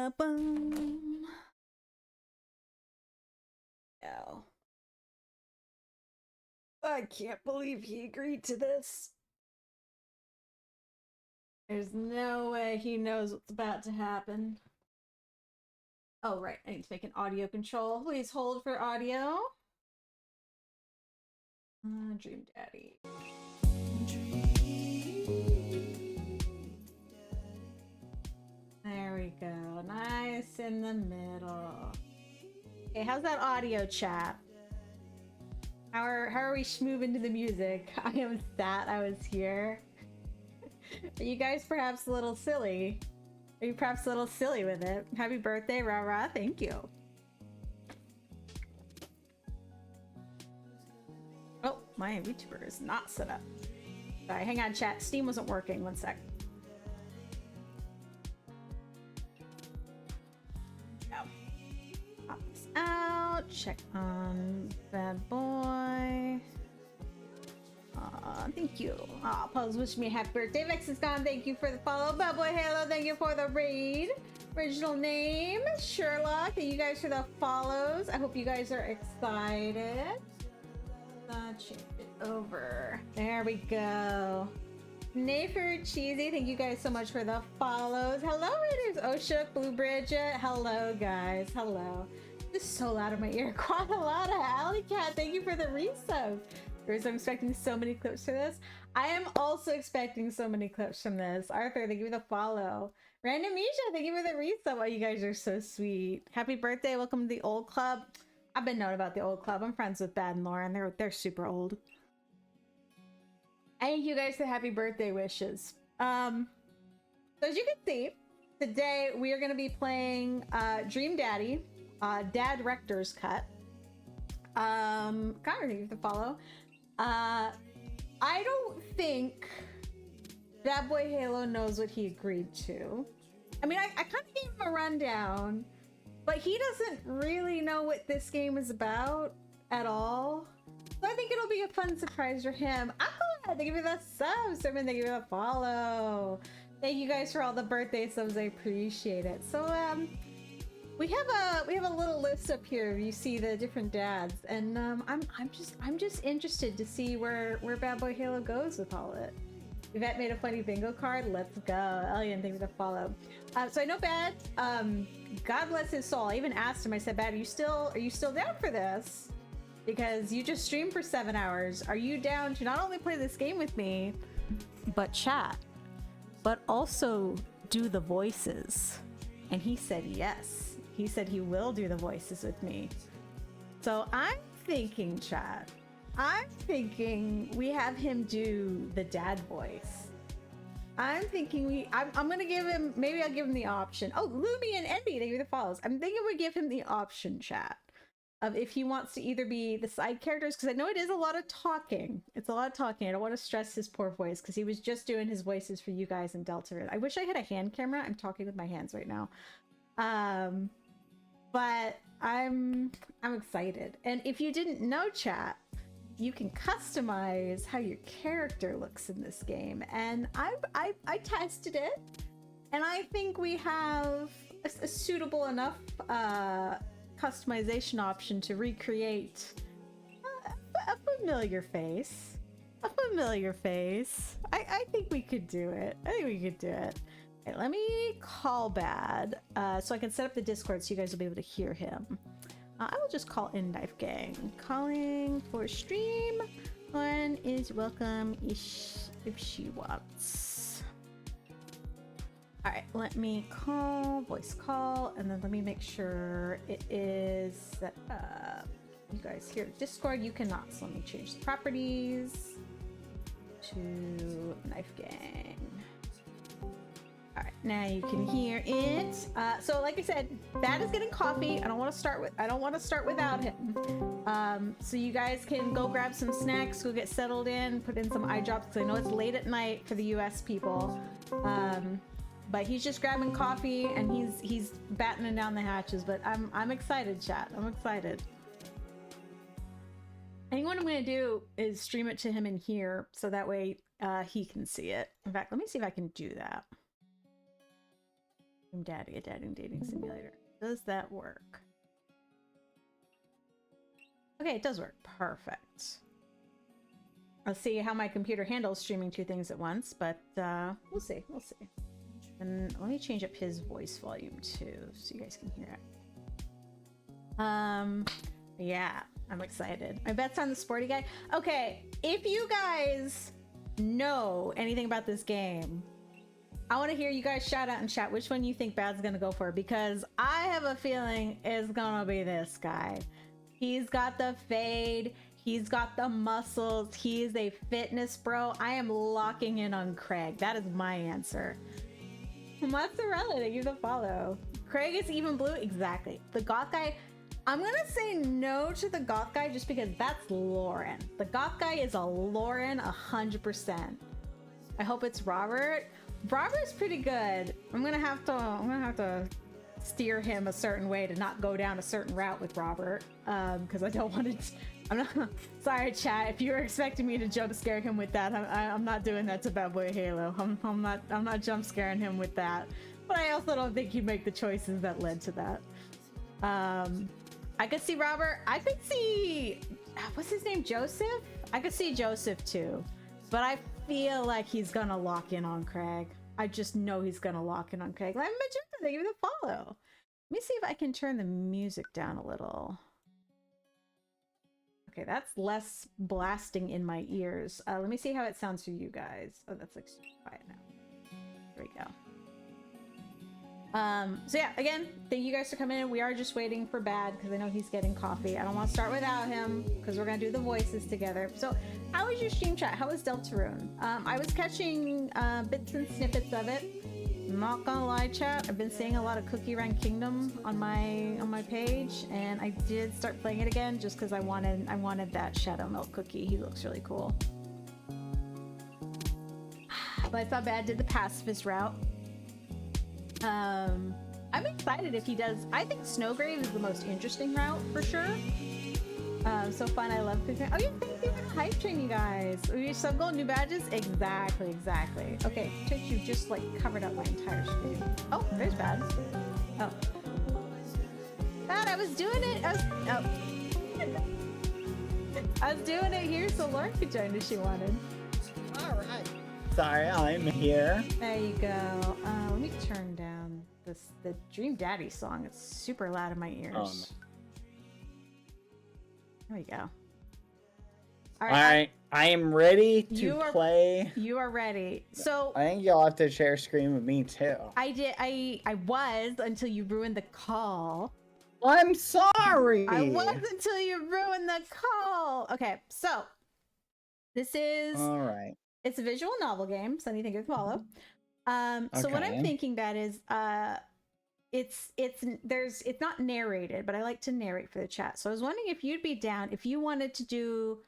Ba-bum. Oh. I can't believe he agreed to this. There's no way he knows what's about to happen. Oh, right. I need to make an audio control. Please hold for audio. Dream Daddy. There we go. Nice in the middle. Okay, how's that audio chat? How are we moving to the music? I am sad I was here. Are you guys perhaps a little silly? Are you perhaps a little silly with it? Happy birthday, rah rah. Thank you. Oh, my VTuber is not set up. Sorry, hang on, chat. Steam wasn't working. One sec. Pop this out. Check on Bad Boy. Thank you. Pose wish me a happy birthday. Vex is gone. Thank you for the follow. BadBoyHalo, thank you for the raid. Original name, Sherlock. Thank you guys for the follows. I hope you guys are excited. Change it over. There we go. Nafer Cheesy, thank you guys so much for the follows. Hello, Raiders. Osha, Blue Bridget. Hello, guys. Hello. This is so loud in my ear. Quite a lot of Alley Cat. Thank you for the resubs. I'm expecting so many clips for this. I am also expecting so many clips from this. Arthur, thank you for the follow. Random Misha, thank you for the resub. Oh, you guys are so sweet. Happy birthday. Welcome to the old club. I've been known about the old club. I'm friends with Bad and Lauren. They're super old. Thank you guys for happy birthday wishes. So as you can see, today we are going to be playing Dream Daddy, Dad Rector's Cut. Connor, thank you for the follow. I don't think BadBoyHalo knows what he agreed to. I mean, I kind of gave him a rundown, but he doesn't really know what this game is about at all. So I think it'll be a fun surprise for him. Thank you for the subs. Sermon, thank you for the follow. Thank you guys for all the birthday subs. I appreciate it. So we have a little list up here. You see the different dads, and I'm just interested to see where BadBoyHalo goes with all it. Yvette made a funny bingo card. Let's go. Elian, thank you for the follow. So I know Bad. God bless his soul. I even asked him. I said, Bad, are you still down for this? Because you just streamed for 7 hours. Are you down to not only play this game with me, but chat, but also do the voices? And he said yes. He said he will do the voices with me. So I'm thinking, chat, I'm thinking we have him do the dad voice. I'm thinking I'm gonna give him, maybe I'll give him the option. Oh, Lumi and Envy, thank you for the follows. I'm thinking we give him the option, chat, of if he wants to either be the side characters, because I know it is a lot of talking. It's a lot of talking. I don't want to stress his poor voice because he was just doing his voices for you guys in Delta. I wish I had a hand camera. I'm talking with my hands right now. But I'm excited. And if you didn't know, chat, you can customize how your character looks in this game. And I tested it, and I think we have a suitable enough customization option to recreate a familiar face. A familiar face. I think we could do it. I think we could do it. Okay, let me call Bad so I can set up the Discord so you guys will be able to hear him. I will just call in Knife Gang. Calling for stream. One is welcome if she wants. Alright, let me call, voice call, and then let me make sure it is set up. You guys hear Discord, you cannot, so let me change the properties to Knife Gang. All right, now you can hear it. So like I said, Bad is getting coffee. I don't want to start without him. So you guys can go grab some snacks, go get settled in, put in some eye drops because I know it's late at night for the US people. But he's just grabbing coffee and he's battening down the hatches. But I'm excited, chat. I'm excited. I think what I'm gonna do is stream it to him in here so that way he can see it. In fact, let me see if I can do that. Daddy, a dating simulator. Does that work? Okay, it does work. Perfect. Let's see how my computer handles streaming 2 things at once, but we'll see. We'll see. And let me change up his voice volume too, so you guys can hear it. Yeah, I'm excited. My bet's on the sporty guy. Okay, if you guys know anything about this game, I want to hear you guys shout out in chat which one you think Bad's gonna go for, because I have a feeling it's gonna be this guy. He's got the fade, he's got the muscles, he is a fitness bro. I am locking in on Craig. That is my answer. Mozzarella, thank you for the follow. Craig is even blue, exactly. The goth guy, I'm gonna say no to the goth guy just because that's Lauren. The goth guy is a Lauren 100%. I hope it's Robert. Robert's pretty good. I'm gonna have to steer him a certain way to not go down a certain route with Robert, because I don't want to. I'm not sorry, chat. If you were expecting me to jump scare him with that, I'm not doing that to BadBoyHalo. I'm not jump scaring him with that. But I also don't think he'd make the choices that led to that. I could see Robert. I could see what's his name, Joseph. I could see Joseph too, but I feel like he's gonna lock in on Craig. I just know he's gonna lock in on Craig. Let me give you the follow. Let me see if I can turn the music down a little. Okay, that's less blasting in my ears. Let me see how it sounds for you guys. Oh, that's like super quiet now. There we go. So yeah, again, thank you guys for coming in. We are just waiting for Bad because I know he's getting coffee. I don't want to start without him because we're gonna do the voices together. So how was your stream chat? How was Deltarune? I was catching bits and snippets of it. I'm not gonna lie, chat, I've been seeing a lot of Cookie Run Kingdom on my page, and I did start playing it again just because I wanted that Shadow Milk cookie. He looks really cool. But I thought Bad did the pacifist route. I'm excited if he does. I think Snowgrave is the most interesting route for sure. So fun. I love cooking. Oh yeah, thank you for the hype train, you guys. We sub gold new badges. Exactly. Okay, Twitch, you just like covered up my entire screen. Oh, there's Bad. Oh, Bad. I was doing it. I was doing it here so Lauren could join if she wanted. All right. Sorry, I'm here. There you go. Let me turn down the Dream Daddy song. It's super loud in my ears. Oh, no. There we go. All right. I am ready to play. You are ready. So I think you'll have to share screen with me too. I did. I was until you ruined the call. I'm sorry. I was until you ruined the call. Okay, so this is all right. It's a visual novel game, so anything can follow. So what I'm thinking that is, it's not narrated, but I like to narrate for the chat. So I was wondering if you'd be down if you wanted to do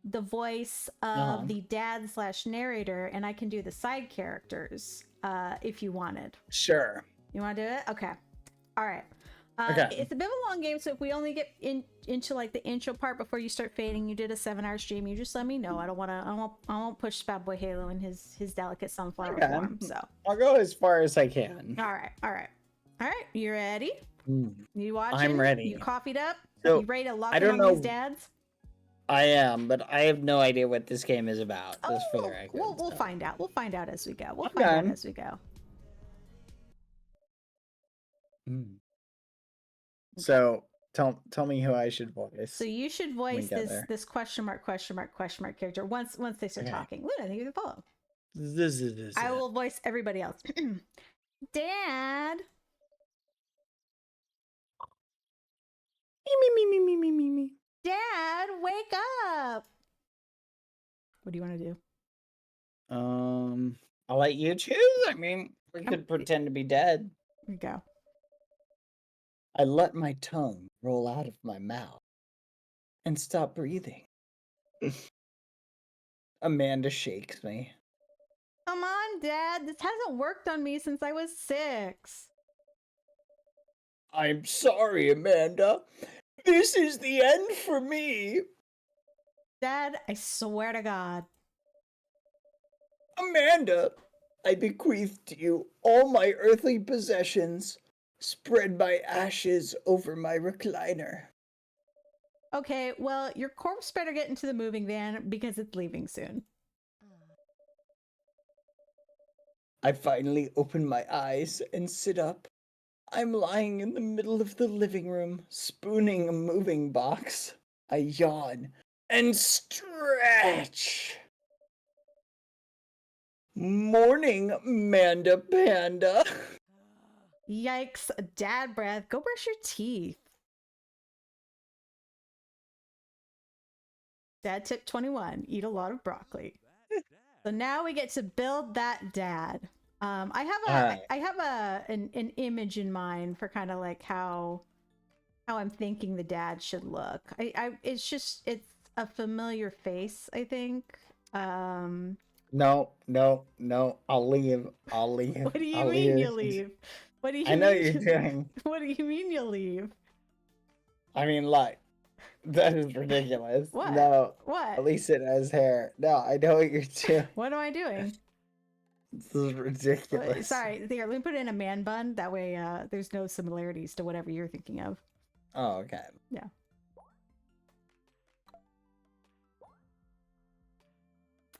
the voice of the dad/narrator, and I can do the side characters if you wanted. Sure. You want to do it? Okay. All right. It's a bit of a long game, so if we only get into like the intro part before you start fading, you did a 7-hour stream, you just let me know. I won't push BadBoyHalo in his delicate sunflower form. So I'll go as far as I can. All right. You ready? You watching? I'm ready. You coffeed up? So, you ready to lock in on these dads? I am, but I have no idea what this game is about. Just for the record. We'll find out. We'll find out as we go. We'll find out as we go. So tell me who I should voice. So you should voice this question mark character once they start talking. Luna, thank you for the follow. I will voice everybody else. Dad. Me. Dad, wake up. What do you want to do? I'll let you choose. I mean, we could pretend to be dead. Here we go. I let my tongue roll out of my mouth and stop breathing. Amanda shakes me. Come on, Dad. This hasn't worked on me since I was 6. I'm sorry, Amanda. This is the end for me. Dad, I swear to God. Amanda, I bequeath to you all my earthly possessions, spread my ashes over my recliner. Okay, well, your corpse better get into the moving van because it's leaving soon. I finally open my eyes and sit up. I'm lying in the middle of the living room, spooning a moving box. I yawn and stretch. Morning, Manda Panda. Yikes, dad breath. Go brush your teeth. Dad tip 21, eat a lot of broccoli. So now we get to build that dad. I have an image in mind for kind of like how I'm thinking the dad should look. It's a familiar face, I think. No. I'll leave. What do you I'll mean you leave. leave? What do you I know mean you're doing. What do you mean you leave? I mean, like, that is ridiculous. What? No. What? At least it has hair. No, I know what you're doing. What am I doing? This is ridiculous. Sorry, there, let me put it in a man bun. That way there's no similarities to whatever you're thinking of. Oh, okay. Yeah.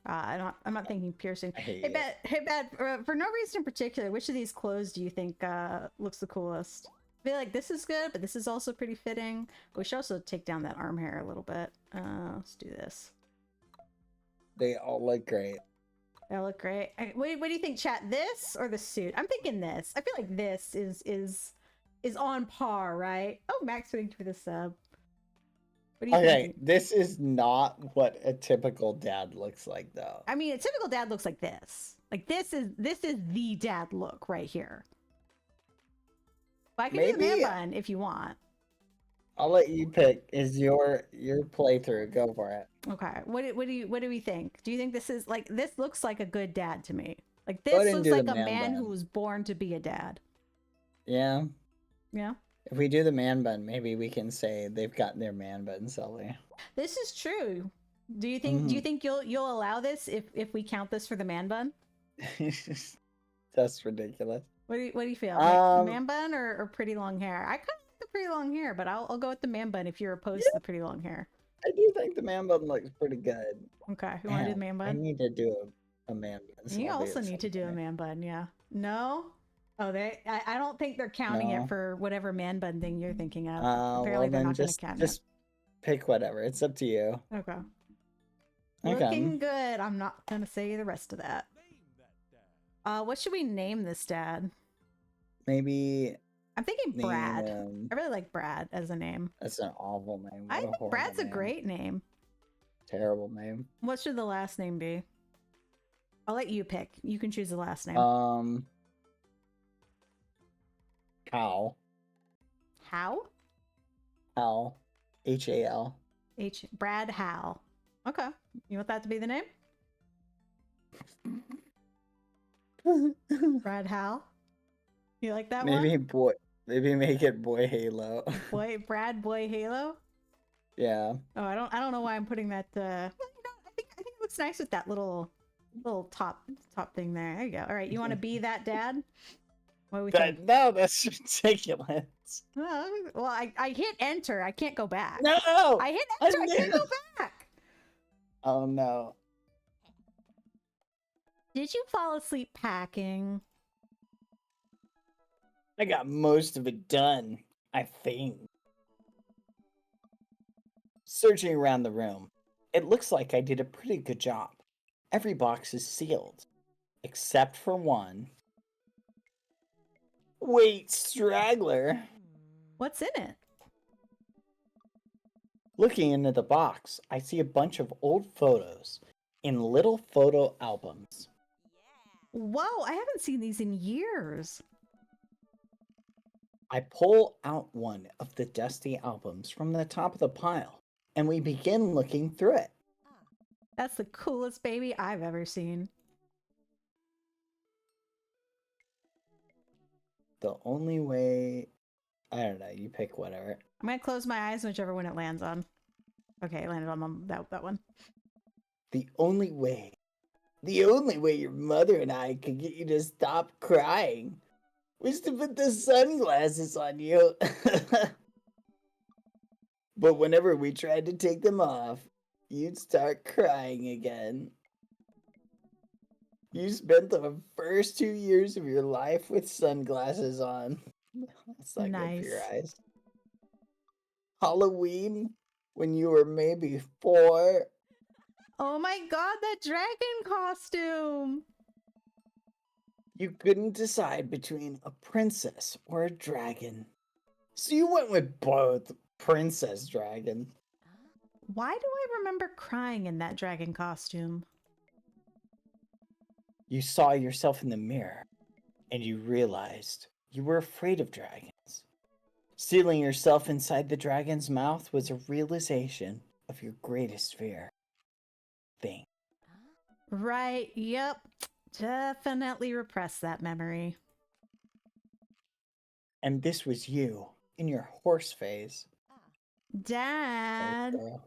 I'm not thinking piercing. Hey, Bad, for no reason in particular, which of these clothes do you think looks the coolest? I feel like this is good, but this is also pretty fitting. We should also take down that arm hair a little bit. Let's do this. They all look great. They look great. What do you think, chat? This or the suit? I'm thinking this. I feel like this is on par, right? Oh, Max waiting for the sub. What do you think? This is not what a typical dad looks like, though. I mean, a typical dad looks like this. Like this is the dad look right here. But I can do the man bun if you want. I'll let you pick. Is your playthrough? Go for it. Okay. What do we think? Do you think this is like this looks like a good dad to me? Like this looks like a man who was born to be a dad. Yeah. Yeah. If we do the man bun, maybe we can say they've gotten their man bun, Sully. This is true. Do you think you'll allow this if we count this for the man bun? That's ridiculous. What do you feel? Like man bun or pretty long hair? I kind of like the pretty long hair, but I'll go with the man bun if you're opposed to the pretty long hair. I do think the man bun looks pretty good. Okay, who want to do the man bun? I need to do a man bun. You also need to do a man bun, yeah. No? Oh, I don't think they're counting it for whatever man bun thing you're thinking of. Apparently they're not going to count it. Just pick whatever. It's up to you. Okay. Looking good. I'm not going to say the rest of that. What should we name this dad? Maybe... I'm thinking Brad. I really like Brad as a name. That's an awful name. I think Brad's a great name. Terrible name. What should the last name be? I'll let you pick. You can choose the last name. Hal. How? Hal. H-A-L. Brad Hal. Okay. You want that to be the name? Brad Hal? You like that one? Maybe make it BadBoyHalo. BadBoyHalo? Yeah. Oh, I don't know why I'm putting that well, I think it looks nice with that little top thing there. There you go. All right, you want to be that dad? What do we think? No, that's ridiculous. Well, I hit enter. I can't go back. No! I hit enter. I can't go back. Oh, no. Did you fall asleep packing? I got most of it done, I think. Searching around the room, it looks like I did a pretty good job. Every box is sealed, except for one. Wait, straggler. What's in it? Looking into the box, I see a bunch of old photos in little photo albums. Whoa, I haven't seen these in years. I pull out one of the dusty albums from the top of the pile, and we begin looking through it. That's the coolest baby I've ever seen. The only way... I don't know, you pick whatever. I'm gonna close my eyes whichever one it lands on. Okay, it landed on that one. The only way The only way your mother and I could get you to stop crying was to put the sunglasses on you. But whenever we tried to take them off, you'd start crying again. You spent the first 2 years of your life with sunglasses on. That's not good for your Nice. eyes. Halloween, when you were maybe 4, Oh my god, that dragon costume! you couldn't decide between a princess or a dragon. So you went with both, Princess Dragon. Why do I remember crying in that dragon costume? You saw yourself in the mirror, and you realized you were afraid of dragons. Sealing yourself inside the dragon's mouth was a realization of your greatest fear. Thing. Right, yep. Definitely repress that memory. And this was you in your horse phase. Dad. Oh,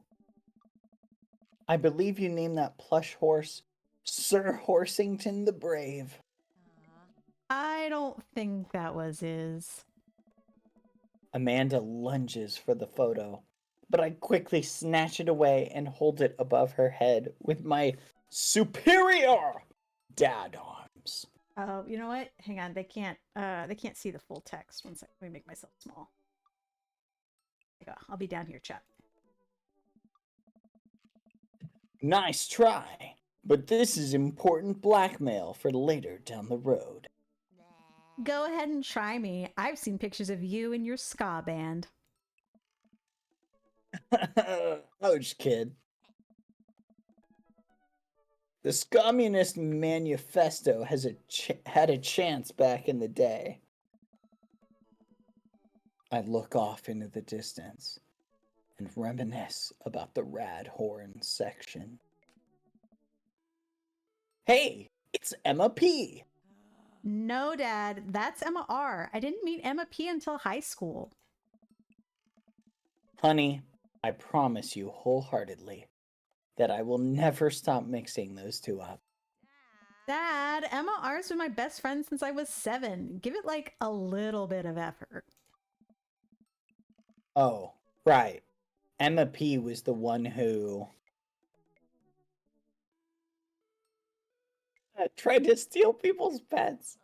I believe you named that plush horse Sir Horsington the Brave. I don't think that was his. Amanda lunges for the photo, but I quickly snatch it away and hold it above her head with my superior dad arms. Oh, you know what? Hang on, they can't see the full text. One sec, let me make myself small. There you go. I'll be down here, chat. Nice try, but this is important blackmail for later down the road. Go ahead and try me. I've seen pictures of you and your ska band. Ouch, kid. The Communist Manifesto has had a chance back in the day. I look off into the distance and reminisce about the rad horn section. Hey, it's Emma P. No, Dad, that's Emma R. I didn't meet Emma P until high school. Honey, I promise you wholeheartedly that I will never stop mixing those two up. Dad, Emma R's been my best friend since I was 7. Give it like a little bit of effort. Oh, right. Emma P was the one who tried to steal people's pets.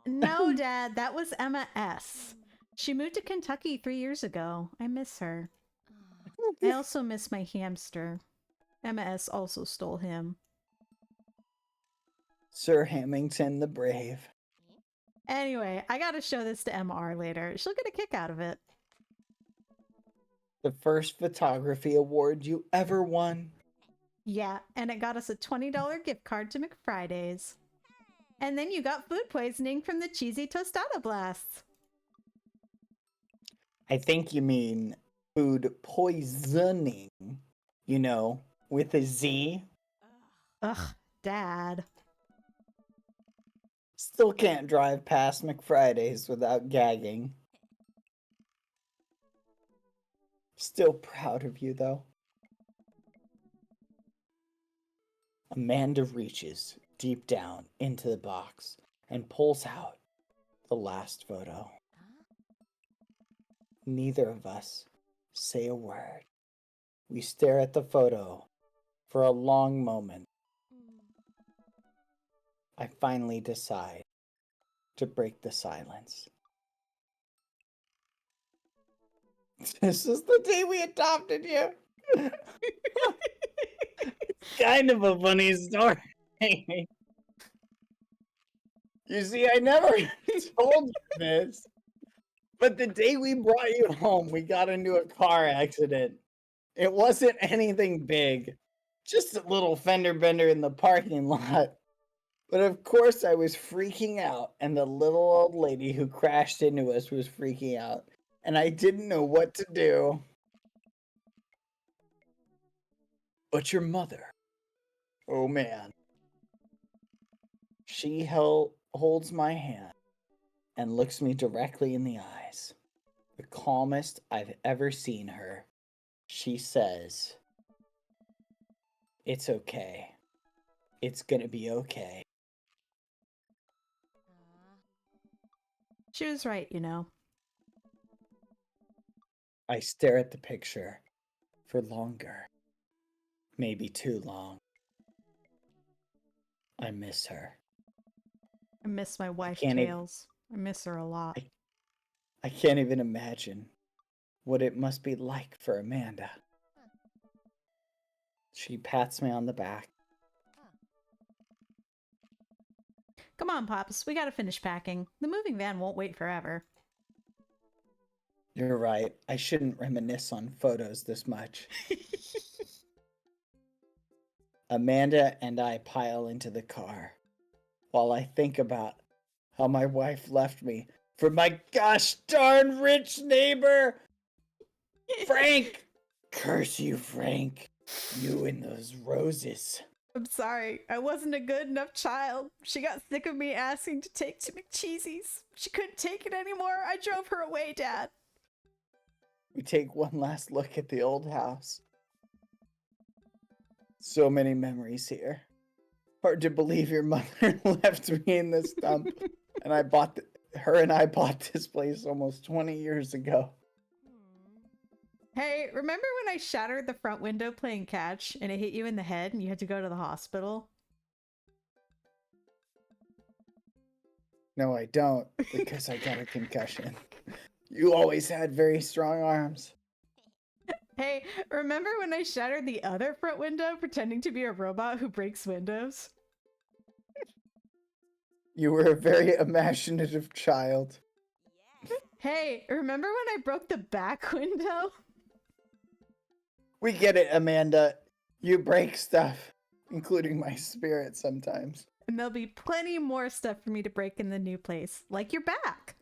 No, Dad, that was Emma S. She moved to Kentucky 3 years ago. I miss her. I also miss my hamster. Emma S also stole him. Sir Hamilton the Brave. Anyway, I gotta show this to Emma R later. She'll get a kick out of it. The first photography award you ever won. Yeah, and it got us a $20 gift card to McFriday's. And then you got food poisoning from the cheesy tostada blasts. I think you mean food poisoning. You know, with a Z. Ugh, Dad. Still can't drive past McFriday's without gagging. Still proud of you, though. Amanda reaches deep down into the box and pulls out the last photo. Neither of us say a word. We stare at the photo for a long moment. I finally decide to break the silence. This is the day we adopted you. It's kind of a funny story. You see, I never told you this, but the day we brought you home, we got into a car accident. It wasn't anything big, just a little fender bender in the parking lot. But of course, I was freaking out, and the little old lady who crashed into us was freaking out, and I didn't know what to do. But your mother, oh man, she holds my hand and looks me directly in the eyes. The calmest I've ever seen her. She says, "It's okay. It's gonna be okay. She was right, you know. I stare at the picture for longer. Maybe too long. I miss her. I miss my wife, can't even- Tails. I miss her a lot. I can't even imagine what it must be like for Amanda. She pats me on the back. Come on, Pops. We gotta finish packing. The moving van won't wait forever. You're right. I shouldn't reminisce on photos this much. Amanda and I pile into the car while I think about how my wife left me for my gosh darn rich neighbor, Frank. Curse you, Frank. You and those roses. I'm sorry. I wasn't a good enough child. She got sick of me asking to take to McCheesy's. She couldn't take it anymore. I drove her away, Dad. We take one last look at the old house. So many memories here. Hard to believe your mother left me in this dump, and I bought this place almost 20 years ago. Hey, remember when I shattered the front window playing catch and it hit you in the head and you had to go to the hospital? No, I don't, because I got a concussion. You always had very strong arms. Hey, remember when I shattered the other front window pretending to be a robot who breaks windows? You were a very imaginative child. Hey, remember when I broke the back window? We get it, Amanda. You break stuff, including my spirit sometimes. And there'll be plenty more stuff for me to break in the new place, like your back.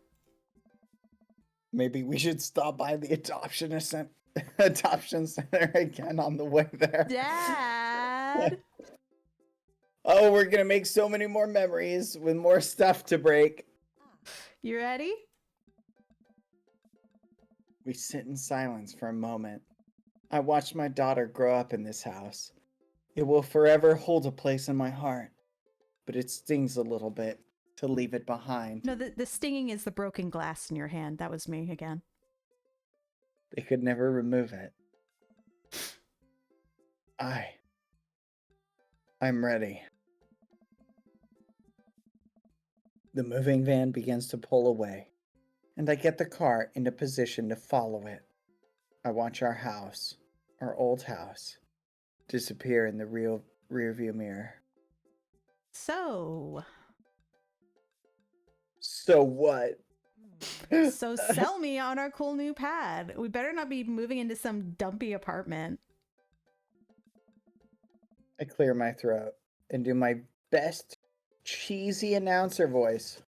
Maybe we should stop by the adoption center again on the way there. Dad! Oh, we're gonna make so many more memories with more stuff to break. You ready? We sit in silence for a moment. I watched my daughter grow up in this house. It will forever hold a place in my heart, but it stings a little bit to leave it behind. No, the stinging is the broken glass in your hand. That was me again. They could never remove it. I'm ready. The moving van begins to pull away, and I get the car into position to follow it. I watch our house, our old house, disappear in the rearview mirror. So What? So sell me on our cool new pad. We better not be moving into some dumpy apartment. I clear my throat and do my best cheesy announcer voice.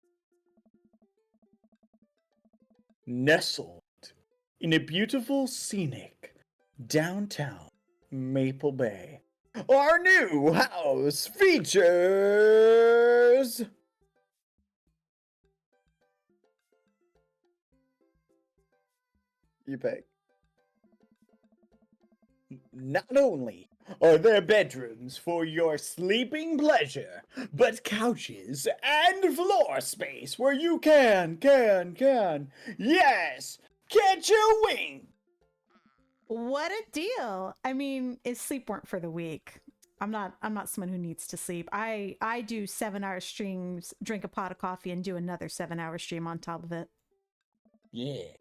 Nestled in a beautiful, scenic downtown Maple Bay, our new house features... You pick. Not only are there bedrooms for your sleeping pleasure, but couches and floor space where you can, yes, catch a wing. What a deal. I mean, if sleep weren't for the weak. I'm not someone who needs to sleep. I do 7-hour streams, drink a pot of coffee, and do another 7-hour stream on top of it. Yeah.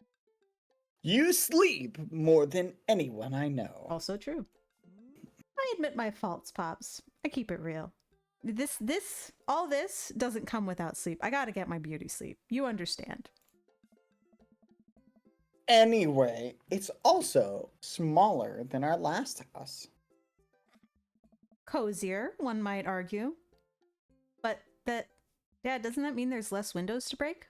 You sleep more than anyone I know. Also true. I admit my faults, Pops. I keep it real. All this doesn't come without sleep. I gotta get my beauty sleep. You understand. Anyway, it's also smaller than our last house. Cozier, one might argue. But Dad, doesn't that mean there's less windows to break?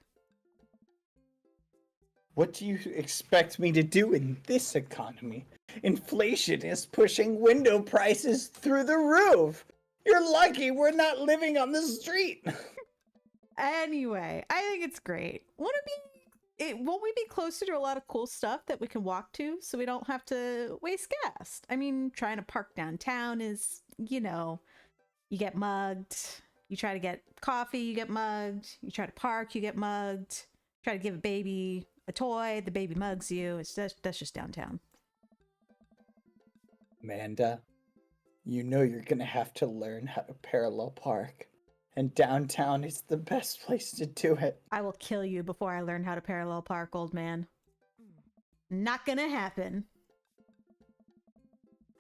What do you expect me to do in this economy? Inflation is pushing window prices through the roof. You're lucky we're not living on the street. Anyway, I think it's great. Won't we be closer to a lot of cool stuff that we can walk to so we don't have to waste gas? I mean, trying to park downtown is, you get mugged. You try to get coffee, you get mugged. You try to park, you get mugged. Try to give a baby a toy, the baby mugs you. That's just downtown. Amanda, you know you're gonna have to learn how to parallel park. And downtown is the best place to do it. I will kill you before I learn how to parallel park, old man. Not gonna happen.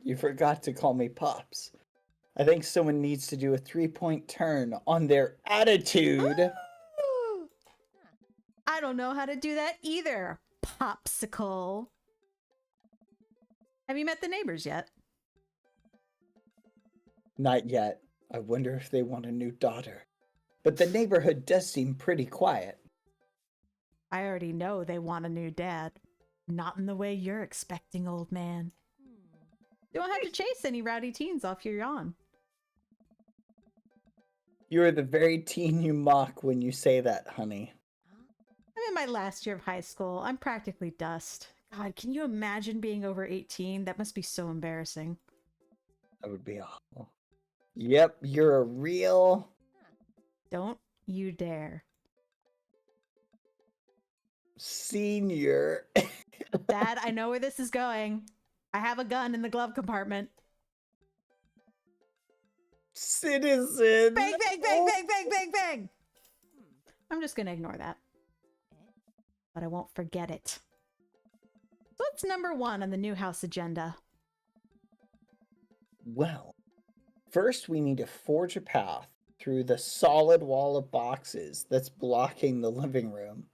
You forgot to call me Pops. I think someone needs to do a 3-point turn on their attitude. I don't know how to do that either, Popsicle. Have you met the neighbors yet? Not yet. I wonder if they want a new daughter. But the neighborhood does seem pretty quiet. I already know they want a new dad. Not in the way you're expecting, old man. You won't have to chase any rowdy teens off your yawn. You are the very teen you mock when you say that, honey. I'm in my last year of high school. I'm practically dust. God, can you imagine being over 18? That must be so embarrassing. That would be awful. Yep, you're a real... Don't you dare. senior. Dad, I know where this is going. I have a gun in the glove compartment. Citizen. Bang, bang, bang, bang, bang, bang, bang. I'm just gonna ignore that. But I won't forget it. So what's number 1 on the new house agenda? Well, first we need to forge a path through the solid wall of boxes that's blocking the living room.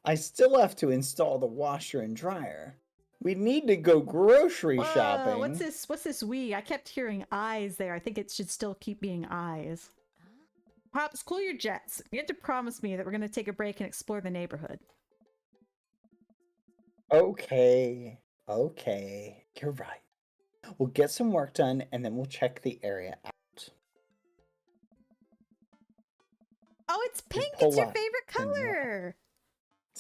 I still have to install the washer and dryer. We need to go grocery Whoa, shopping. What's this we? I kept hearing eyes there. I think it should still keep being eyes. Pops, cool your jets. You have to promise me that we're going to take a break and explore the neighborhood. Okay, you're right. We'll get some work done and then we'll check the area out. Oh, it's pink! pull It's your up favorite color!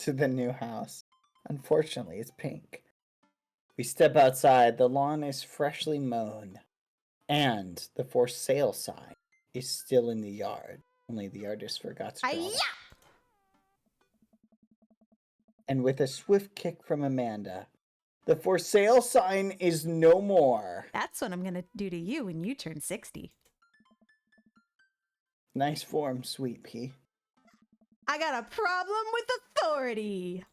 To the new house. Unfortunately, it's pink. We step outside, the lawn is freshly mown, and the for sale sign is still in the yard. Only the artist forgot to draw it. And with a swift kick from Amanda, the for sale sign is no more. That's what I'm gonna do to you when you turn 60. Nice form, Sweet Pea. I got a problem with authority!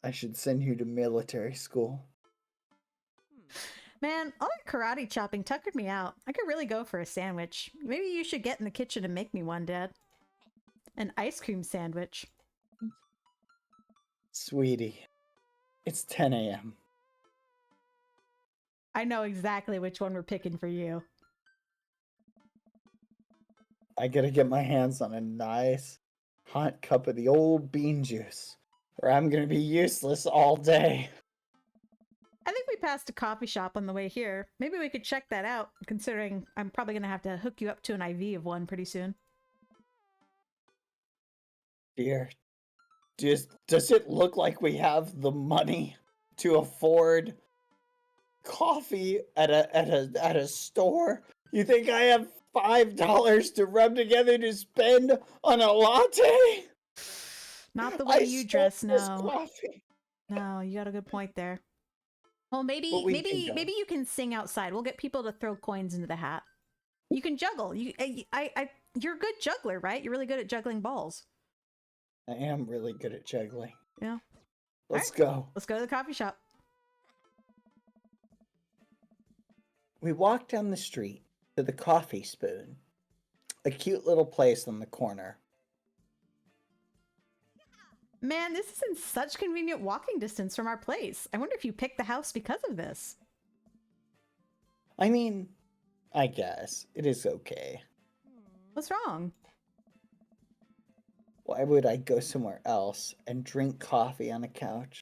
I should send you to military school. Man, all that karate chopping tuckered me out. I could really go for a sandwich. Maybe you should get in the kitchen and make me one, Dad. An ice cream sandwich. Sweetie, it's 10 a.m. I know exactly which one we're picking for you. I gotta get my hands on a nice hot cup of the old bean juice, or I'm gonna be useless all day. I think we passed a coffee shop on the way here. Maybe we could check that out, considering I'm probably gonna have to hook you up to an IV of one pretty soon. Dear, does it look like we have the money to afford coffee at a store? You think I have $5 to rub together to spend on a latte? Not the way you dress, no. Coffee. No, you got a good point there. Well, maybe you can sing outside. We'll get people to throw coins into the hat. You can juggle. You're a good juggler, right? You're really good at juggling balls. I am really good at juggling. Yeah. Let's go. Let's go to the coffee shop. We walk down the street to the Coffee Spoon, a cute little place on the corner. Man, this is in such convenient walking distance from our place. I wonder if you picked the house because of this. I mean, I guess. It is okay. What's wrong? Why would I go somewhere else and drink coffee on a couch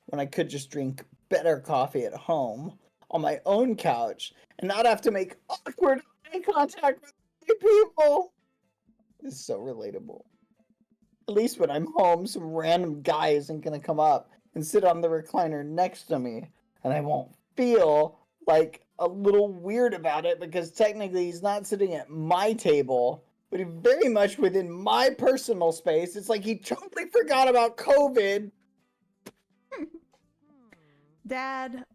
when I could just drink better coffee at home on my own couch and not have to make awkward eye contact with people? It's so relatable. At least when I'm home, some random guy isn't gonna come up and sit on the recliner next to me, and I won't feel like a little weird about it because technically he's not sitting at my table, but he's very much within my personal space. It's like he totally forgot about COVID. Dad.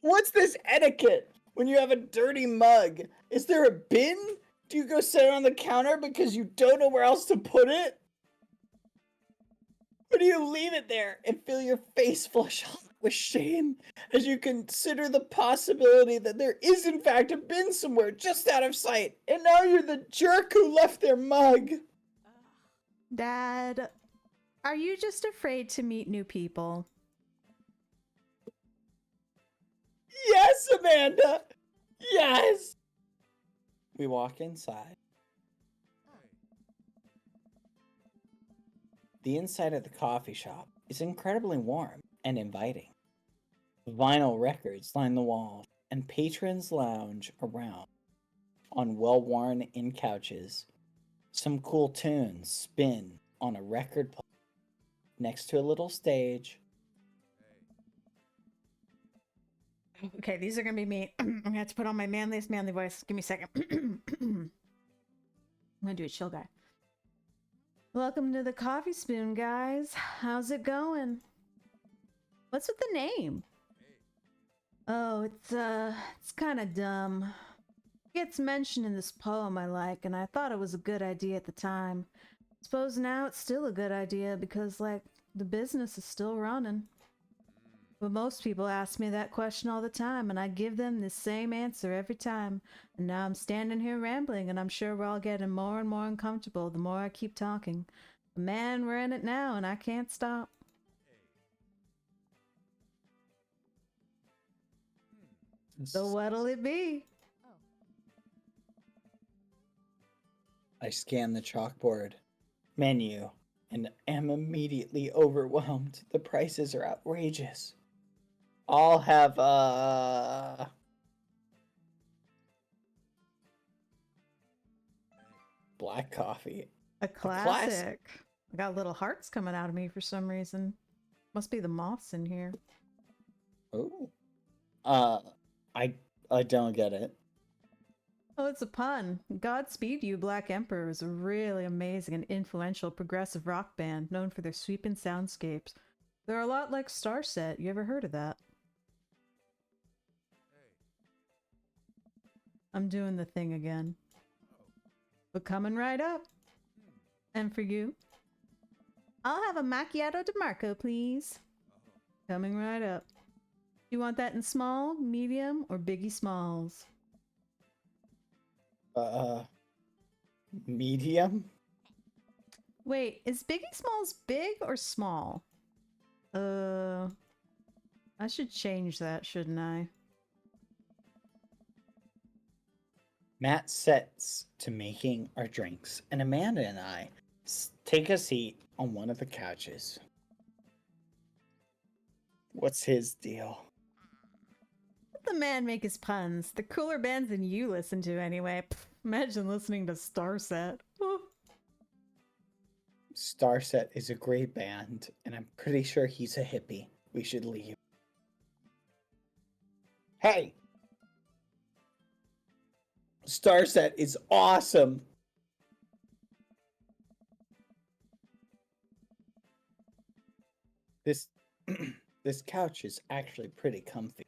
What's this etiquette when you have a dirty mug? Is there a bin? Do you go sit it on the counter because you don't know where else to put it? Or do you leave it there and feel your face flush out with shame as you consider the possibility that there is in fact a bin somewhere just out of sight, and now you're the jerk who left their mug? Dad, are you just afraid to meet new people? Yes, Amanda! Yes! We walk inside. The inside of the coffee shop is incredibly warm and inviting. Vinyl records line the walls, and patrons lounge around on well-worn-in couches. Some cool tunes spin on a record player next to a little stage. Okay, these are gonna be me. I'm gonna have to put on my manly voice. Give me a second. I'm gonna do a chill guy. Welcome to the Coffee Spoon, guys. How's it going? What's with the name? Oh, it's kind of dumb. It gets mentioned in this poem I like, and I thought it was a good idea at the time. Suppose now it's still a good idea because, like, the business is still running. But most people ask me that question all the time, and I give them the same answer every time. And now I'm standing here rambling, and I'm sure we're all getting more and more uncomfortable the more I keep talking. But man, we're in it now, and I can't stop. So what'll it be? I scan the chalkboard menu and am immediately overwhelmed. The prices are outrageous. I'll have black coffee. A classic. I got little hearts coming out of me for some reason. Must be the moths in here. Oh. I don't get it. Oh, it's a pun. Godspeed You, Black Emperor is a really amazing and influential progressive rock band known for their sweeping soundscapes. They're a lot like Starset. You ever heard of that? I'm doing the thing again. But coming right up. And for you? I'll have a macchiato de Marco, please. Coming right up. You want that in small, medium, or Biggie Smalls? Medium? Wait, is Biggie Smalls big or small? I should change that, shouldn't I? Matt sets to making our drinks, and Amanda and I take a seat on one of the couches. What's his deal? Let the man make his puns. The cooler bands than you listen to anyway. Pff, imagine listening to Starset. Oh. Starset is a great band, and I'm pretty sure he's a hippie. We should leave. Hey! Starset is awesome! This this couch is actually pretty comfy.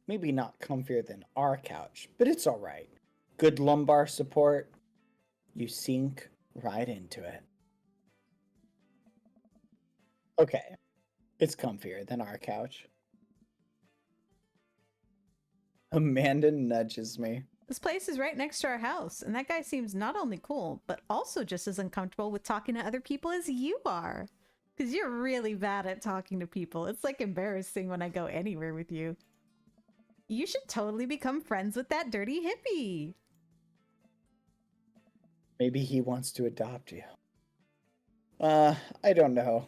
Maybe not comfier than our couch, but it's alright. Good lumbar support. You sink right into it. Okay, it's comfier than our couch. Amanda nudges me. This place is right next to our house, and that guy seems not only cool, but also just as uncomfortable with talking to other people as you are. Because you're really bad at talking to people. It's like embarrassing when I go anywhere with you. You should totally become friends with that dirty hippie. Maybe he wants to adopt you. I don't know.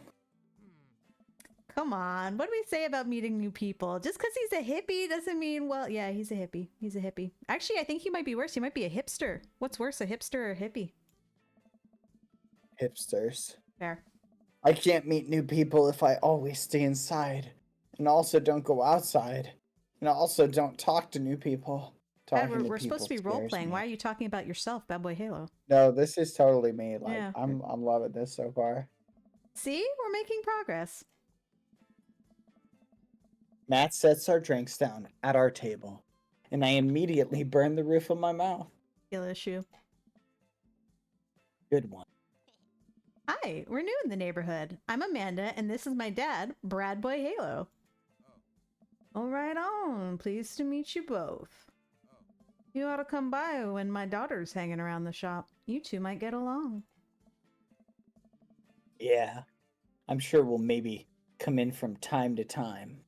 Come on, what do we say about meeting new people? Just because he's a hippie doesn't mean, well, yeah, he's a hippie. He's a hippie. Actually, I think he might be worse. He might be a hipster. What's worse, a hipster or a hippie? Hipsters. Fair. I can't meet new people if I always stay inside. And also don't go outside. And also, don't talk to new people. Dad, Talking to we're people supposed to be scares role-playing. me. Why are you talking about yourself, BadBoyHalo? No, this is totally me. Like, Yeah. I'm loving this so far. See? We're making progress. Matt sets our drinks down at our table, and I immediately burn the roof of my mouth. Skill issue. Good one. Hi, we're new in the neighborhood. I'm Amanda, and this is my dad, BradBoyHalo. All right on. Pleased to meet you both. You ought to come by when my daughter's hanging around the shop. You two might get along. Yeah, I'm sure we'll maybe come in from time to time.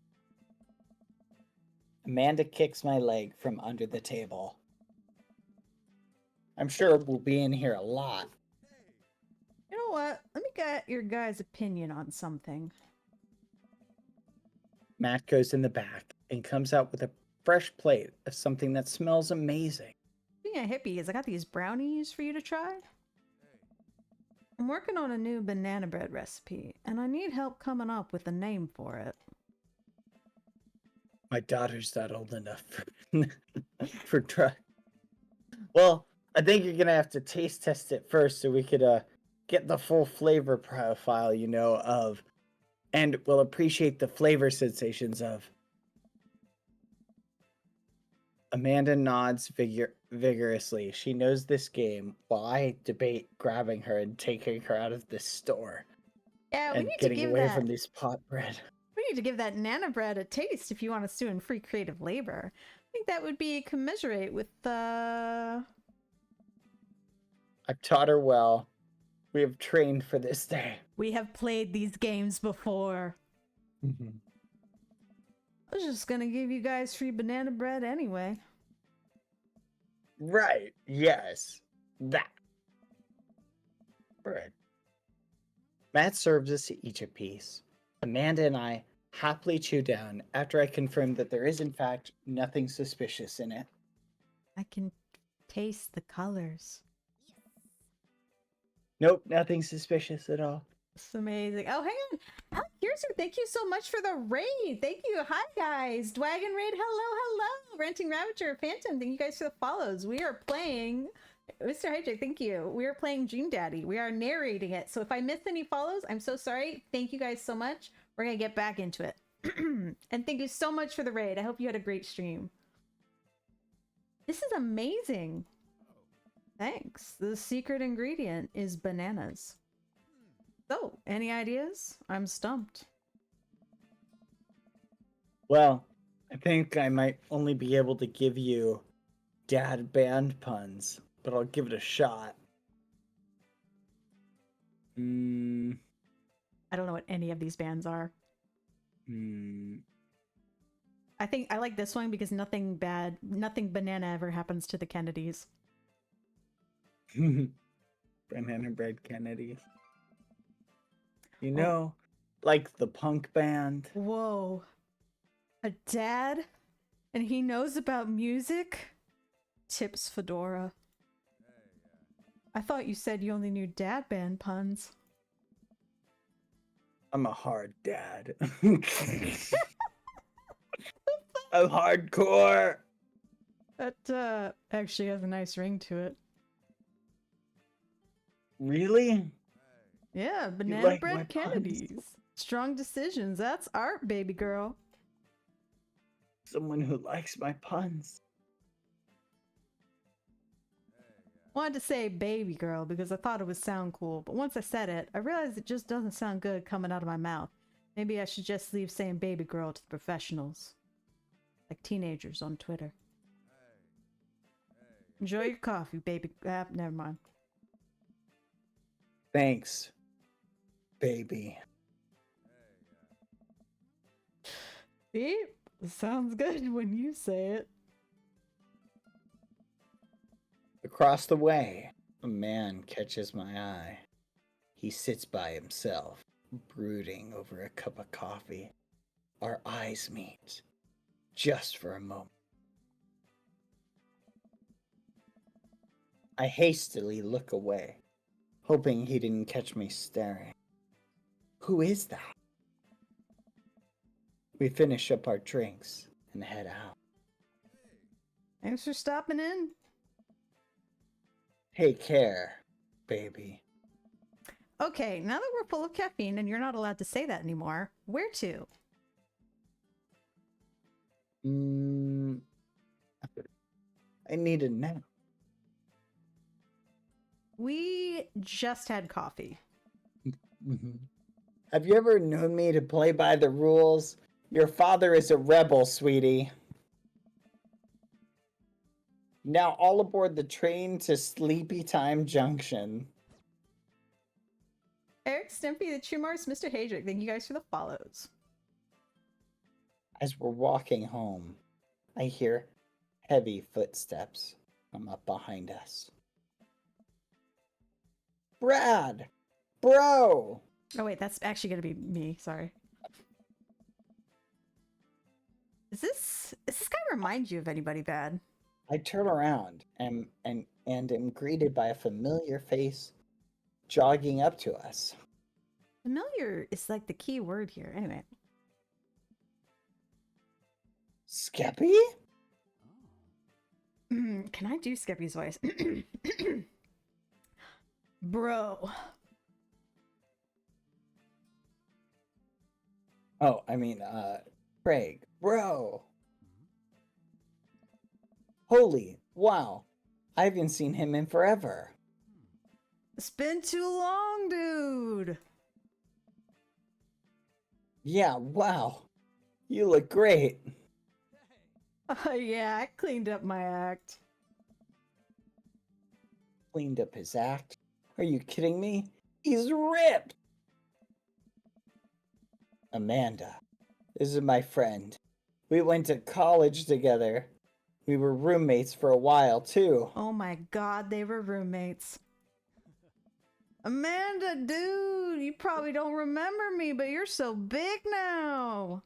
Amanda kicks my leg from under the table. I'm sure we'll be in here a lot. You know what? Let me get your guys' opinion on something. Matt goes in the back and comes out with a fresh plate of something that smells amazing. Being a hippie, I got these brownies for you to try. I'm working on a new banana bread recipe, and I need help coming up with a name for it. My daughter's not old enough for try. Well, I think you're gonna have to taste test it first so we could get the full flavor profile, of, and we'll appreciate the flavor sensations of. Amanda nods vigorously. She knows this game while I debate grabbing her and taking her out of this store. Yeah, we And need to getting give away that. from this pot bread. We need to give that nana bread a taste if you want us to in free creative labor. I think that would be commensurate with the. I've taught her well. We have trained for this day. We have played these games before. Mm-hmm. I was just gonna give you guys free banana bread anyway. Right, yes. That. Bread. Matt serves us each a piece. Amanda and I happily chew down after I confirm that there is, in fact, nothing suspicious in it. I can taste the colors. Nope, nothing suspicious at all. It's amazing. Oh, hang on. Alec Kirser, thank you so much for the raid. Thank you. Hi, guys. Dwagon Raid, hello. Ranting Ravager, Phantom, thank you guys for the follows. We are playing... Mr. Hijack, thank you. We are playing Dream Daddy. We are narrating it. So if I missed any follows, I'm so sorry. Thank you guys so much. We're going to get back into it. And thank you so much for the raid. I hope you had a great stream. This is amazing. Thanks. The secret ingredient is bananas. So, any ideas? I'm stumped. Well, I think I might only be able to give you dad band puns, but I'll give it a shot. I don't know what any of these bands are. I think I like this one because nothing banana ever happens to the Kennedys. Banana bread Kennedys. You know, like the punk band. Whoa. A dad? And he knows about music? Tips Fedora. I thought you said you only knew dad band puns. I'm a hard dad. I'm hardcore. That actually has a nice ring to it. Really? Yeah, banana like my bread Kennedys. Strong decisions. That's art, baby girl. Someone who likes my puns. Wanted to say baby girl because I thought it would sound cool, but once I said it, I realized it just doesn't sound good coming out of my mouth. Maybe I should just leave saying baby girl to the professionals. Like teenagers on Twitter. Enjoy your coffee, baby. Never mind. Thanks, baby. See? It sounds good when you say it. Across the way, a man catches my eye. He sits by himself, brooding over a cup of coffee. Our eyes meet, just for a moment. I hastily look away, hoping he didn't catch me staring. Who is that? We finish up our drinks and head out. Thanks for stopping in. Take care, baby. Okay, now that we're full of caffeine and you're not allowed to say that anymore, where to? I need a nap. We just had coffee. Have you ever known me to play by the rules? Your father is a rebel, sweetie. Now all aboard the train to Sleepy Time Junction. Eric Stimpy, the True Mars, Mr. Hadrick, thank you guys for the follows. As we're walking home, I hear heavy footsteps come up behind us. Brad! Bro! Oh wait, that's actually gonna be me, sorry. Does this guy remind you of anybody bad? I turn around and am greeted by a familiar face jogging up to us. Familiar is like the key word here. Anyway. Skeppy? Can I do Skeppy's voice? Bro. Oh, I mean, Craig. Bro! Holy, wow. I haven't seen him in forever. It's been too long, dude. Yeah, wow. You look great. Yeah, I cleaned up my act. Cleaned up his act? Are you kidding me? He's ripped! Amanda. This is my friend. We went to college together. We were roommates for a while, too. Oh my god, they were roommates. Amanda, dude, you probably don't remember me, but you're so big now.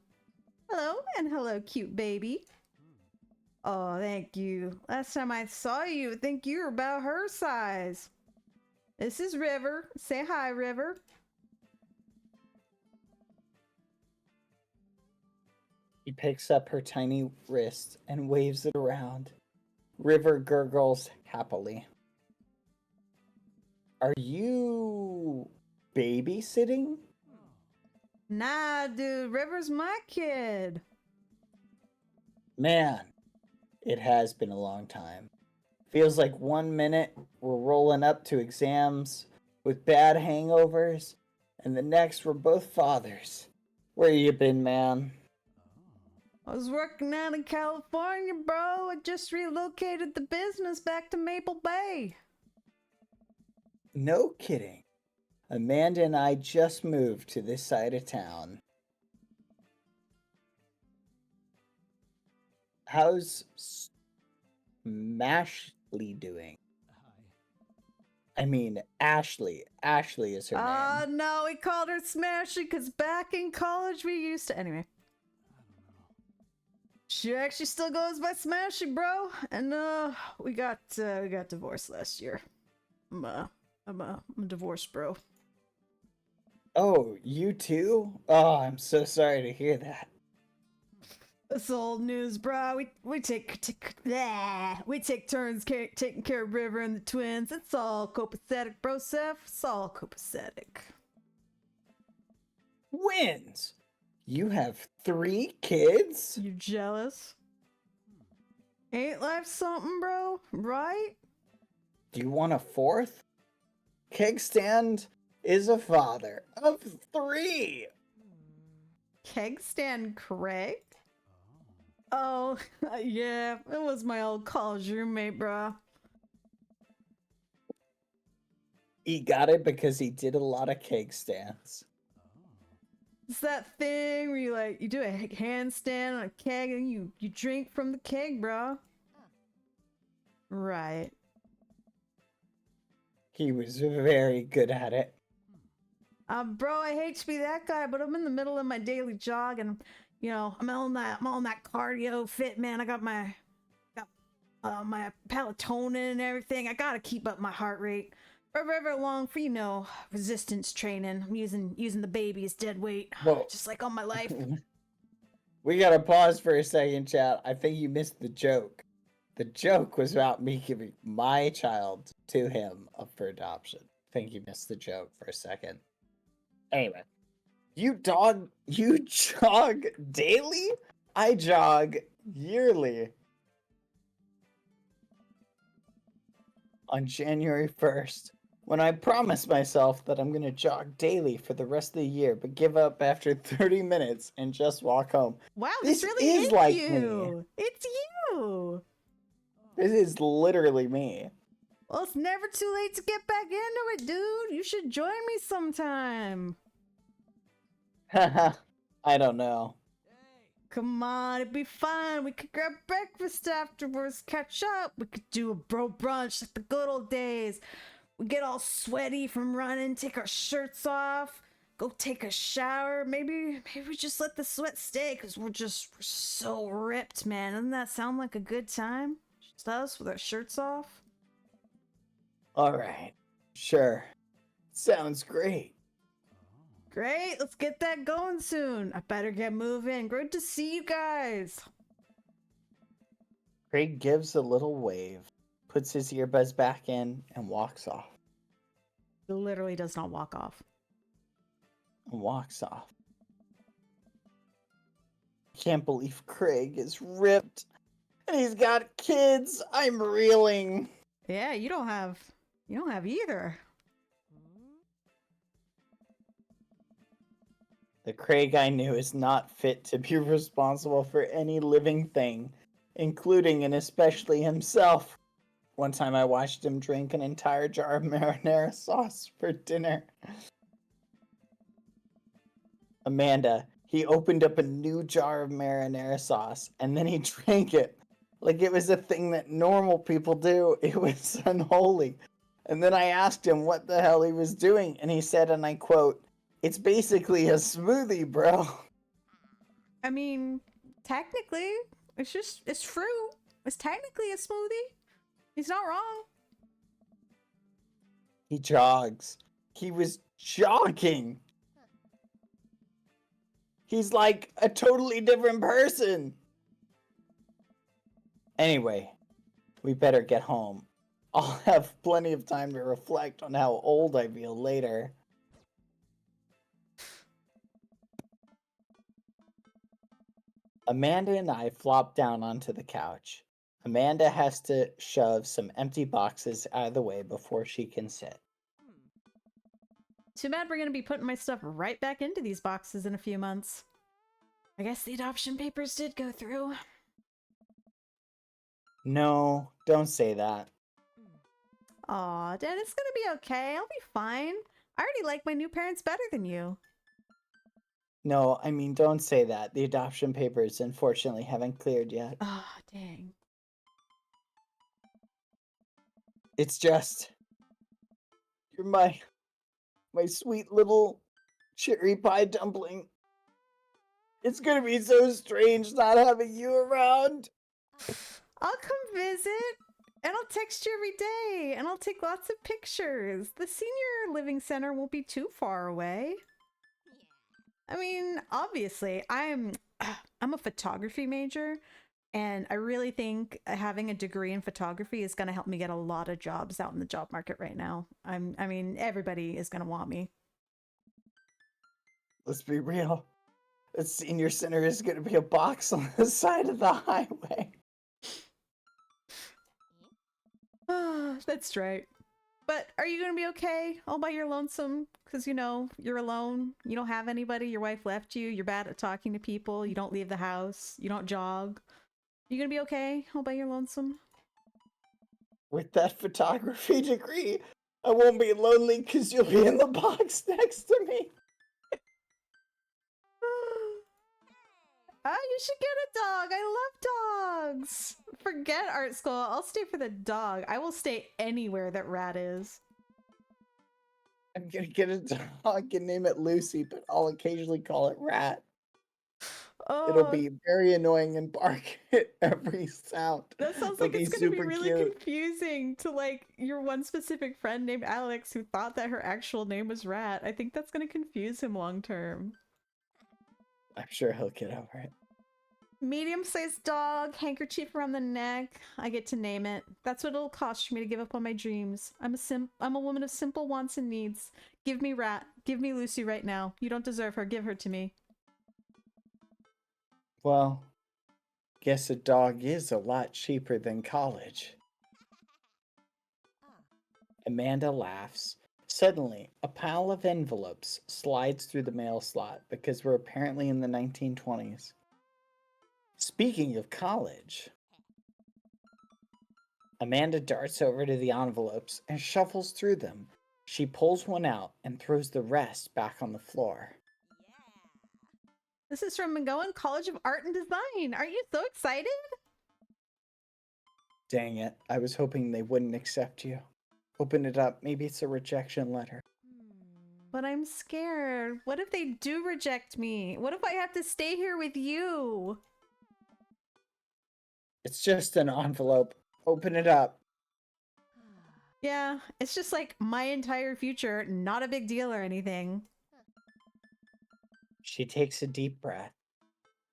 Hello, and hello, cute baby. Oh, thank you. Last time I saw you, I think you were about her size. This is River. Say hi, River. He picks up her tiny wrist and waves it around. River gurgles happily. Are you babysitting? Nah, dude, River's my kid. Man, it has been a long time. Feels like 1 minute we're rolling up to exams with bad hangovers, and the next we're both fathers. Where you been, man? I was working out in California, bro. I just relocated the business back to Maple Bay. No kidding. Amanda and I just moved to this side of town. How's Mashley doing? I mean, Ashley. Ashley is her name. No, we called her Smashy because back in college we used to. Anyway. She actually still goes by Smashy, bro. And we got divorced last year. I'm a divorced bro. Oh, you too? Oh, I'm so sorry to hear that. It's old news, bro. We take turns taking care of River and the twins. It's all copacetic, bro, Seth. It's all copacetic. Twins? You have 3 kids? You jealous? Ain't life something, bro? Right? Do you want a 4th? Keg Stand is a father of 3. Keg Stand Craig? Oh, yeah, it was my old college roommate, bro. He got it because he did a lot of keg stands. It's that thing where you do a handstand on a keg and you drink from the keg, bro. Right. He was very good at it. Bro, I hate to be that guy, but I'm in the middle of my daily jog and, I'm on that cardio fit, man. I got my melatonin and everything. I gotta keep up my heart rate. Forever long for, resistance training. I'm using the baby as dead weight. Whoa. Just like all my life. We gotta pause for a second, chat. I think you missed the joke. The joke was about me giving my child to him up for adoption. I think you missed the joke for a second. Anyway, you jog daily? I jog yearly. On January 1st, when I promised myself that I'm gonna jog daily for the rest of the year, but give up after 30 minutes and just walk home. Wow, This this really is is like you. It's you. This is literally me. Well, it's never too late to get back into it, dude. You should join me sometime. Haha, I don't know. Come on, it'd be fun. We could grab breakfast afterwards, catch up. We could do a bro brunch like the good old days. We get all sweaty from running, take our shirts off, go take a shower. Maybe we just let the sweat stay because we're so ripped, man. Doesn't that sound like a good time? Just us with our shirts off? Alright, sure. Sounds great. Great, let's get that going soon. I better get moving. Great to see you guys. Craig gives a little wave, puts his earbuds back in, and walks off. He literally does not walk off. Can't believe Craig is ripped. And he's got kids. I'm reeling. Yeah, you don't have either. The Craig I knew is not fit to be responsible for any living thing, including and especially himself. One time I watched him drink an entire jar of marinara sauce for dinner. Amanda, he opened up a new jar of marinara sauce and then he drank it like it was a thing that normal people do. It was unholy. And then I asked him what the hell he was doing, and he said, and I quote, "It's basically a smoothie, bro." I mean, technically, it's fruit. It's technically a smoothie. He's not wrong. He jogs. He was jogging. He's like a totally different person. Anyway, we better get home. I'll have plenty of time to reflect on how old I feel later. Amanda and I flop down onto the couch. Amanda has to shove some empty boxes out of the way before she can sit. Too bad we're gonna be putting my stuff right back into these boxes in a few months. I guess the adoption papers did go through. No, don't say that. Aw, Dad, it's gonna be okay. I'll be fine. I already like my new parents better than you. No, I mean, don't say that. The adoption papers, unfortunately, haven't cleared yet. Ah, dang. It's just... You're my sweet little cherry pie dumpling. It's gonna be so strange not having you around. I'll come visit, and I'll text you every day, and I'll take lots of pictures. The senior living center won't be too far away. I mean, obviously, I'm a photography major, and I really think having a degree in photography is going to help me get a lot of jobs out in the job market right now. I mean, everybody is going to want me. Let's be real. The senior center is gonna be a box on the side of the highway. That's right. But are you going to be okay all by your lonesome? Because, you know, you're alone. You don't have anybody. Your wife left you. You're bad at talking to people. You don't leave the house. You don't jog. You going to be okay all by your lonesome? With that photography degree, I won't be lonely because you'll be in the box next to me. You should get a dog. I love dogs. Forget art school. I'll stay for the dog. I will stay anywhere that Rat is. I'm gonna get a dog and name it Lucy, but I'll occasionally call it Rat. Oh, It'll be very annoying and bark at every sound. that sounds It'll like it's be gonna be super really cute. confusing to like your one specific friend named Alex who thought that her actual name was Rat. I think that's gonna confuse him long term. I'm sure he'll get over it. Medium-sized dog, handkerchief around the neck. I get to name it. That's what it'll cost for me to give up on my dreams. I'm a woman of simple wants and needs. Give me Rat. Give me Lucy right now. You don't deserve her. Give her to me. Well, guess a dog is a lot cheaper than college. Amanda laughs. Suddenly, a pile of envelopes slides through the mail slot because we're apparently in the 1920s. Speaking of college, Amanda darts over to the envelopes and shuffles through them. She pulls one out and throws the rest back on the floor. This is from McGowan College of Art and Design. Aren't you so excited? Dang it, I was hoping they wouldn't accept you. Open it up, maybe it's a rejection letter. But I'm scared. What if they do reject me? What if I have to stay here with you? It's just an envelope. Open it up. Yeah, it's just like my entire future. Not a big deal or anything. She takes a deep breath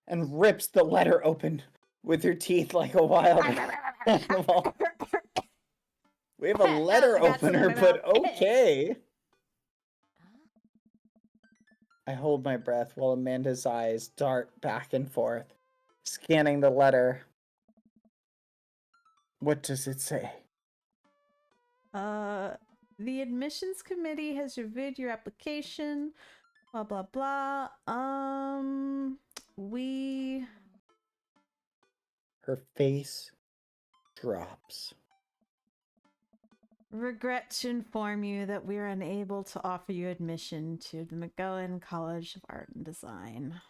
and rips the letter open with her teeth like a wild animal. We have a letter opener, but okay. I hold my breath while Amanda's eyes dart back and forth, scanning the letter. What does it say? The admissions committee has reviewed your application. Blah, blah, blah. We... Her face drops. regret to inform you that we are unable to offer you admission to the McGowan College of Art and Design.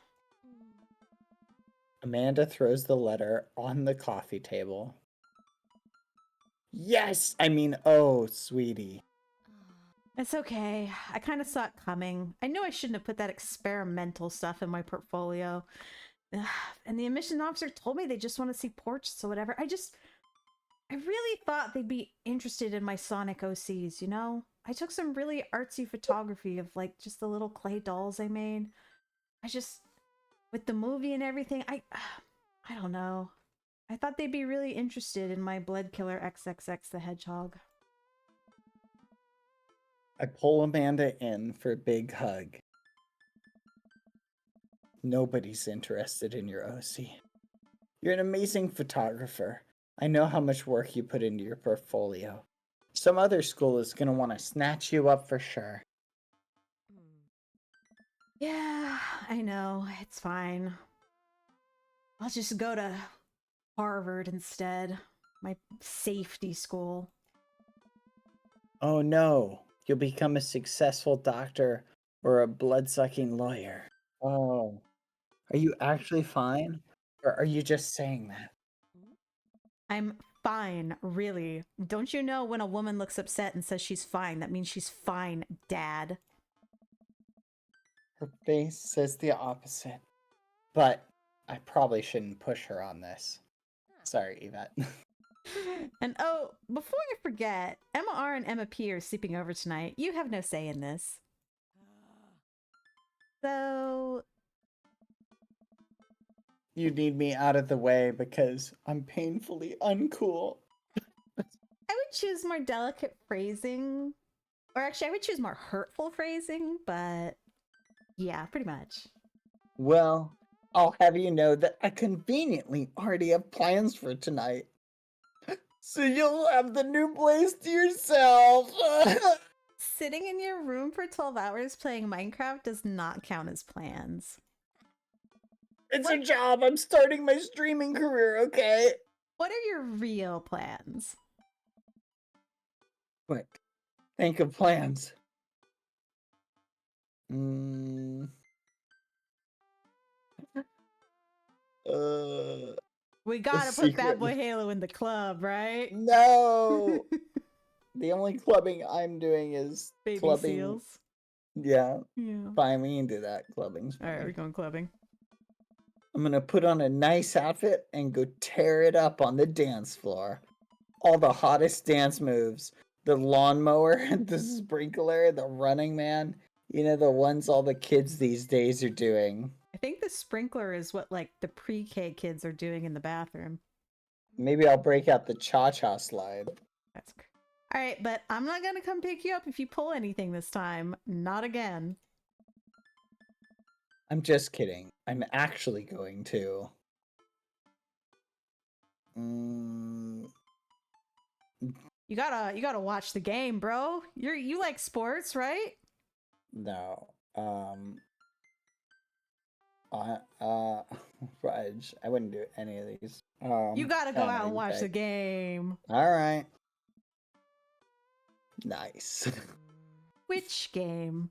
Amanda throws the letter on the coffee table. Yes! Oh, sweetie. It's okay. I kind of saw it coming. I knew I shouldn't have put that experimental stuff in my portfolio. And the admission officer told me they just want to see portraits or whatever. I really thought they'd be interested in my Sonic OCs, you know? I took some really artsy photography of like just the little clay dolls I made. With the movie and everything, I don't know. I thought they'd be really interested in my Blood Killer XXX the Hedgehog. I pull Amanda in for a big hug. Nobody's interested in your OC. You're an amazing photographer. I know how much work you put into your portfolio. Some other school is going to want to snatch you up for sure. Yeah, I know. It's fine. I'll just go to Harvard instead. My safety school. Oh no, you'll become a successful doctor or a blood-sucking lawyer. Oh, are you actually fine? Or are you just saying that? I'm fine, really. Don't you know when a woman looks upset and says she's fine, that means she's fine, Dad? Her face says the opposite. But I probably shouldn't push her on this. Sorry, Yvette. And oh, before I forget, Emma R and Emma P are sleeping over tonight. You have no say in this. So... You need me out of the way because I'm painfully uncool. I would choose more delicate phrasing. Or actually, I would choose more hurtful phrasing, but yeah, pretty much. Well, I'll have you know that I conveniently already have plans for tonight. So you'll have the new place to yourself. Sitting in your room for 12 hours playing Minecraft does not count as plans. It's a job. I'm starting my streaming career, okay? What are your real plans? Quick, think of plans. We gotta put BadBoyHalo in the club, right? No! The only clubbing I'm doing is Baby clubbing. seals. Yeah. Yeah. Fine, we can do that. Clubbing's fine. Alright, we're going clubbing. I'm gonna put on a nice outfit and go tear it up on the dance floor. All the hottest dance moves. The lawnmower, the sprinkler, the running man. You know, the ones all the kids these days are doing. I think the sprinkler is what like the pre-K kids are doing in the bathroom. Maybe I'll break out the cha-cha slide. That's all right, but I'm not gonna come pick you up if you pull anything this time. Not again. I'm just kidding. I'm actually going to. You gotta watch the game, bro. You like sports, right? No. Reg, I wouldn't do any of these. You gotta I go don't out know, and you watch pick. the game. All right. Nice. Which game?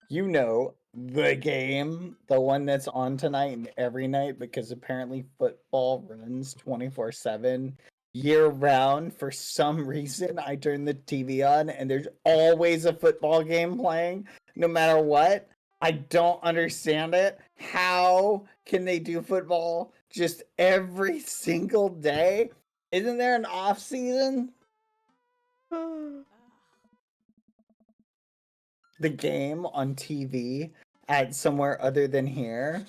You know, the game, the one that's on tonight and every night, because apparently football runs 24/7 year round. For some reason, I turn the TV on and there's always a football game playing, no matter what. I don't understand it. How can they do football just every single day? Isn't there an off season? The game on TV at somewhere other than here.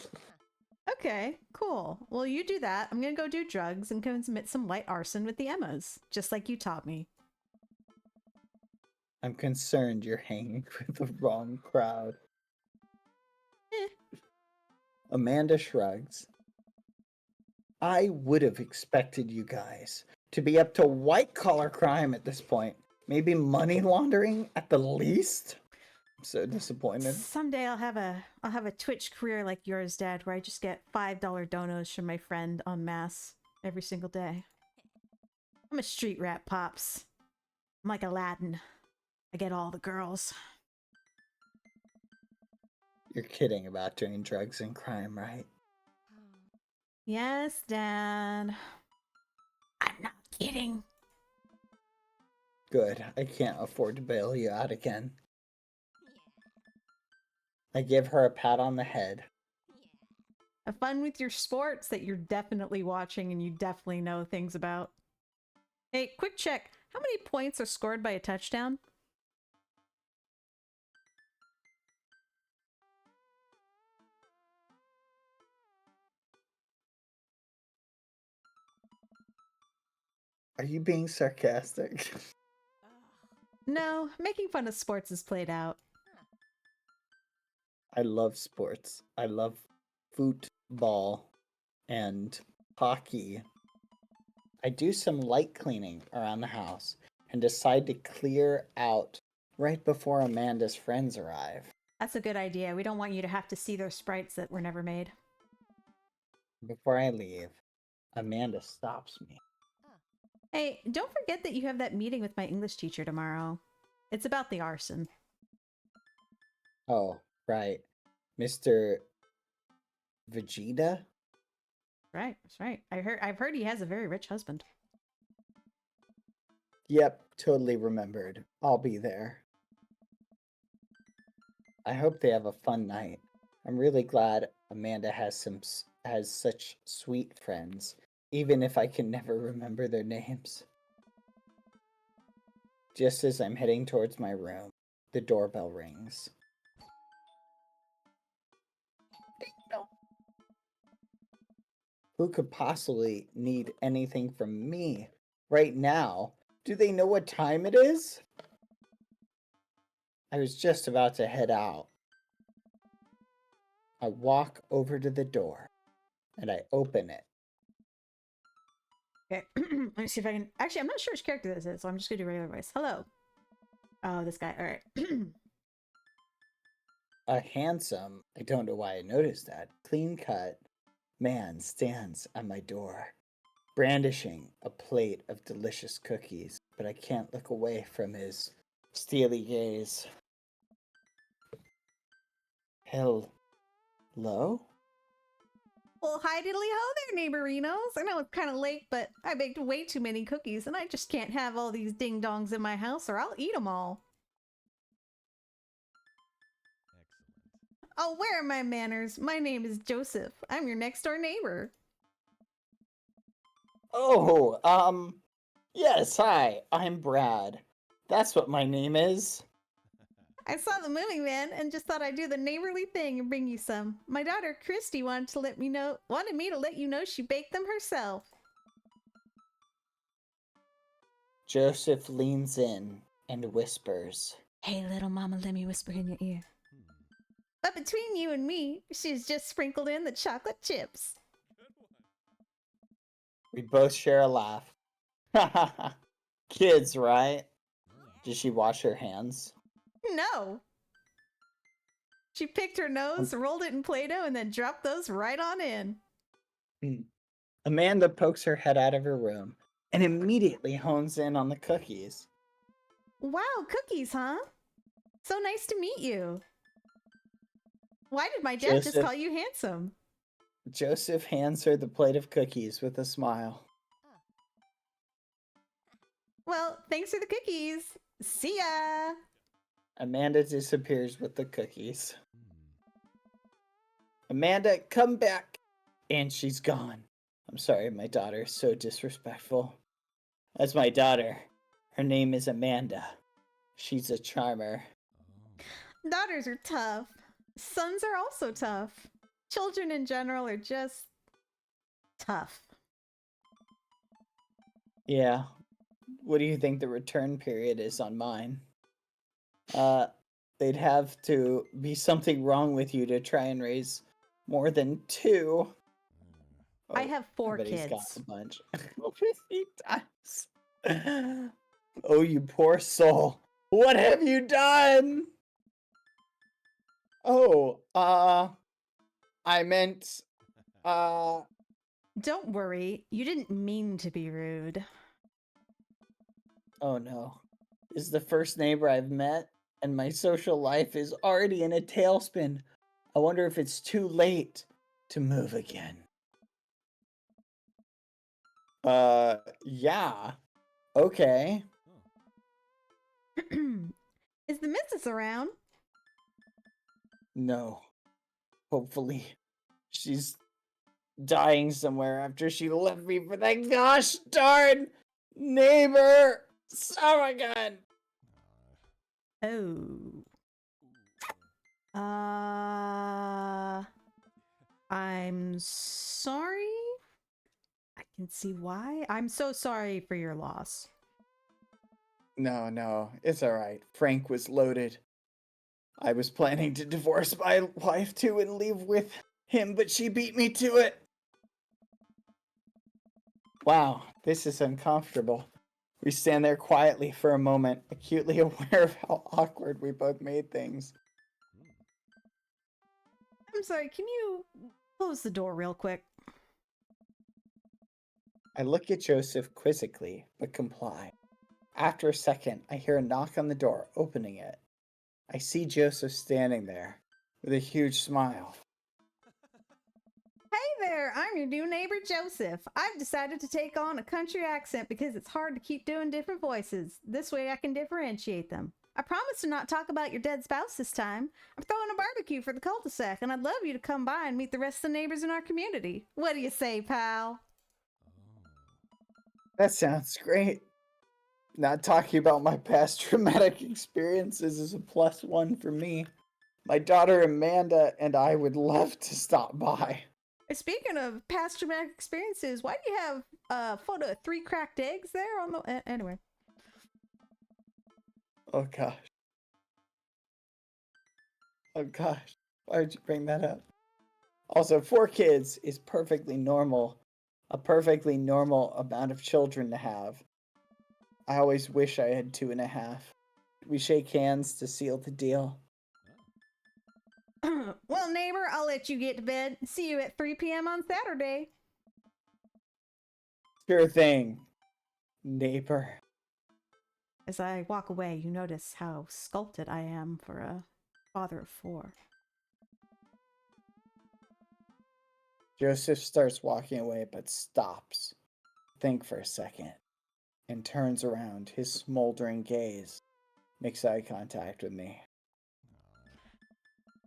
Okay, cool. Well, you do that. I'm gonna go do drugs and commit some light arson with the Emmas, just like you taught me. I'm concerned you're hanging with the wrong crowd. Amanda shrugs. I would have expected you guys to be up to white-collar crime at this point. Maybe money laundering at the least? I'm so disappointed. Someday I'll have a Twitch career like yours, Dad, where I just get $5 donos from my friend en masse every single day. I'm a street rat, Pops. I'm like Aladdin. I get all the girls. You're kidding about doing drugs and crime, right? Yes, Dad. I'm not kidding. Good. I can't afford to bail you out again. I give her a pat on the head. Have fun with your sports that you're definitely watching and you definitely know things about. Hey, quick check. How many points are scored by a touchdown? Are you being sarcastic? No, making fun of sports is played out. I love sports. I love football and hockey. I do some light cleaning around the house and decide to clear out right before Amanda's friends arrive. That's a good idea. We don't want you to have to see those sprites that were never made. Before I leave, Amanda stops me. Hey, don't forget that you have that meeting with my English teacher tomorrow. It's about the arson. Oh, right. Mr. Vegeta? Right, that's right. I've heard he has a very rich husband. Yep, totally remembered. I'll be there. I hope they have a fun night. I'm really glad Amanda has such sweet friends, even if I can never remember their names. Just as I'm heading towards my room, the doorbell rings. Ding dong. Who could possibly need anything from me right now? Do they know what time it is? I was just about to head out. I walk over to the door and I open it. Okay, let me see if I can. Actually, I'm not sure which character this is, so I'm just gonna do regular voice. Hello. Oh, this guy. All right. A handsome, I don't know why I noticed that, clean-cut man stands at my door, brandishing a plate of delicious cookies, but I can't look away from his steely gaze. Hello? Well, hi diddly ho there, neighborinos. I know it's kind of late, but I baked way too many cookies, and I just can't have all these ding dongs in my house, or I'll eat them all. Excellent. Oh, where are my manners? My name is Joseph. I'm your next door neighbor. Oh, yes, hi, I'm Brad. That's what my name is. I saw the moving van and just thought I'd do the neighborly thing and bring you some. My daughter Christy wanted me to let you know she baked them herself. Joseph leans in and whispers. Hey, little mama, let me whisper in your ear. But between you and me, she's just sprinkled in the chocolate chips. We both share a laugh. Kids, right? Did she wash her hands? No. She picked her nose, rolled it in Play-Doh, and then dropped those right on in. Amanda pokes her head out of her room and immediately hones in on the cookies. Wow, cookies, huh? So nice to meet you. Why did my dad just call you handsome? Joseph hands her the plate of cookies with a smile. Well, thanks for the cookies. See ya. Amanda disappears with the cookies. Amanda, come back! And she's gone. I'm sorry, my daughter is so disrespectful. That's my daughter. Her name is Amanda. She's a charmer. Daughters are tough. Sons are also tough. Children in general are just tough. Yeah. What do you think the return period is on mine? They'd have to be something wrong with you to try and raise more than 2. I have 4 but kids. He's got a bunch. He does. Oh, you poor soul. What have you done? Oh, I meant, Don't worry, you didn't mean to be rude. Oh no. This is the first neighbor I've met, and my social life is already in a tailspin. I wonder if it's too late to move again. Yeah. Okay. Is the missus around? No. Hopefully. She's dying somewhere after she left me for that gosh darn neighbor. Oh my god. Oh. I'm sorry. I can see why. I'm so sorry for your loss. No, it's alright. Frank was loaded. I was planning to divorce my wife too and leave with him, but she beat me to it. Wow, this is uncomfortable. We stand there quietly for a moment, acutely aware of how awkward we both made things. I'm sorry, can you close the door real quick? I look at Joseph quizzically, but comply. After a second, I hear a knock on the door, opening it. I see Joseph standing there, with a huge smile. Hey there, I'm your new neighbor, Joseph. I've decided to take on a country accent because it's hard to keep doing different voices. This way I can differentiate them. I promise to not talk about your dead spouse this time. I'm throwing a barbecue for the cul-de-sac, and I'd love you to come by and meet the rest of the neighbors in our community. What do you say, pal? That sounds great. Not talking about my past traumatic experiences is a +1 for me. My daughter Amanda and I would love to stop by. Speaking of past traumatic experiences, why do you have a photo of 3 cracked eggs there on the... Anyway. Oh gosh. Oh gosh. Why would you bring that up? Also, 4 kids is perfectly normal. A perfectly normal amount of children to have. I always wish I had 2.5. We shake hands to seal the deal. Well, neighbor, I'll let you get to bed. See you at 3 p.m. on Saturday. Sure thing, neighbor. As I walk away, you notice how sculpted I am for a father of 4. Joseph starts walking away but stops. Think for a second. And turns around, his smoldering gaze. Makes eye contact with me.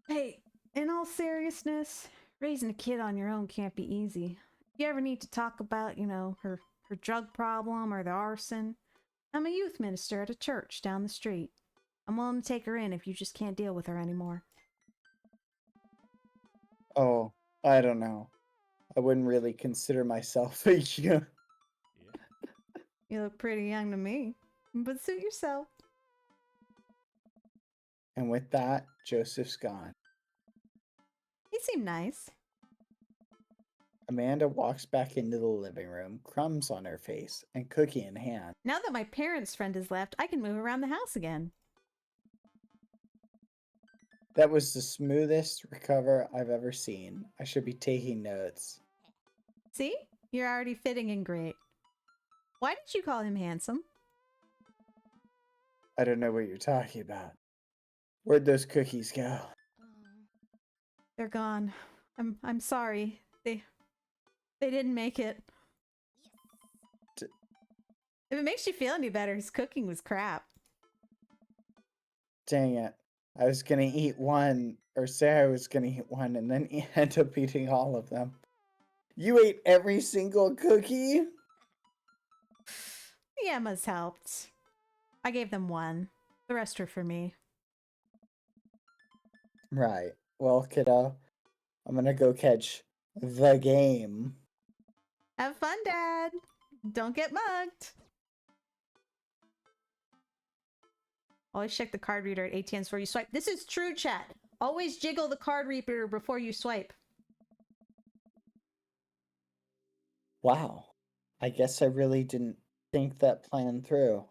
Hey, in all seriousness, raising a kid on your own can't be easy. If you ever need to talk about, her drug problem or the arson, I'm a youth minister at a church down the street. I'm willing to take her in if you just can't deal with her anymore. Oh, I don't know. I wouldn't really consider myself a young. Yeah. You look pretty young to me, but suit yourself. And with that, Joseph's gone. He seemed nice. Amanda walks back into the living room, crumbs on her face, and cookie in hand. Now that my parents' friend has left, I can move around the house again. That was the smoothest recover I've ever seen. I should be taking notes. See? You're already fitting in great. Why did you call him handsome? I don't know what you're talking about. Where'd those cookies go? They're gone. I'm sorry. They didn't make it. D- If it makes you feel any better, his cooking was crap. Dang it. I was gonna eat one, or say I was gonna eat one, and then end up eating all of them. You ate every single cookie? The Emmas helped. I gave them one. The rest are for me. Right. Well, kiddo, I'm gonna go catch the game. Have fun, Dad. Don't get mugged. Always check the card reader at ATMs before you swipe. This is true, chat. Always jiggle the card reader before you swipe. Wow. I guess I really didn't think that plan through.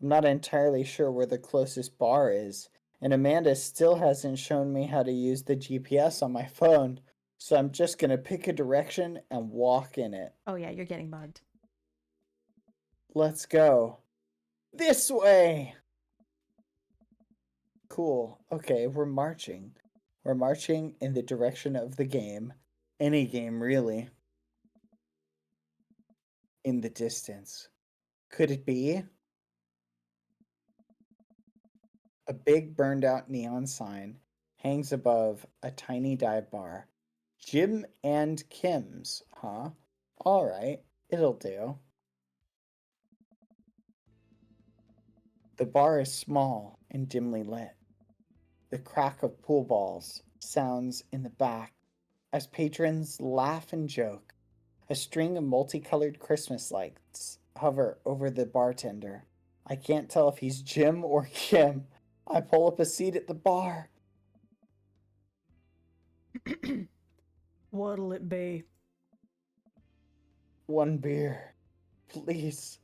I'm not entirely sure where the closest bar is, and Amanda still hasn't shown me how to use the GPS on my phone, so I'm just gonna pick a direction and walk in it. Oh yeah, you're getting mugged. Let's go. This way! Cool. Okay, we're marching. We're marching in the direction of the game. Any game, really. In the distance. Could it be? A big burned out neon sign hangs above a tiny dive bar. Jim and Kim's, huh? Alright, it'll do. The bar is small and dimly lit. The crack of pool balls sounds in the back as patrons laugh and joke. A string of multicolored Christmas lights hover over the bartender. I can't tell if he's Jim or Kim. I pull up a seat at the bar. What'll it be? One beer. Please.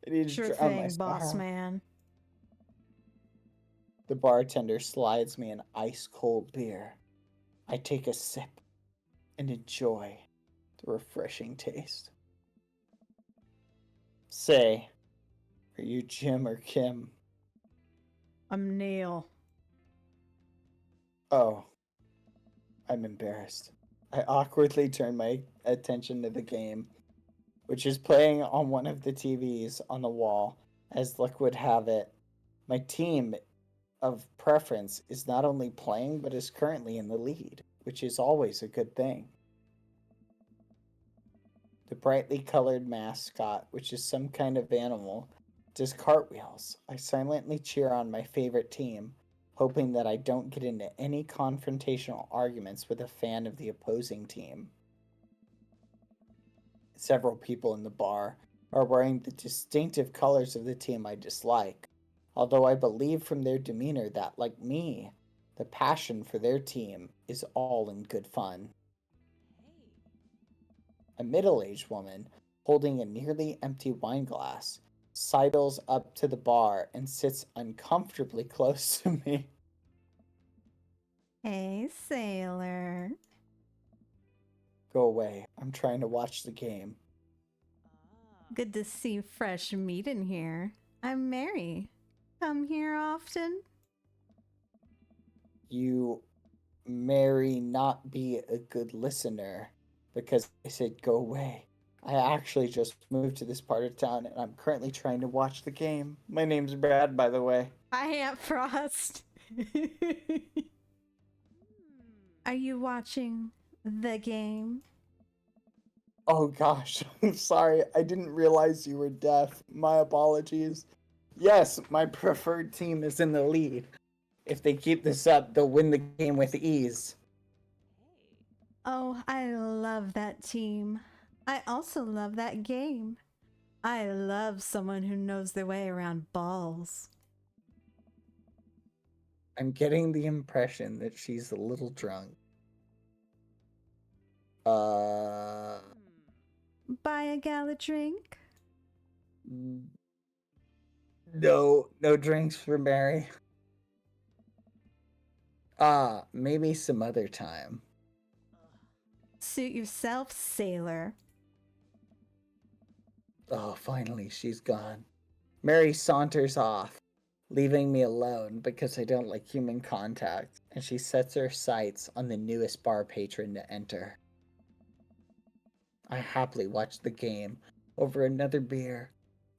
I need to Sure drown my thing, boss sorrow. man. The bartender slides me an ice cold beer. I take a sip and enjoy the refreshing taste. Say, are you Jim or Kim? I'm Neil. Oh, I'm embarrassed. I awkwardly turn my attention to the game, which is playing on one of the TVs on the wall. As luck would have it, my team of preference is not only playing but is currently in the lead, which is always a good thing. The brightly colored mascot, which is some kind of animal, does cartwheels. I silently cheer on my favorite team, hoping that I don't get into any confrontational arguments with a fan of the opposing team. Several people in the bar are wearing the distinctive colors of the team I dislike, although I believe from their demeanor that, like me, the passion for their team is all in good fun. A middle-aged woman, holding a nearly empty wine glass, sidles up to the bar and sits uncomfortably close to me. Hey, sailor. Go away. I'm trying to watch the game. Good to see fresh meat in here. I'm Mary. Come here often? You may not be a good listener because I said go away. I actually just moved to this part of town and I'm currently trying to watch the game. My name's Brad, by the way. Hi, Aunt Frost. Are you watching the game? Oh gosh, I'm sorry. I didn't realize you were deaf. My apologies. Yes, my preferred team is in the lead. If they keep this up, they'll win the game with ease. Oh, I love that team. I also love that game. I love someone who knows their way around balls. I'm getting the impression that she's a little drunk. Buy a gal a drink? No drinks for Mary. Maybe some other time. Suit yourself, sailor. Oh, finally, she's gone. Mary saunters off, leaving me alone because I don't like human contact, and she sets her sights on the newest bar patron to enter. I happily watch the game over another beer.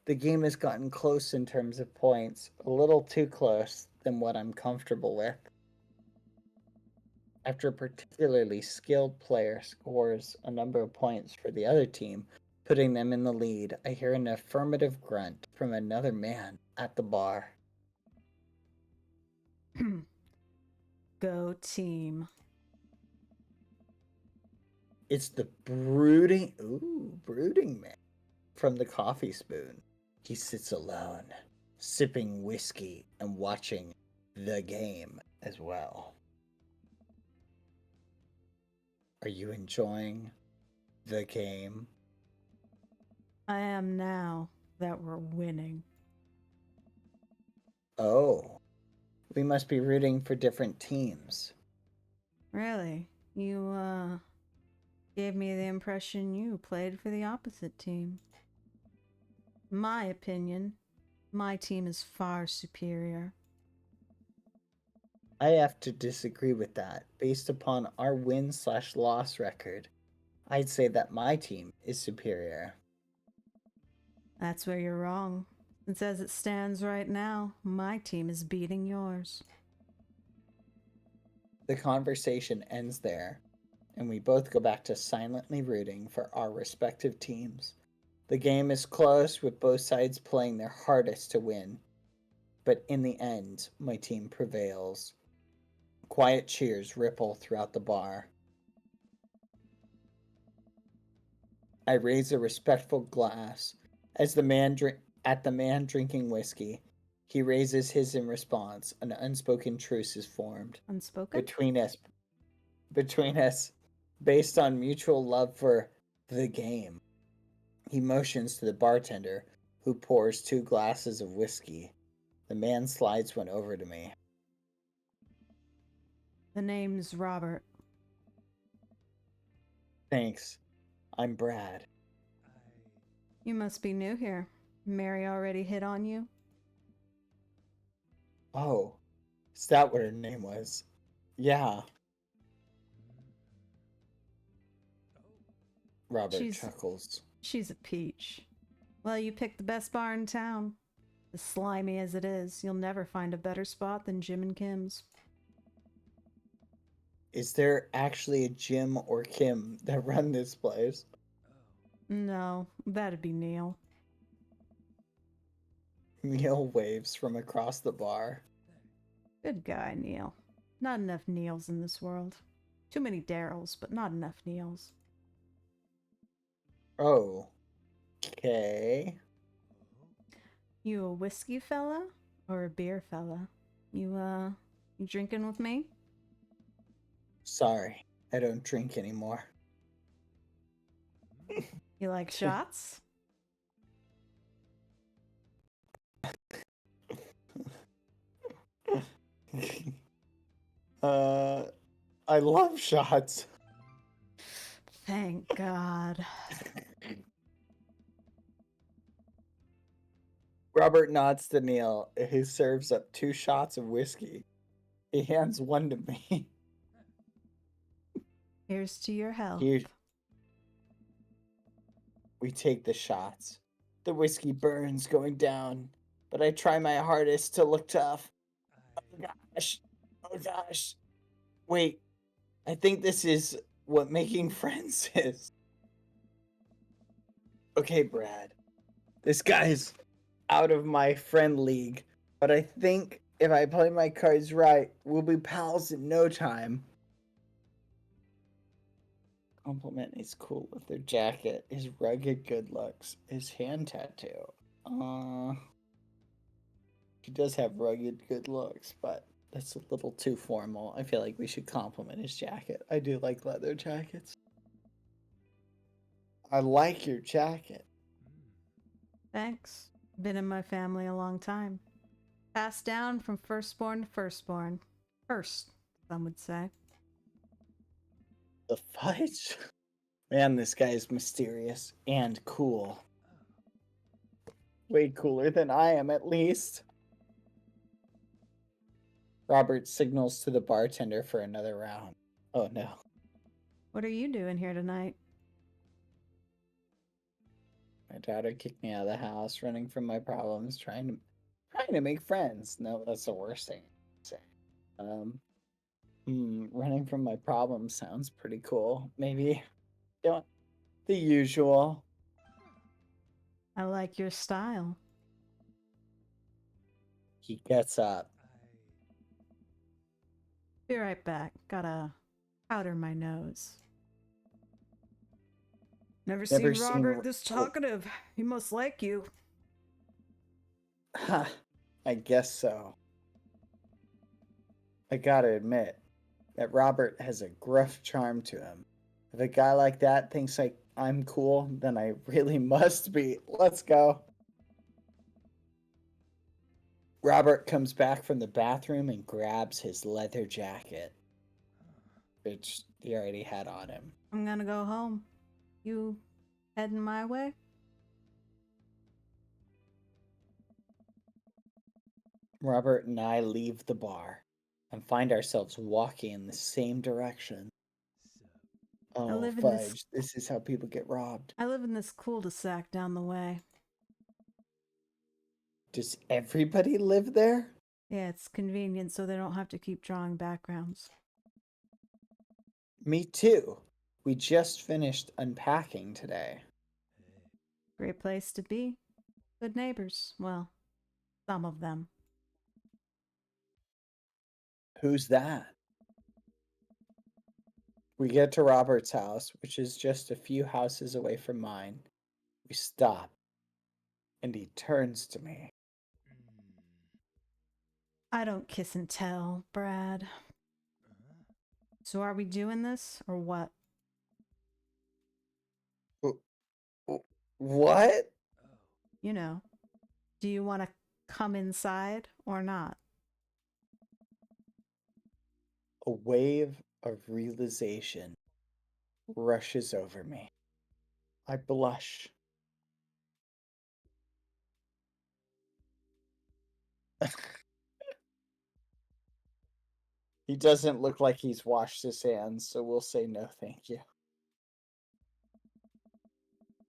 The game has gotten close in terms of points, a little too close than what I'm comfortable with. After a particularly skilled player scores a number of points for the other team, putting them in the lead, I hear an affirmative grunt from another man at the bar. Go team. It's the brooding man from the coffee spoon. He sits alone, sipping whiskey and watching the game as well. Are you enjoying the game? I am now that we're winning. Oh, we must be rooting for different teams. Really? You, gave me the impression you played for the opposite team. In my opinion, my team is far superior. I have to disagree with that. Based upon our win/loss record, I'd say that my team is superior. That's where you're wrong. Since as it stands right now, my team is beating yours. The conversation ends there, and we both go back to silently rooting for our respective teams. The game is close, with both sides playing their hardest to win, but in the end, my team prevails. Quiet cheers ripple throughout the bar. I raise a respectful glass as the man drinking whiskey. He raises his in response. An unspoken truce is formed Unspoken? between us, based on mutual love for the game. He motions to the bartender, who pours 2 glasses of whiskey. The man slides one over to me. The name's Robert. Thanks. I'm Brad. You must be new here. Mary already hit on you? Oh, is that what her name was? Yeah. Robert chuckles. She's a peach. Well, you picked the best bar in town. As slimy as it is, you'll never find a better spot than Jim and Kim's. Is there actually a Jim or Kim that run this place? No, that'd be Neil. Neil waves from across the bar. Good guy, Neil. Not enough Neils in this world. Too many Daryls, but not enough Neils. Oh. Okay. You a whiskey fella or a beer fella? You drinking with me? Sorry, I don't drink anymore. You like shots? I love shots. Thank God. Robert nods to Neil, who serves up 2 shots of whiskey. He hands one to me. Here's to your health. Here. We take the shots. The whiskey burns going down, but I try my hardest to look tough. Oh gosh. Oh gosh. Wait, I think this is what making friends is. Okay, Brad. This guy's out of my friend league, but I think if I play my cards right, we'll be pals in no time. Compliment is cool with their jacket, his rugged good looks, his hand tattoo. He does have rugged good looks, but that's a little too formal. I feel like we should compliment his jacket. I do like leather jackets. I like your jacket. Thanks. Been in my family a long time. Passed down from firstborn to firstborn. First, some would say. The fudge? Man, this guy is mysterious and cool. Way cooler than I am, at least. Robert signals to the bartender for another round. Oh no. What are you doing here tonight? My daughter kicked me out of the house, running from my problems, trying to make friends. No, that's the worst thing to say. Running from my problems sounds pretty cool. Maybe, the usual. I like your style. He gets up. Be right back. Gotta powder my nose. Never seen Robert this talkative. He must like you. Ha, I guess so. I gotta admit that Robert has a gruff charm to him. If a guy like that thinks I'm cool, then I really must be. Let's go. Robert comes back from the bathroom and grabs his leather jacket, which he already had on him. I'm gonna go home. You heading my way? Robert and I leave the bar and find ourselves walking in the same direction. Oh, fudge. This is how people get robbed. I live in this cul-de-sac down the way. Does everybody live there? Yeah, it's convenient so they don't have to keep drawing backgrounds. Me too. We just finished unpacking today. Great place to be. Good neighbors. Well, some of them. Who's that? We get to Robert's house, which is just a few houses away from mine. We stop, and he turns to me. I don't kiss and tell, Brad. So are we doing this, or what? What? You know, do you want to come inside or not? A wave of realization rushes over me. I blush. He doesn't look like he's washed his hands, so we'll say no thank you.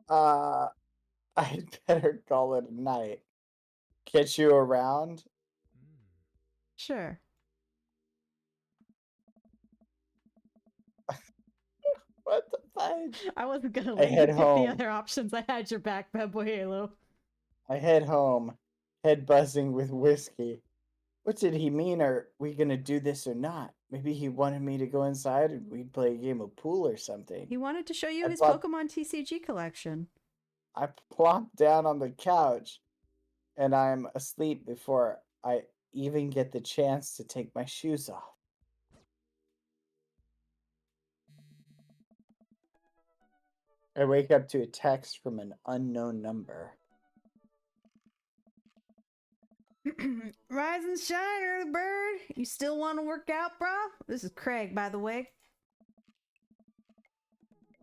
I'd better call it a night. Catch you around? Sure. What the fudge? I wasn't gonna let you get the other options. I had your back, BadBoyHalo. I head home, head buzzing with whiskey. What did he mean? Are we gonna do this or not? Maybe he wanted me to go inside and we'd play a game of pool or something. He wanted to show you his Pokemon TCG collection. I plop down on the couch and I'm asleep before I even get the chance to take my shoes off. I wake up to a text from an unknown number. Rise and shine, early bird. You still want to work out, bro? This is Craig, by the way.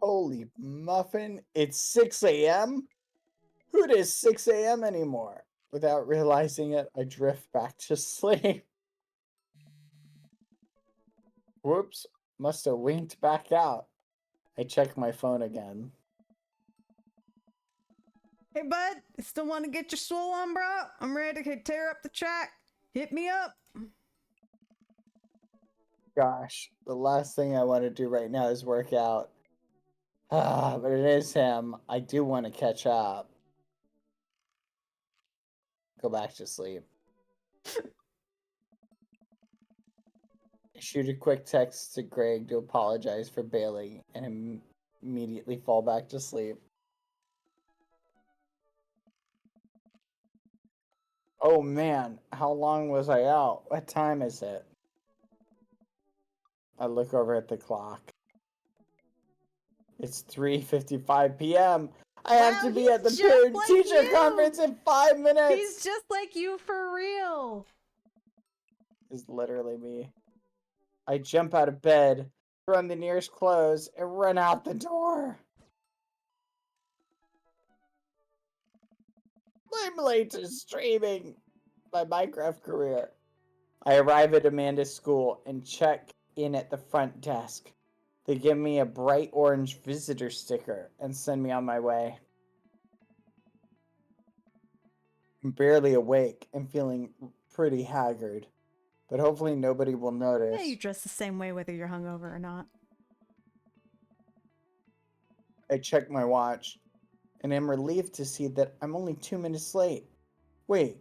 Holy muffin, it's 6 a.m.? Who does 6 a.m. anymore? Without realizing it, I drift back to sleep. Whoops, must have winked back out. I check my phone again. Hey, bud, still want to get your swole on, bro? I'm ready to tear up the track. Hit me up. Gosh, the last thing I want to do right now is work out. But it is him. I do want to catch up. go back to sleep. I shoot a quick text to Greg to apologize for bailing and immediately fall back to sleep. Oh man, how long was I out? What time is it? I look over at the clock. It's 3:55 p.m. I have to be at the parent teacher conference in 5 minutes. He's just like you for real. It's literally me. I jump out of bed, run the nearest clothes, and run out the door. I'm late to streaming my Minecraft career. I arrive at Amanda's school and check in at the front desk. They give me a bright orange visitor sticker and send me on my way. I'm barely awake and feeling pretty haggard, but hopefully nobody will notice. Yeah, you dress the same way whether you're hungover or not. I check my watch and am relieved to see that I'm only 2 minutes late. Wait,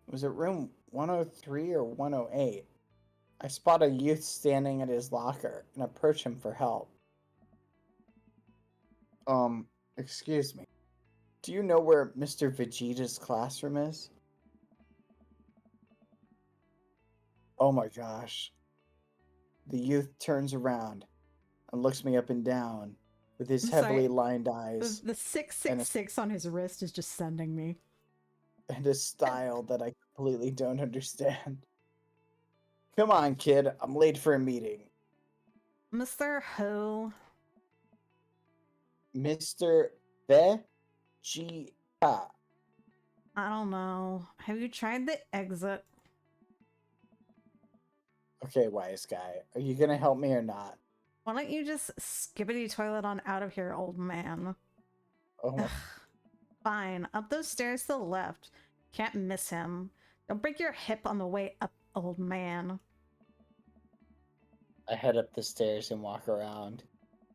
was it room 103 or 108? I spot a youth standing at his locker and approach him for help. Excuse me. Do you know where Mr. Vegeta's classroom is? Oh my gosh. The youth turns around and looks me up and down with his heavily lined eyes. The 666 on his wrist is just sending me. And a style that I completely don't understand. Come on, kid. I'm late for a meeting. Mr. Who? Mr. Vegeta. I don't know. Have you tried the exit? Okay, wise guy. Are you gonna help me or not? Why don't you just skippity toilet on out of here, old man? Oh my. Fine. Up those stairs to the left. Can't miss him. Don't break your hip on the way up, old man. I head up the stairs and walk around,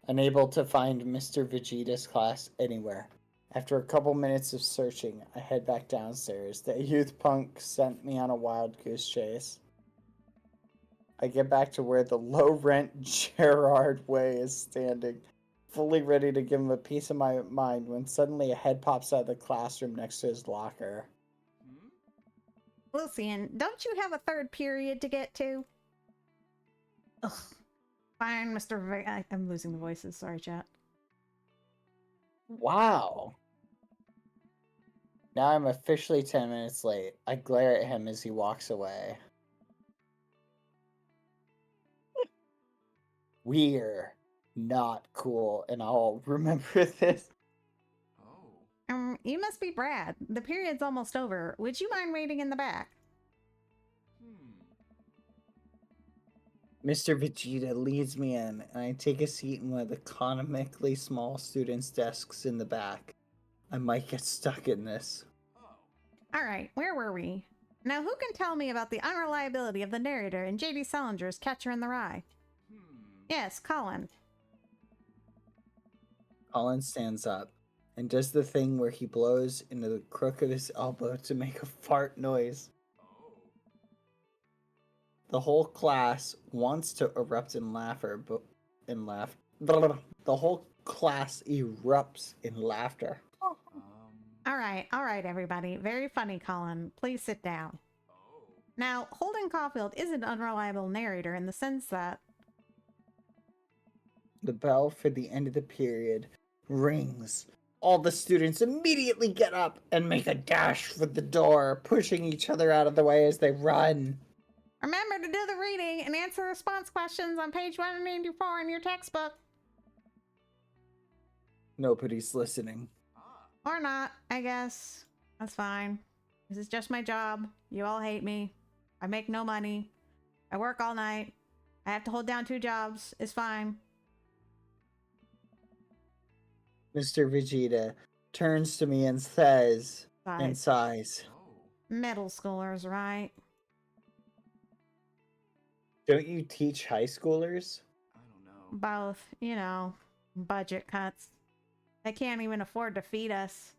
unable to find Mr. Vegeta's class anywhere. After a couple minutes of searching, I head back downstairs. That youth punk sent me on a wild goose chase. I get back to where the low-rent Gerard Way is standing, fully ready to give him a piece of my mind when suddenly a head pops out of the classroom next to his locker. Lucian, don't you have a third period to get to? Ugh. Fine, I'm losing the voices. Sorry, chat. Wow. Now I'm officially 10 minutes late. I glare at him as he walks away. We're not cool, and I'll remember this. You must be Brad. The period's almost over. Would you mind waiting in the back? Mr. Vegeta leads me in, and I take a seat in one of the comically small students' desks in the back. I might get stuck in this. Alright, where were we? Now who can tell me about the unreliability of the narrator in J.D. Salinger's Catcher in the Rye? Yes, Colin. Colin stands up and does the thing where he blows into the crook of his elbow to make a fart noise. The whole class wants to erupt in laughter, the whole class erupts in laughter. Alright, everybody. Very funny, Colin. Please sit down. Now, Holden Caulfield is an unreliable narrator in the sense that The bell for the end of the period rings. All the students immediately get up and make a dash for the door, pushing each other out of the way as they run. remember to do the reading and answer response questions on page 184 in your textbook. Nobody's listening. Or not, I guess. That's fine. This is just my job. You all hate me. I make no money. I work all night. I have to hold down 2 jobs. It's fine. Mr. Vegeta turns to me and says, and Sighs. sighs, Middle schoolers, right? "Don't you teach high schoolers?" Both, you know, budget cuts. They can't even afford to feed us.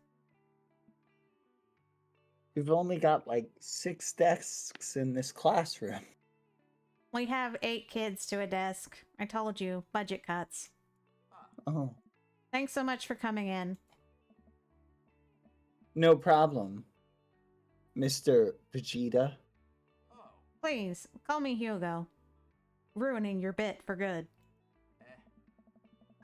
We've only got like 6 desks in this classroom. We have 8 kids to a desk. I told you, budget cuts. Oh, Thanks so much for coming in. no problem, Mr. Vegeta. Please, call me Hugo. Ruining your bit for good.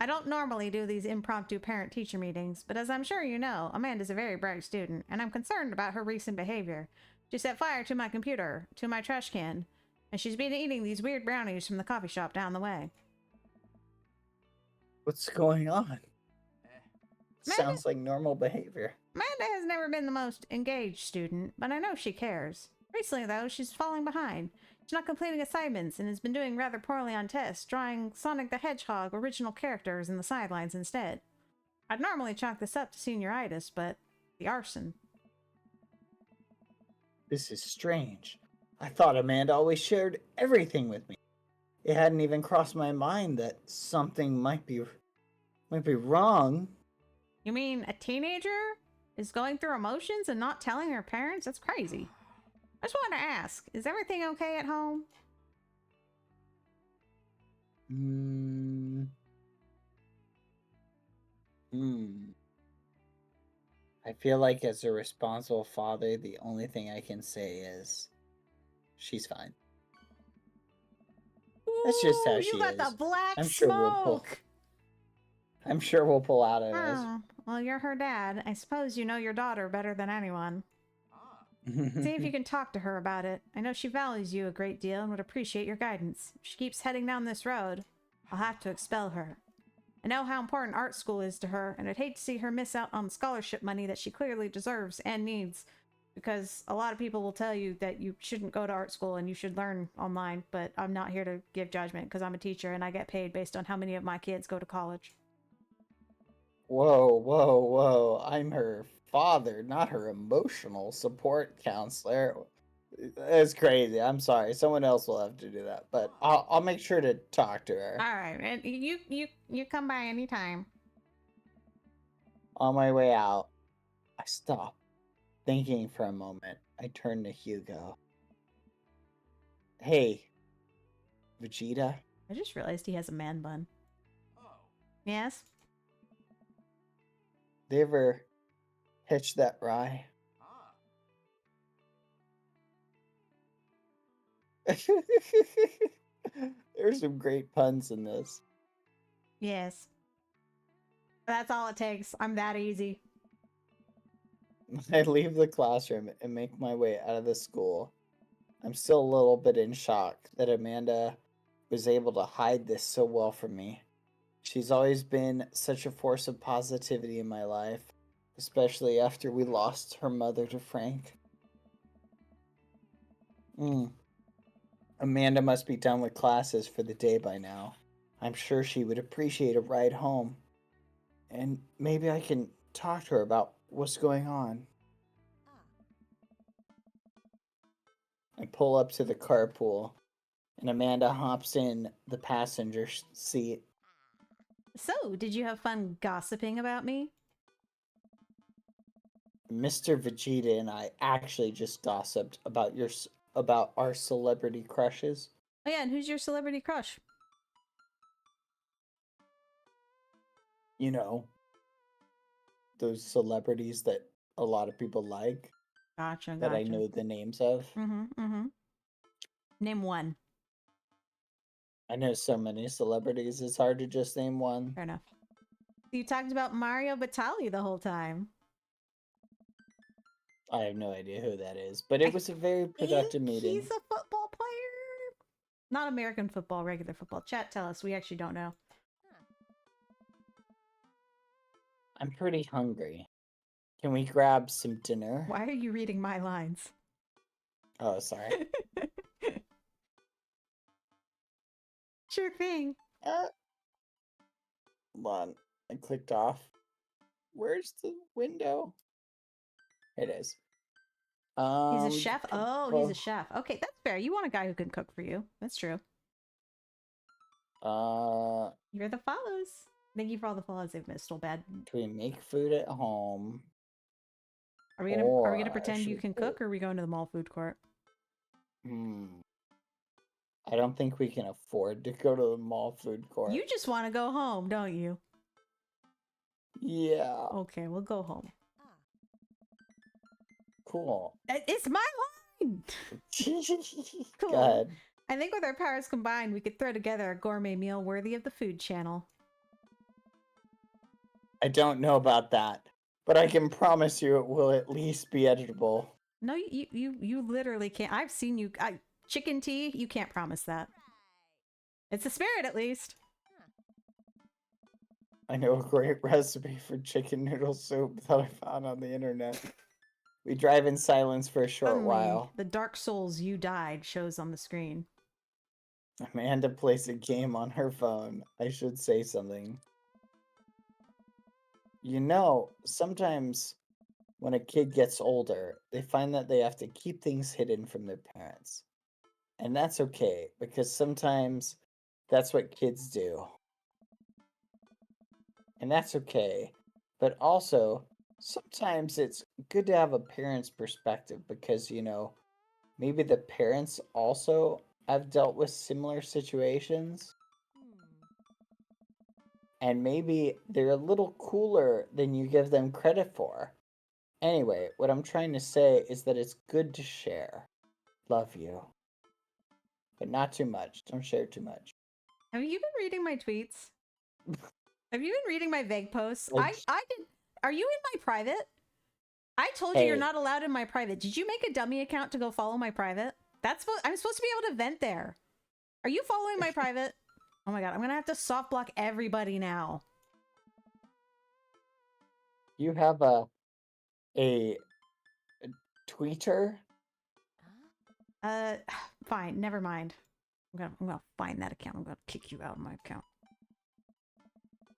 I don't normally do these impromptu parent-teacher meetings, but as I'm sure you know, Amanda's a very bright student, and I'm concerned about her recent behavior. She set fire to my computer, to my trash can, and she's been eating these weird brownies from the coffee shop down the way. What's going on? Amanda- Sounds like normal behavior. Amanda has never been the most engaged student, but I know she cares. Recently, though, she's falling behind. She's not completing assignments and has been doing rather poorly on tests, drawing Sonic the Hedgehog original characters in the sidelines instead. I'd normally chalk this up to senioritis, but the arson. This is strange. I thought Amanda always shared everything with me. It hadn't even crossed my mind that something might be wrong. You mean a teenager is going through emotions and not telling her parents? That's crazy. I just wanted to ask, is everything okay at home? I feel like as a responsible father, the only thing I can say is she's fine. That's just how Ooh, she you got is. the black I'm sure smoke. I'm sure we'll pull out of this. Oh, well, you're her dad. I suppose you know your daughter better than anyone. See if you can talk to her about it. I know she values you a great deal and would appreciate your guidance. If she keeps heading down this road, I'll have to expel her. I know how important art school is to her, and I'd hate to see her miss out on scholarship money that she clearly deserves and needs. Because a lot of people will tell you that you shouldn't go to art school and you should learn online, but I'm not here to give judgment because I'm a teacher and I get paid based on how many of my kids go to college. Whoa, whoa, whoa. I'm her father, not her emotional support counselor. That's crazy. I'm sorry. Someone else will have to do that, but I'll make sure to talk to her. All right, and you come by anytime. On my way out, I stop, thinking for a moment. I turn to Hugo. Hey, Vegeta. I just realized he has a man bun. Yes? They ever hitch that rye? There's some great puns in this. Yes. That's all it takes. I'm that easy. I leave the classroom and make my way out of the school. I'm still a little bit in shock that Amanda was able to hide this so well from me. She's always been such a force of positivity in my life, especially after we lost her mother to Frank. Amanda must be done with classes for the day by now. I'm sure she would appreciate a ride home. And maybe I can talk to her about what's going on. I pull up to the carpool, and Amanda hops in the passenger seat. So, did you have fun gossiping about me? Mr. Vegeta and I actually just gossiped about our celebrity crushes. Oh yeah, and who's your celebrity crush? You know, those celebrities that a lot of people like Gotcha, that I know the names of. Mm-hmm. Name one. I know so many celebrities, it's hard to just name one. Fair enough. You talked about Mario Batali the whole time. I have no idea who that is, but it was a very productive meeting. He's a football player. Not American football, regular football. Chat, tell us. We actually don't know. I'm pretty hungry. Can we grab some dinner? Why are you reading my lines? Oh, sorry. Sure thing. Hold on. I clicked off. Where's the window? It is. He's a chef? Oh, he's a chef. Okay, that's fair. You want a guy who can cook for you. That's true. You're the follows. Thank you for all the follows they've missed. So bad. Can we make food at home? Are we gonna Or I pretend you should can say, cook, or are we going to the mall food court? I don't think we can afford to go to the mall food court. You just want to go home, don't you? Yeah, Okay, we'll go home. cool. It's my line! Go Cool. ahead. I think with our powers combined, we could throw together a gourmet meal worthy of the Food Channel. I don't know about that, but I can promise you it will at least be editable. No, you literally can't. I've seen you. Chicken tea, you can't promise that. It's a spirit, at least. I know a great recipe for chicken noodle soup that I found on the internet. We drive in silence for a short Suddenly, while. the Dark Souls You Died shows on the screen. Amanda plays a game on her phone. I should say something. You know, sometimes when a kid gets older, they find that they have to keep things hidden from their parents. And that's okay, because sometimes that's what kids do. And that's okay. But also, sometimes it's good to have a parent's perspective because, you know, maybe the parents also have dealt with similar situations. And maybe they're a little cooler than you give them credit for. Anyway, what I'm trying to say is that it's good to share. Love you. But not too much. Don't share too much. Have you been reading my tweets? Have you been reading my vague posts? Like, I did. Are you in my private? I told you you're hey, not allowed in my private. Did you make a dummy account to go follow my private? I'm supposed to be able to vent there. Are you following my private? Oh my god, I'm gonna have to soft block everybody now. you have a tweeter? Fine, never mind. I'm gonna find that account. I'm gonna kick you out of my account.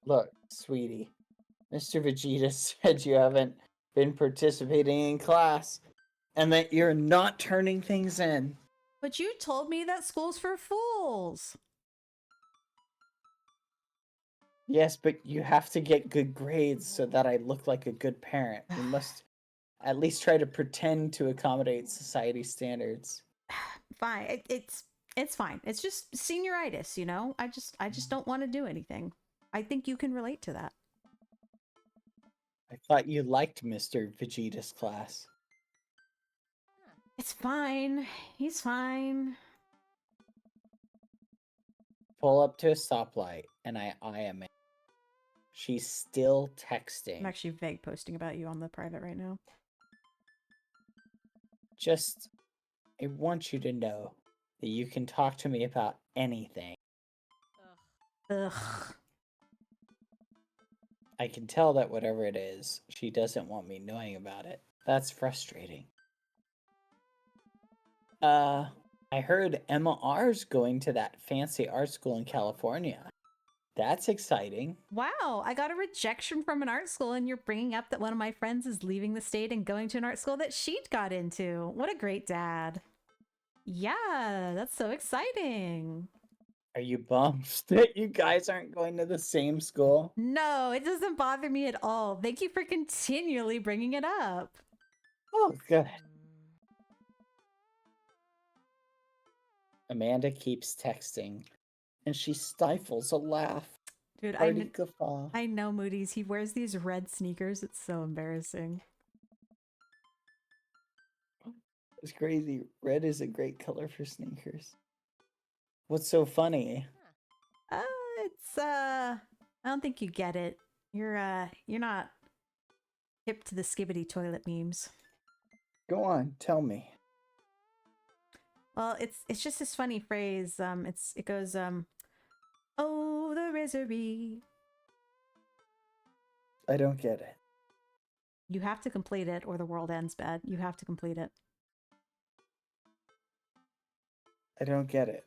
Look, sweetie. Mr. Vegeta said you haven't been participating in class and that you're not turning things in. But you told me that school's for fools. Yes, but you have to get good grades so that I look like a good parent. We must at least try to pretend to accommodate society standards. Fine, it's fine. It's just senioritis, you know. I just don't want to do anything. I think you can relate to that. I thought you liked Mr. Vegeta's class. It's fine. He's fine. Pull up to a stoplight, and I am it. She's still texting. I'm actually vague posting about you on the private right now. Just, I want you to know that you can talk to me about anything. Ugh. I can tell that whatever it is, she doesn't want me knowing about it. That's frustrating. I heard Emma R's going to that fancy art school in California. That's exciting. Wow, I got a rejection from an art school, and you're bringing up that one of my friends is leaving the state and going to an art school that she'd got into. What a great dad. Yeah, that's so exciting. Are you bummed that you guys aren't going to the same school? No, it doesn't bother me at all. Thank you for continually bringing it up. Oh, good. Amanda keeps texting, and she stifles a laugh. Dude, Party guffaw. I know Moody's. He wears these red sneakers. It's so embarrassing. It's crazy. Red is a great color for sneakers. What's so funny? I don't think you get it. You're not hip to the skibbity toilet memes. Go on, tell me. Well, it's just this funny phrase. It goes, oh, the misery. I don't get it. You have to complete it or the world ends, bad. You have to complete it. I don't get it.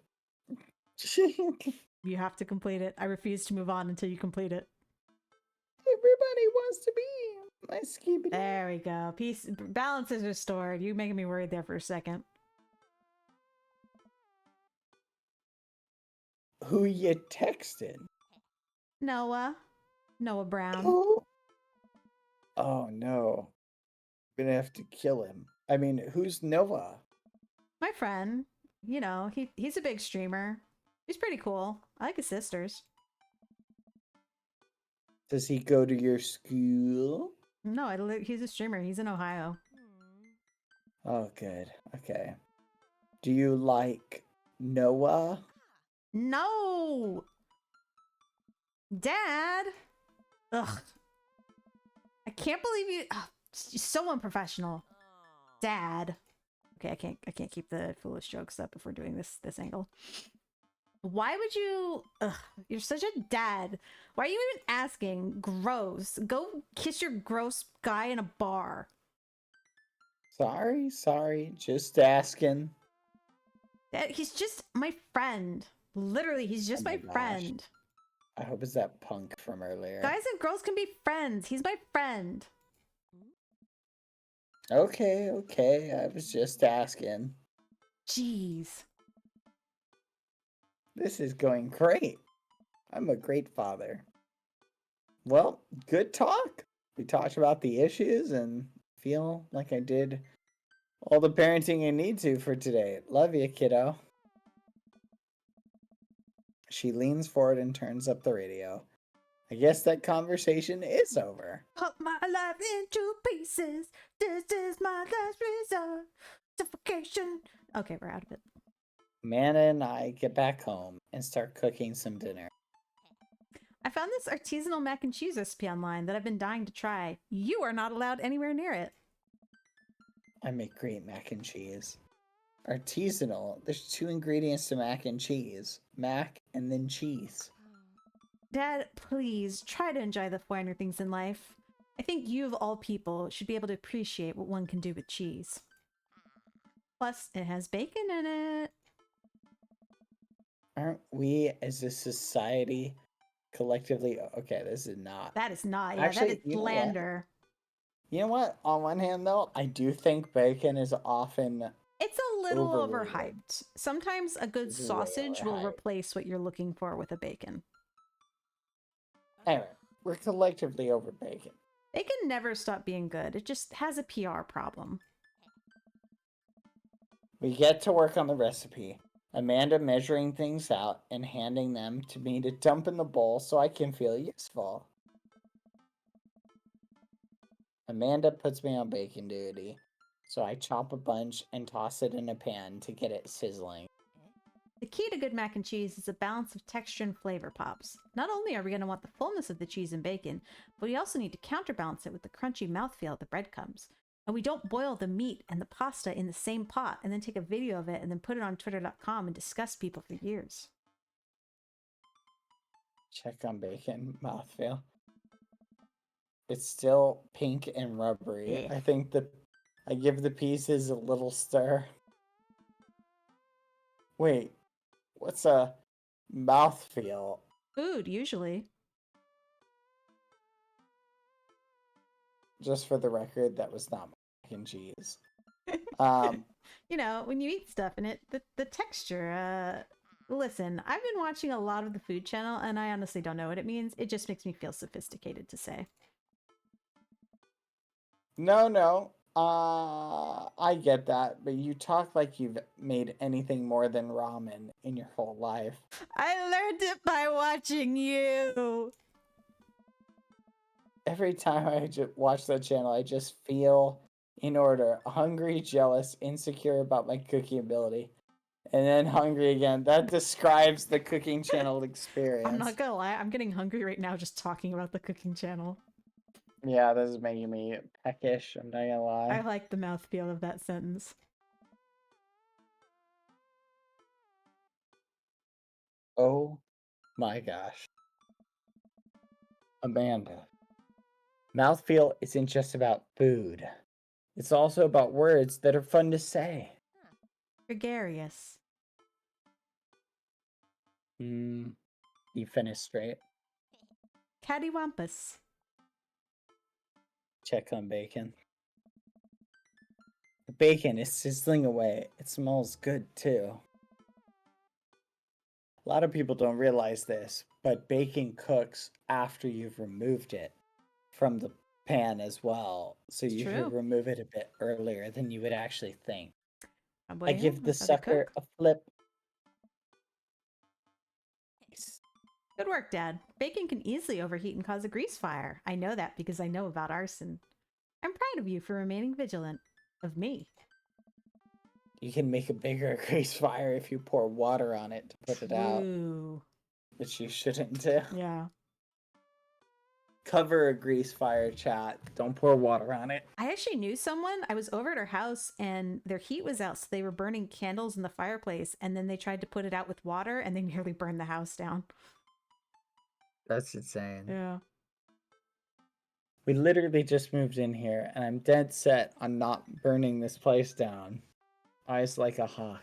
You have to complete it. I refuse to move on until you complete it. Everybody wants to be my skibbity. There we go. Peace. Balance is restored. You making me worried there for a second. Who you texting? Noah. Noah Brown. Oh no. Gonna have to kill him. I mean, who's Noah? My friend, you know, he's a big streamer. He's pretty cool. I like his sisters. Does he go to your school? No, he's a streamer. He's in Ohio. Oh, good. Okay. Do you like Noah? No! Dad! Ugh. I can't believe you. Ugh, so unprofessional. Dad. Okay, I can't keep the foolish jokes up if we're doing this angle. Why would you? Ugh, you're such a dad. Why are you even asking? Gross. Go kiss your gross guy in a bar. Sorry. Just asking. Dad, he's just my friend. Literally, he's just Oh my my gosh. friend. I hope it's that punk from earlier. Guys and girls can be friends. He's my friend. Okay. I was just asking. Jeez. This is going great. I'm a great father. Well, good talk. We talked about the issues and feel like I did all the parenting I need to for today. Love you, kiddo. She leans forward and turns up the radio. I guess that conversation is over. Cut my life into pieces. This is my last resort. Suffocation. Okay, we're out of it. Amanda and I get back home and start cooking some dinner. I found this artisanal mac and cheese recipe online that I've been dying to try. You are not allowed anywhere near it. I make great mac and cheese. Artisanal. There's 2 ingredients to mac and cheese. Mac and then cheese. Dad, please try to enjoy the finer things in life. I think you, of all people, should be able to appreciate what one can do with cheese. Plus, it has bacon in it. Aren't we as a society collectively... Okay, this is not. That is not. Yeah, Actually, that is you know what? slander. You know what? On one hand, though, I do think bacon is often... It's a little Overrated. overhyped. Sometimes a good It's way sausage will overhyped. replace what you're looking for with a bacon. Anyway, we're collectively over bacon. Bacon never stopped being good. It just has a PR problem. We get to work on the recipe. Amanda measuring things out and handing them to me to dump in the bowl so I can feel useful. Amanda puts me on bacon duty, so I chop a bunch and toss it in a pan to get it sizzling. The key to good mac and cheese is a balance of texture and flavor pops. Not only are we going to want the fullness of the cheese and bacon, but we also need to counterbalance it with the crunchy mouthfeel of the breadcrumbs. And we don't boil the meat and the pasta in the same pot and then take a video of it and then put it on twitter.com and disgust people for years. Check on bacon, mouthfeel. It's still pink and rubbery. Yeah. I think I give the pieces a little stir. Wait, what's a mouthfeel? Food, usually. Just for the record, that was not mac and cheese. You know, when you eat stuff and the texture, listen, I've been watching a lot of the Food Channel and I honestly don't know what it means. It just makes me feel sophisticated to say. No. I get that, but you talk like you've made anything more than ramen in your whole life. I learned it by watching you. Every time I watch that channel, I just feel in order: hungry, jealous, insecure about my cooking ability, and then hungry again. That describes the cooking channel experience. I'm not gonna lie, I'm getting hungry right now just talking about the cooking channel. Yeah, this is making me peckish. I'm not gonna lie. I like the mouthfeel of that sentence. Oh my gosh. Amanda. Mouthfeel isn't just about food. It's also about words that are fun to say. Gregarious. You finished straight. Cattywampus. Check on bacon. The bacon is sizzling away. It smells good too. A lot of people don't realize this, but bacon cooks after you've removed it from the pan as well, so It's you true. should remove it a bit earlier than you would actually think. My I boy give Halo the knows how to sucker cook. a flip. Nice. Good work, Dad. Bacon can easily overheat and cause a grease fire. I know that because I know about arson. I'm proud of you for remaining vigilant. Of me. You can make a bigger grease fire if you pour water on it to put it out, True. which you shouldn't do. Yeah. Cover a grease fire, chat. Don't pour water on it. I actually knew someone. I was over at her house and their heat was out, so they were burning candles in the fireplace, and then they tried to put it out with water and they nearly burned the house down. That's insane. Yeah. We literally just moved in here, and I'm dead set on not burning this place down. Eyes like a hawk.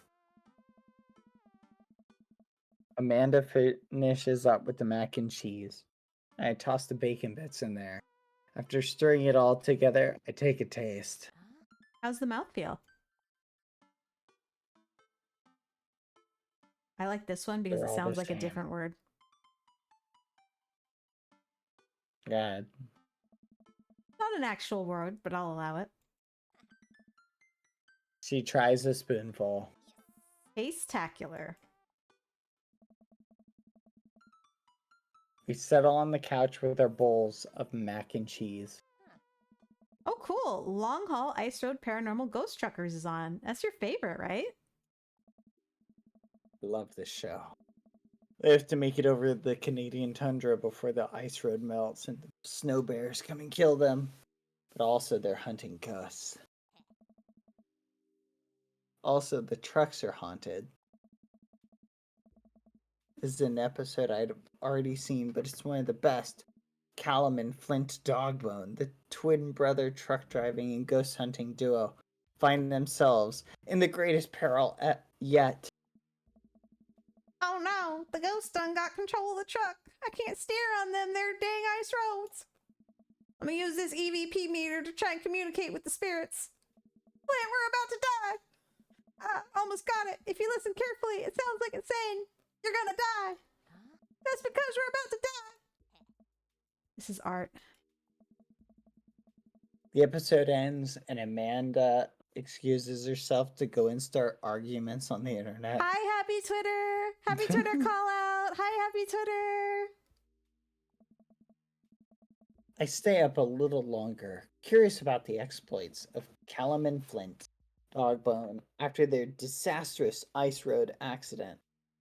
Amanda finishes up with the mac and cheese. I toss the bacon bits in there. After stirring it all together, I take a taste. How's the mouth feel? I like this one because They're it all the sounds like a same. different word. God. Not an actual word, but I'll allow it. She tries a spoonful. Taste-tacular. We settle on the couch with our bowls of mac and cheese. Oh, cool. Long Haul Ice Road Paranormal Ghost Truckers is on. That's your favorite, right? Love this show. They have to make it over the Canadian tundra before the ice road melts and the snow bears come and kill them. But also they're hunting ghosts. Also, the trucks are haunted. This is an episode I'd already seen, but it's one of the best. Callum and Flint Dogbone, the twin brother truck driving and ghost hunting duo, find themselves in the greatest peril yet. Oh no, the ghost done got control of the truck. I can't steer on them there dang ice roads. I'm gonna use this EVP meter to try and communicate with the spirits. Flint, we're about to die. I almost got it. If you listen carefully, it sounds like it's saying, you're gonna die. That's because we're about to die. This is art. The episode ends and Amanda excuses herself to go and start arguments on the internet. Hi, Happy Twitter. Happy Twitter call out. Hi, Happy Twitter. I stay up a little longer, curious about the exploits of Callum and Flint Dogbone after their disastrous ice road accident.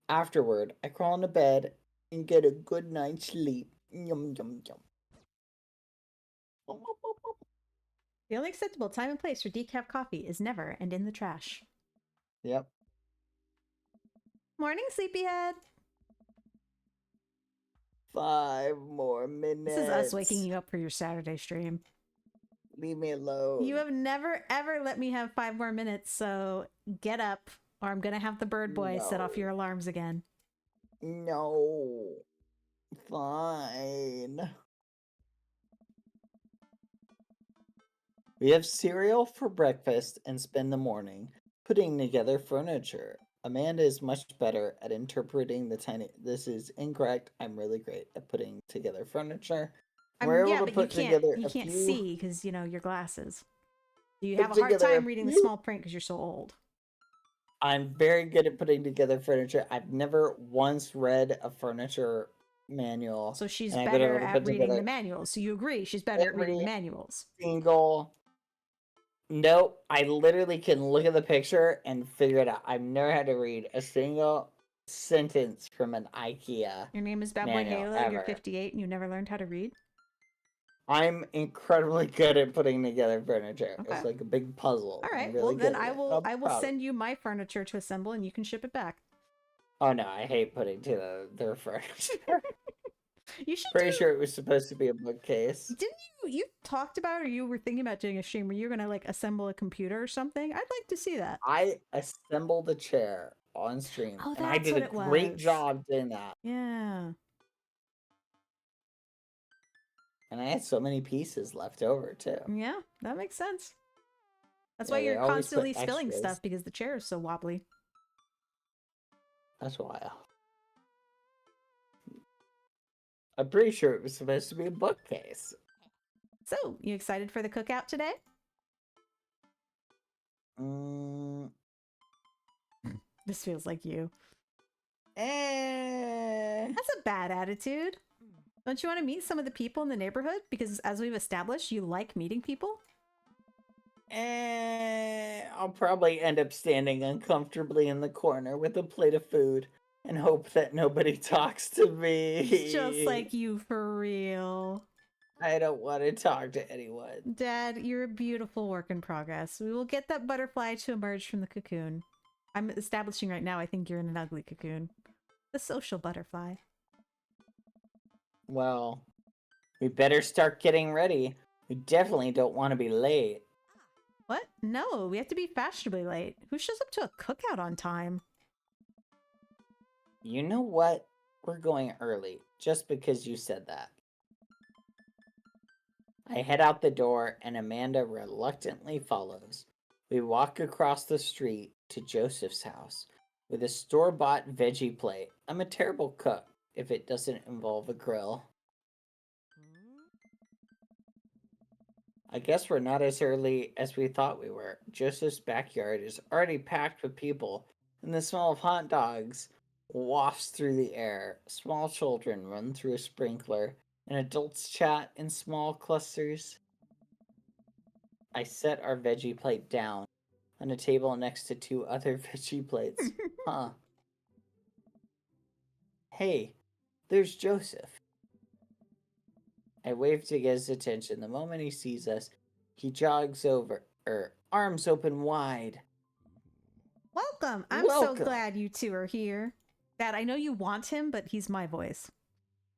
Afterward, I crawl into bed and get a good night's sleep. Yum, yum, yum. The only acceptable time and place for decaf coffee is never and in the trash. Yep. Morning, sleepyhead. 5 more minutes. This is us waking you up for your Saturday stream. Leave me alone. You have never, ever let me have 5 more minutes, so get up, or I'm going to have the bird boy set off your alarms again. No. Fine. We have cereal for breakfast and spend the morning putting together furniture. Amanda is much better at interpreting the tiny. This is incorrect. I'm really great at putting together furniture. We're able to put together you a can't few. see because, you know, your glasses. You Put have a hard together time a reading the few- small print because you're so old. I'm very good at putting together furniture. I've never once read a furniture manual. So she's and I've been able better to at put reading the together manuals. So you agree she's better at reading the every manuals. single. Nope, I literally can look at the picture and figure it out. I've never had to read a single sentence from an IKEA. Your name is manual BadBoyHalo, you're ever. 58, and you never learned how to read? I'm incredibly good at putting together furniture. Okay. It's like a big puzzle. All right, I'm really well then good at I it. will I'm proud of send you my furniture to assemble and you can ship it back. it. Oh no, I hate putting together their furniture. You should Pretty sure it was supposed to be a bookcase. Didn't you talked about, or you were thinking about doing a stream where you're gonna like assemble a computer or something? I'd like to see that. I assembled a chair on stream. Oh, and I that's did what a it great was. job doing that. Yeah. And I had so many pieces left over too. Yeah, that makes sense. That's Yeah, why they you're always put constantly spilling extras. stuff, because the chair is so wobbly. That's wild. I'm pretty sure it was supposed to be a bookcase. So, you excited for the cookout today? This feels like you. That's a bad attitude. Don't you want to meet some of the people in the neighborhood? Because as we've established, you like meeting people. I'll probably end up standing uncomfortably in the corner with a plate of food and hope that nobody talks to me. It's just like you for real. I don't want to talk to anyone. Dad, you're a beautiful work in progress. We will get that butterfly to emerge from the cocoon. I'm establishing right now I think you're in an ugly cocoon. The social butterfly. Well, we better start getting ready. We definitely don't want to be late. What? No, we have to be fashionably late. Who shows up to a cookout on time? You know what? We're going early, just because you said that. I head out the door, and Amanda reluctantly follows. We walk across the street to Joseph's house with a store-bought veggie plate. I'm a terrible cook if it doesn't involve a grill. I guess we're not as early as we thought we were. Joseph's backyard is already packed with people, and the smell of hot dogs wafts through the air. Small children run through a sprinkler, and adults chat in small clusters. I set our veggie plate down on a table next to 2 other veggie plates. Huh. Hey, there's Joseph. I wave to get his attention. The moment he sees us, he jogs over, arms open wide. Welcome! I'm so Welcome. glad you two are here. Dad, I know you want him, but he's my voice.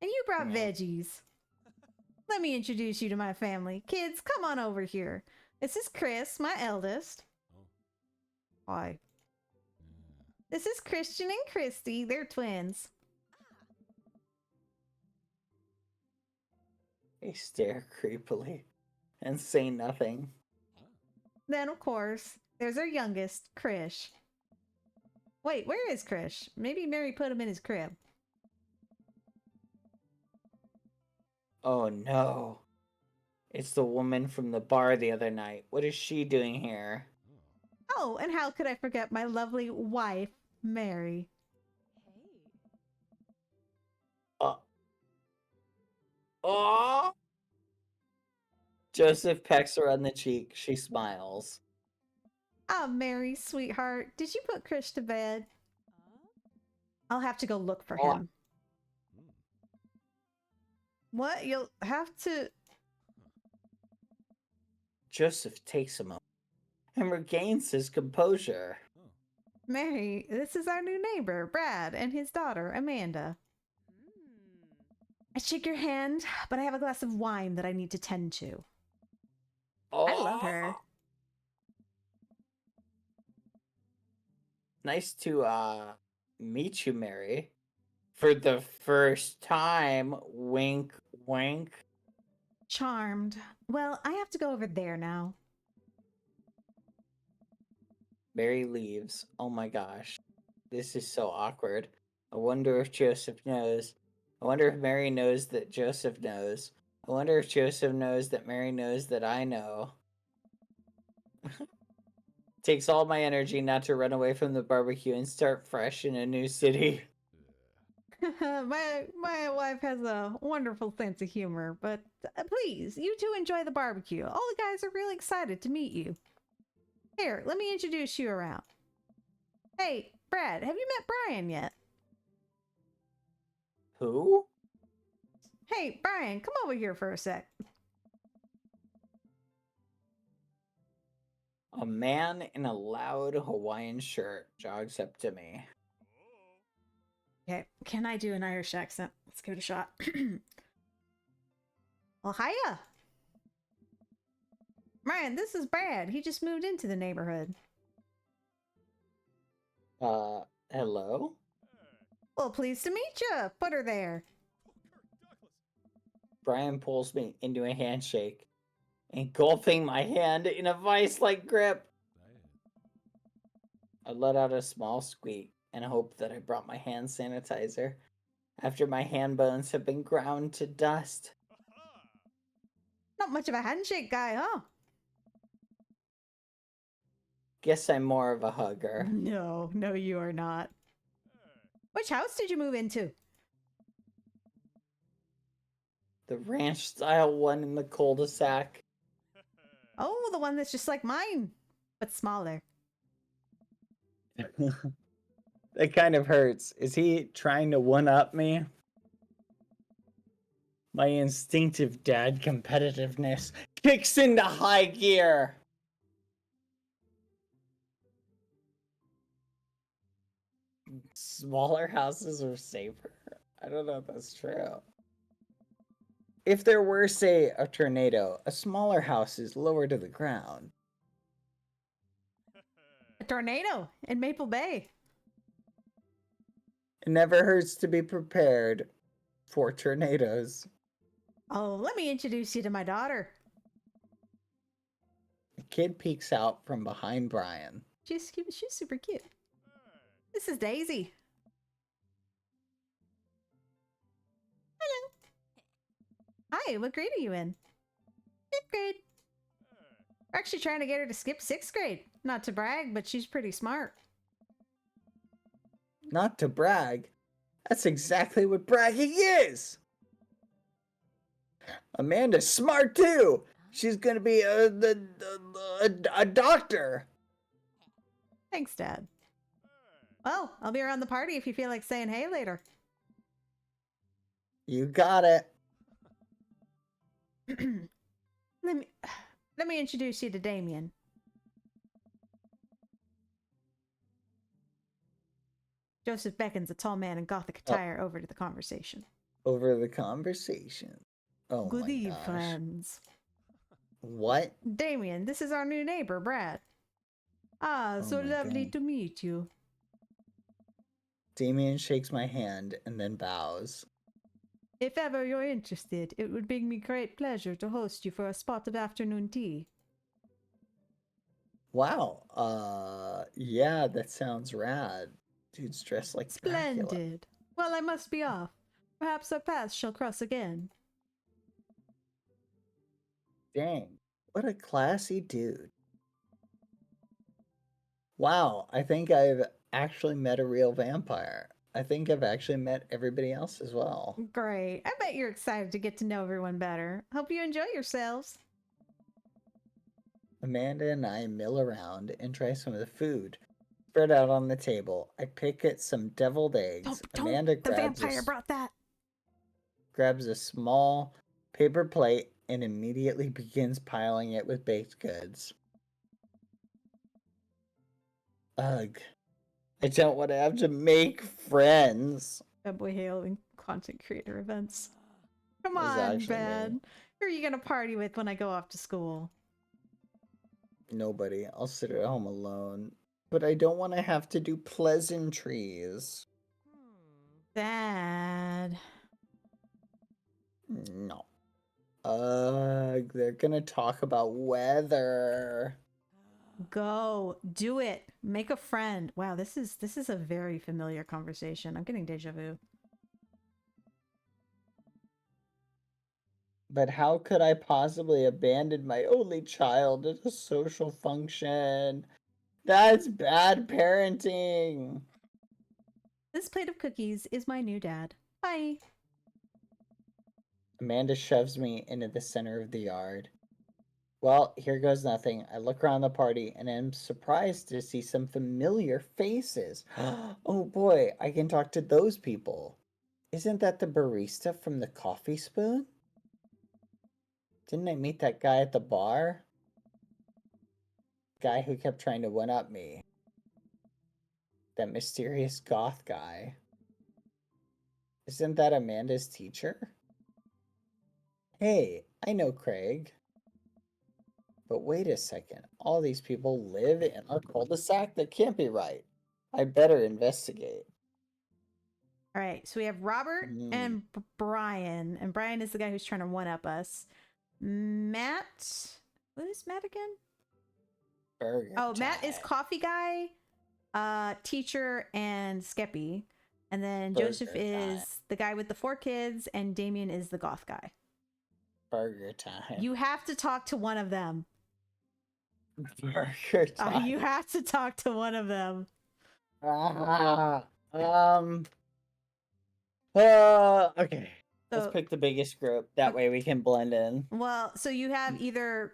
And you brought Yeah. veggies. Let me introduce you to my family. Kids, come on over here. This is Chris, my eldest. Hi. This is Christian and Christy. They're twins. They stare creepily and say nothing. Then, of course, there's our youngest, Krish. Wait, where is Krish? Maybe Mary put him in his crib. Oh no. It's the woman from the bar the other night. What is she doing here? Oh, and how could I forget my lovely wife, Mary? Oh! Joseph pecks her on the cheek. She smiles. Ah, Mary, sweetheart, did you put Krish to bed? I'll have to go look for him. What? You'll have to... Joseph takes a moment and regains his composure. Mary, this is our new neighbor, Brad, and his daughter, Amanda. I shake your hand, but I have a glass of wine that I need to tend to. Oh, I love her. Nice to meet you, Mary. For the first time. Wink, wink. Charmed. Well, I have to go over there now. Mary leaves. Oh my gosh. This is so awkward. I wonder if Joseph knows. I wonder if Mary knows that Joseph knows. I wonder if Joseph knows that Mary knows that I know. Takes all my energy not to run away from the barbecue and start fresh in a new city. my wife has a wonderful sense of humor, but please, you two enjoy the barbecue. All the guys are really excited to meet you. Here, let me introduce you around. Hey, Brad, have you met Brian yet? Who? Hey, Brian, come over here for a sec. A man in a loud Hawaiian shirt jogs up to me. Okay, can I do an Irish accent? Let's give it a shot. Well, hiya! Brian, this is Brad. He just moved into the neighborhood. Hello? Well, pleased to meet you. Put her there. Brian pulls me into a handshake, engulfing my hand in a vice-like grip. I let out a small squeak and hope that I brought my hand sanitizer after my hand bones have been ground to dust. Not much of a handshake guy, huh? Guess I'm more of a hugger. No, you are not. Which house did you move into? The ranch style one in the cul-de-sac. Oh, the one that's just like mine, but smaller. That kind of hurts. Is he trying to one-up me? My instinctive dad competitiveness kicks into high gear. Smaller houses are safer. I don't know if that's true. If there were, say, a tornado, a smaller house is lower to the ground. A tornado in Maple Bay. It never hurts to be prepared for tornadoes. Oh, let me introduce you to my daughter. The kid peeks out from behind Brian. She's cute. She's super cute. This is Daisy. Hello. Hi, what grade are you in? 5th grade. We're actually trying to get her to skip 6th grade. Not to brag, but she's pretty smart. Not to brag. That's exactly what bragging is. Amanda's smart too. She's gonna be a doctor. Thanks, Dad. Well, I'll be around the party if you feel like saying hey later. You got it. Let me introduce you to Damien. Joseph beckons a tall man in gothic attire over to the conversation. Over the conversation. Oh Good my eve, gosh. friends. What? Damien, this is our new neighbor, Brad. Ah, Oh so my lovely God. to meet you. Damien shakes my hand and then bows. If ever you're interested, it would bring me great pleasure to host you for a spot of afternoon tea. Wow. Yeah, that sounds rad. Dude's dressed like Dracula. Splendid. Well, I must be off. Perhaps our paths shall cross again. Dang, what a classy dude. Wow, I think I've actually met a real vampire. I think I've actually met everybody else as well. Great. I bet you're excited to get to know everyone better. Hope you enjoy yourselves. Amanda and I mill around and try some of the food spread out on the table. I pick at some deviled eggs. Amanda The vampire brought that. grabs a small paper plate and immediately begins piling it with baked goods. Ugh. I don't want to have to make friends. BadBoyHalo and content creator events. Come This is on, actually Bad. me. Who are you gonna party with when I go off to school? Nobody. I'll sit at home alone. But I don't want to have to do pleasantries. Dad. No. They're gonna talk about weather. Go. Do it. Make a friend. Wow, this is a very familiar conversation. I'm getting deja vu. But how could I possibly abandon my only child at a social function? That's bad parenting. This plate of cookies is my new dad. Bye. Amanda shoves me into the center of the yard. Well, here goes nothing. I look around the party and am surprised to see some familiar faces. Oh boy, I can talk to those people. Isn't that the barista from the Coffee Spoon? Didn't I meet that guy at the bar? Guy who kept trying to one-up me. That mysterious goth guy. Isn't that Amanda's teacher? Hey, I know Craig. But wait a second. All these people live in our cul-de-sac? That can't be right. I better investigate. All right, so we have Robert and Brian, and Brian is the guy who's trying to one-up us. Matt, what is Matt again? Burger Matt is time. coffee guy, teacher, and Skeppy. And then Burger Joseph time. is the guy with the 4 kids, and Damien is the goth guy. Burger time. You have to talk to one of them. Burger time. You have to talk to one of them. Okay. Let's So, pick the biggest group. That way we can blend in. well, so you have either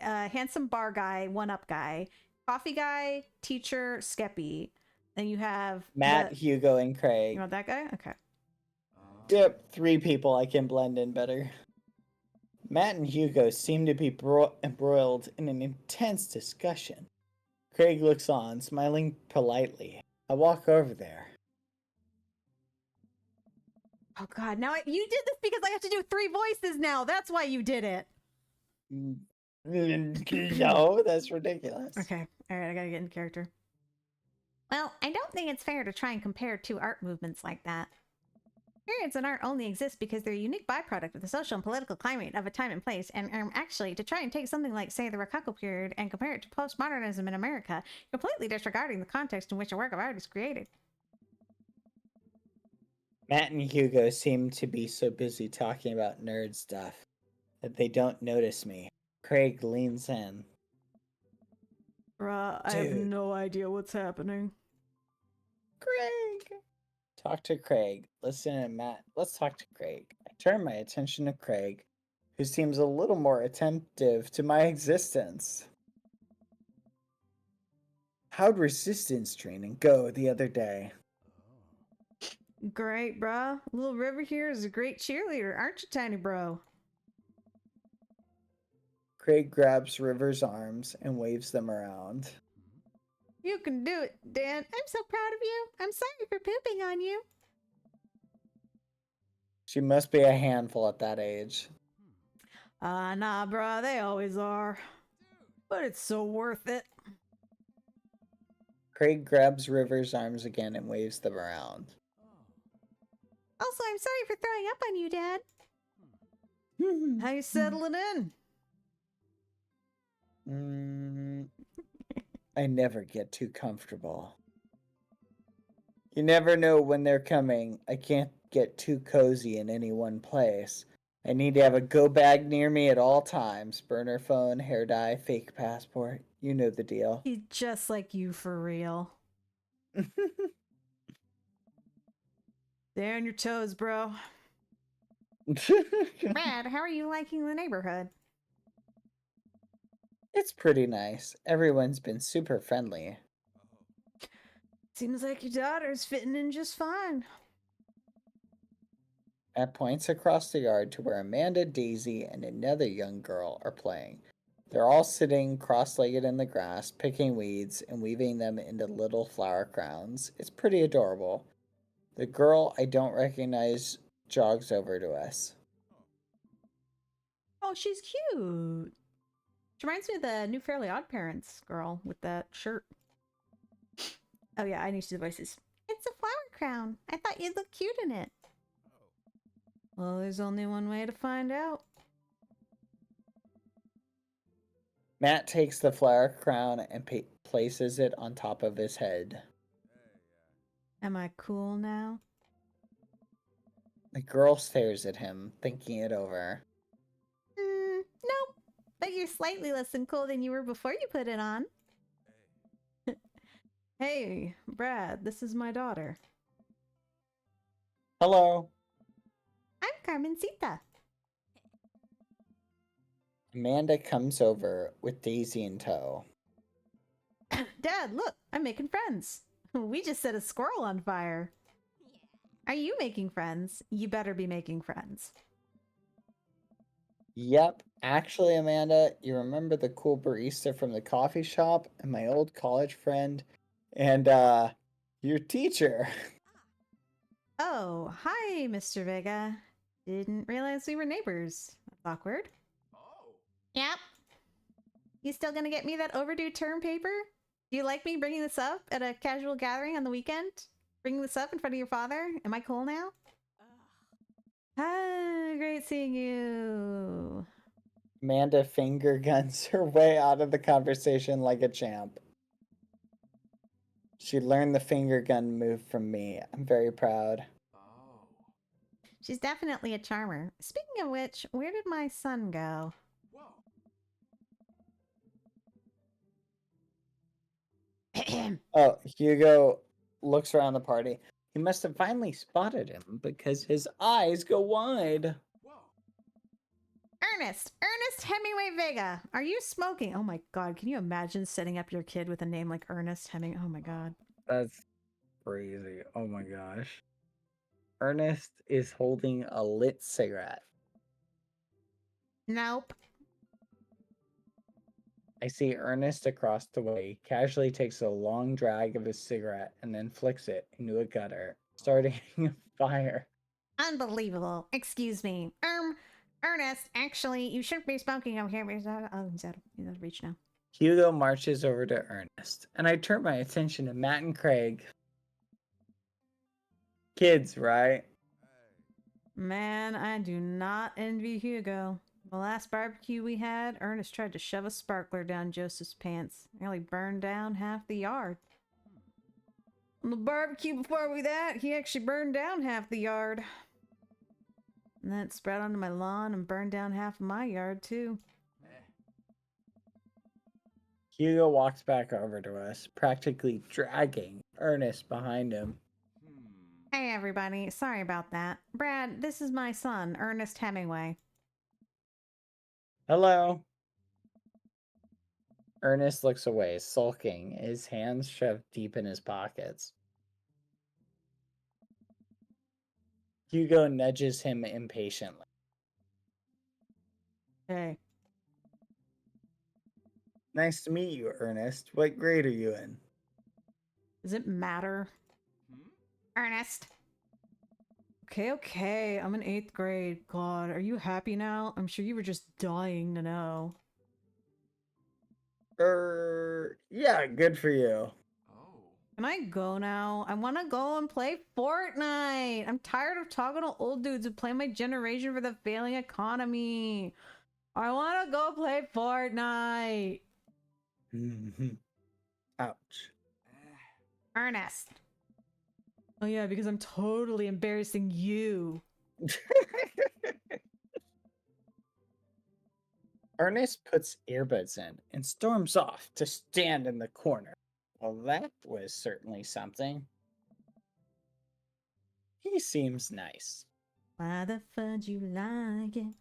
handsome bar guy, one-up guy, coffee guy, teacher, Skeppy. Then you have Matt, Hugo, and You Craig. want that guy? Okay. Yep, 3 people I can blend in better. Matt and Hugo seem to be embroiled in an intense discussion. Craig looks on, smiling politely. I walk over there. Oh God! Now you did this because I have to do 3 voices now. That's why you did it. No, that's ridiculous. Okay. All right. I gotta get in character. Well, I don't think it's fair to try and compare 2 art movements like that. Periods in art only exist because they're a unique byproduct of the social and political climate of a time and place, and actually, to try and take something like, say, the Rococo period and compare it to postmodernism in America, completely disregarding the context in which a work of art is created. Matt and Hugo seem to be so busy talking about nerd stuff that they don't notice me. Craig leans in. Bruh, I have no idea what's happening. Craig! Talk to Craig. Listen to Matt. Let's talk to Craig. I turn my attention to Craig, who seems a little more attentive to my existence. How'd resistance training go the other day? Great, bruh. Little River here is a great cheerleader, aren't you, tiny bro? Craig grabs River's arms and waves them around. You can do it, Dan. I'm so proud of you. I'm sorry for pooping on you. She must be a handful at that age. Nah, bruh. They always are. But it's so worth it. Craig grabs River's arms again and waves them around. Also, I'm sorry for throwing up on you, Dad. How you settling in? I never get too comfortable. You never know when they're coming. I can't get too cozy in any one place. I need to have a go bag near me at all times. Burner phone, hair dye, fake passport. You know the deal. He's just like you for real. Stay on your toes, bro. Brad, how are you liking the neighborhood? It's pretty nice. Everyone's been super friendly. Seems like your daughter's fitting in just fine. Matt points across the yard to where Amanda, Daisy, and another young girl are playing. They're all sitting cross-legged in the grass, picking weeds and weaving them into little flower crowns. It's pretty adorable. The girl I don't recognize jogs over to us. Oh, she's cute. She reminds me of the new Fairly Odd Parents girl with that shirt. Oh yeah, I need to do the voices. It's a flower crown. I thought you'd look cute in it. Well, there's only one way to find out. Matt takes the flower crown and places it on top of his head. Am I cool now? The girl stares at him, thinking it over. Nope. But you're slightly less than cool than you were before you put it on. Hey, Brad, this is my daughter. Hello. I'm Carmencita. Amanda comes over with Daisy in tow. Dad, look, I'm making friends. We just set a squirrel on fire. Are you making friends? You better be making friends. Yep. Actually, Amanda, you remember the cool barista from the coffee shop and my old college friend and, your teacher. Oh, hi, Mr. Vega. Didn't realize we were neighbors. That's awkward. Oh. Yep. You still gonna get me that overdue term paper? Do you like me bringing this up at a casual gathering on the weekend? Bringing this up in front of your father? Am I cool now? Hi, great seeing you. Amanda finger guns her way out of the conversation like a champ. She learned the finger gun move from me. I'm very proud. Oh. She's definitely a charmer. Speaking of which, where did my son go? Oh, Hugo looks around the party. He must have finally spotted him because his eyes go wide. Ernest Hemingway Vega. Are you smoking? Oh my god, can you imagine setting up your kid with a name like Ernest Hemingway? Oh my god. That's crazy. Oh my gosh. Ernest is holding a lit cigarette. Nope. I see Ernest across the way casually takes a long drag of his cigarette and then flicks it into a gutter, starting a fire. Unbelievable. Excuse me. Ernest, actually, you shouldn't be smoking over here. He's out of reach now. Hugo marches over to Ernest, and I turn my attention to Matt and Craig. Kids, right? Man, I do not envy Hugo. The last barbecue we had, Ernest tried to shove a sparkler down Joseph's pants. Nearly burned down half the yard. On the barbecue before that, he actually burned down half the yard. And then it spread onto my lawn and burned down half of my yard, too. Hugo walks back over to us, practically dragging Ernest behind him. Hey, everybody. Sorry about that. Brad, this is my son, Ernest Hemingway. Hello. Ernest looks away, sulking, his hands shoved deep in his pockets. Hugo nudges him impatiently. Hey. Nice to meet you, Ernest. What grade are you in? Does it matter? Ernest. Okay. I'm in 8th grade. God, are you happy now? I'm sure you were just dying to know. Yeah, good for you. Can I go now? I want to go and play Fortnite. I'm tired of talking to old dudes who play my generation for the failing economy. I want to go play Fortnite. Ouch. Ernest. Oh yeah, because I'm totally embarrassing you. Ernest puts earbuds in and storms off to stand in the corner. Well, that was certainly something. He seems nice. Why the fudge you like it?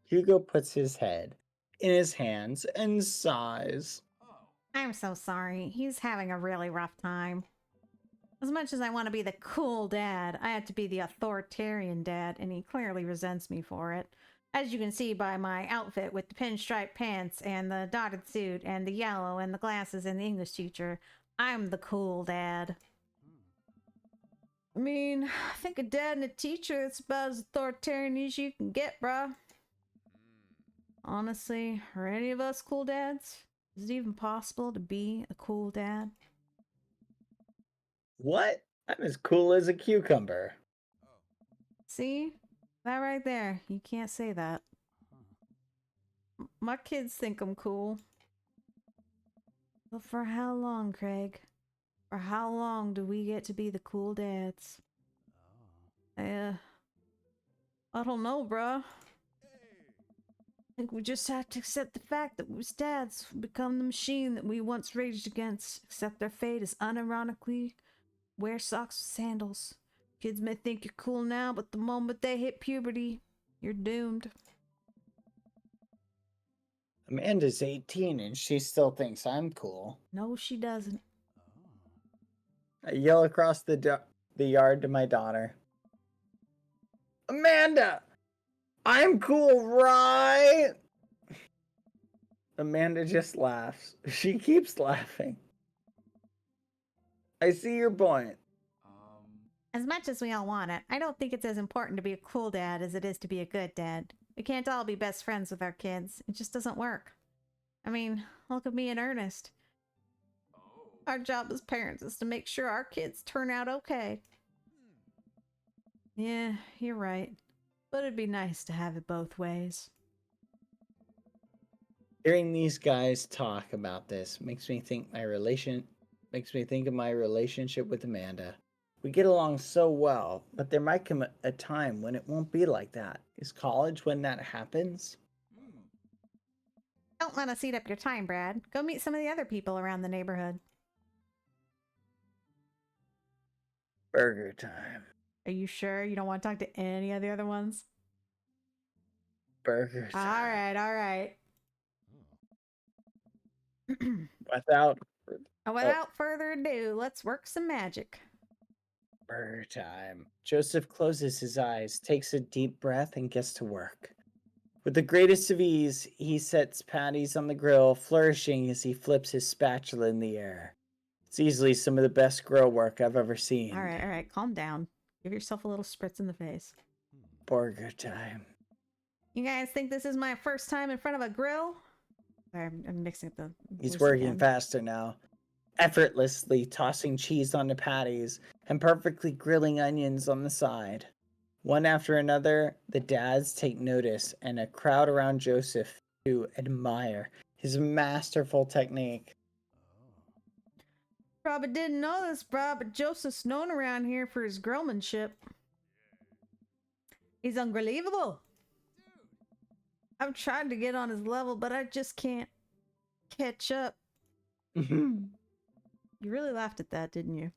Hugo puts his head in his hands and sighs. I'm so sorry. He's having a really rough time. As much as I want to be the cool dad, I have to be the authoritarian dad, and he clearly resents me for it. As you can see by my outfit with the pinstripe pants and the dotted suit and the yellow and the glasses and the English teacher, I'm the cool dad. I mean, I think a dad and a teacher is about as authoritarian as you can get, bruh. Honestly, are any of us cool dads? Is it even possible to be a cool dad? What? I'm as cool as a cucumber. See? That right there. You can't say that. My kids think I'm cool. But for how long, Craig? For how long do we get to be the cool dads? I don't know, bruh. I think we just have to accept the fact that we dads become the machine that we once raged against. Accept their fate as unironically wear socks with sandals. Kids may think you're cool now, but the moment they hit puberty, you're doomed. Amanda's 18 and she still thinks I'm cool. No, she doesn't. I yell across the yard to my daughter. Amanda! I'm cool, right? Amanda just laughs. She keeps laughing. I see your point. As much as we all want it, I don't think it's as important to be a cool dad as it is to be a good dad. We can't all be best friends with our kids. It just doesn't work. I mean, look at me and Ernest. Our job as parents is to make sure our kids turn out okay. Yeah, you're right. But it'd be nice to have it both ways. Hearing these guys talk about this makes me think of my relationship with Amanda. We get along so well, but there might come a time when it won't be like that. Is college when that happens? Don't let us eat up your time, Brad. Go meet some of the other people around the neighborhood. Burger time. Are you sure you don't want to talk to any of the other ones? Burger time. All right. Without Without further ado, let's work some magic. burger time. Joseph closes his eyes, takes a deep breath, and gets to work. With the greatest of ease, he sets patties on the grill, flourishing as he flips his spatula in the air. It's easily some of the best grill work I've ever seen. All right. Calm down. Give yourself a little spritz in the face. Burger time. You guys think this is my first time in front of a grill? Sorry, I'm mixing up the. He's voice working again. faster now, effortlessly tossing cheese onto patties and perfectly grilling onions on the side. One after another, the dads take notice and a crowd around Joseph to admire his masterful technique. Probably didn't know this, bro, but Joseph's known around here for his grillmanship. He's unbelievable. I've tried to get on his level, but I just can't catch up. You really laughed at that, didn't you?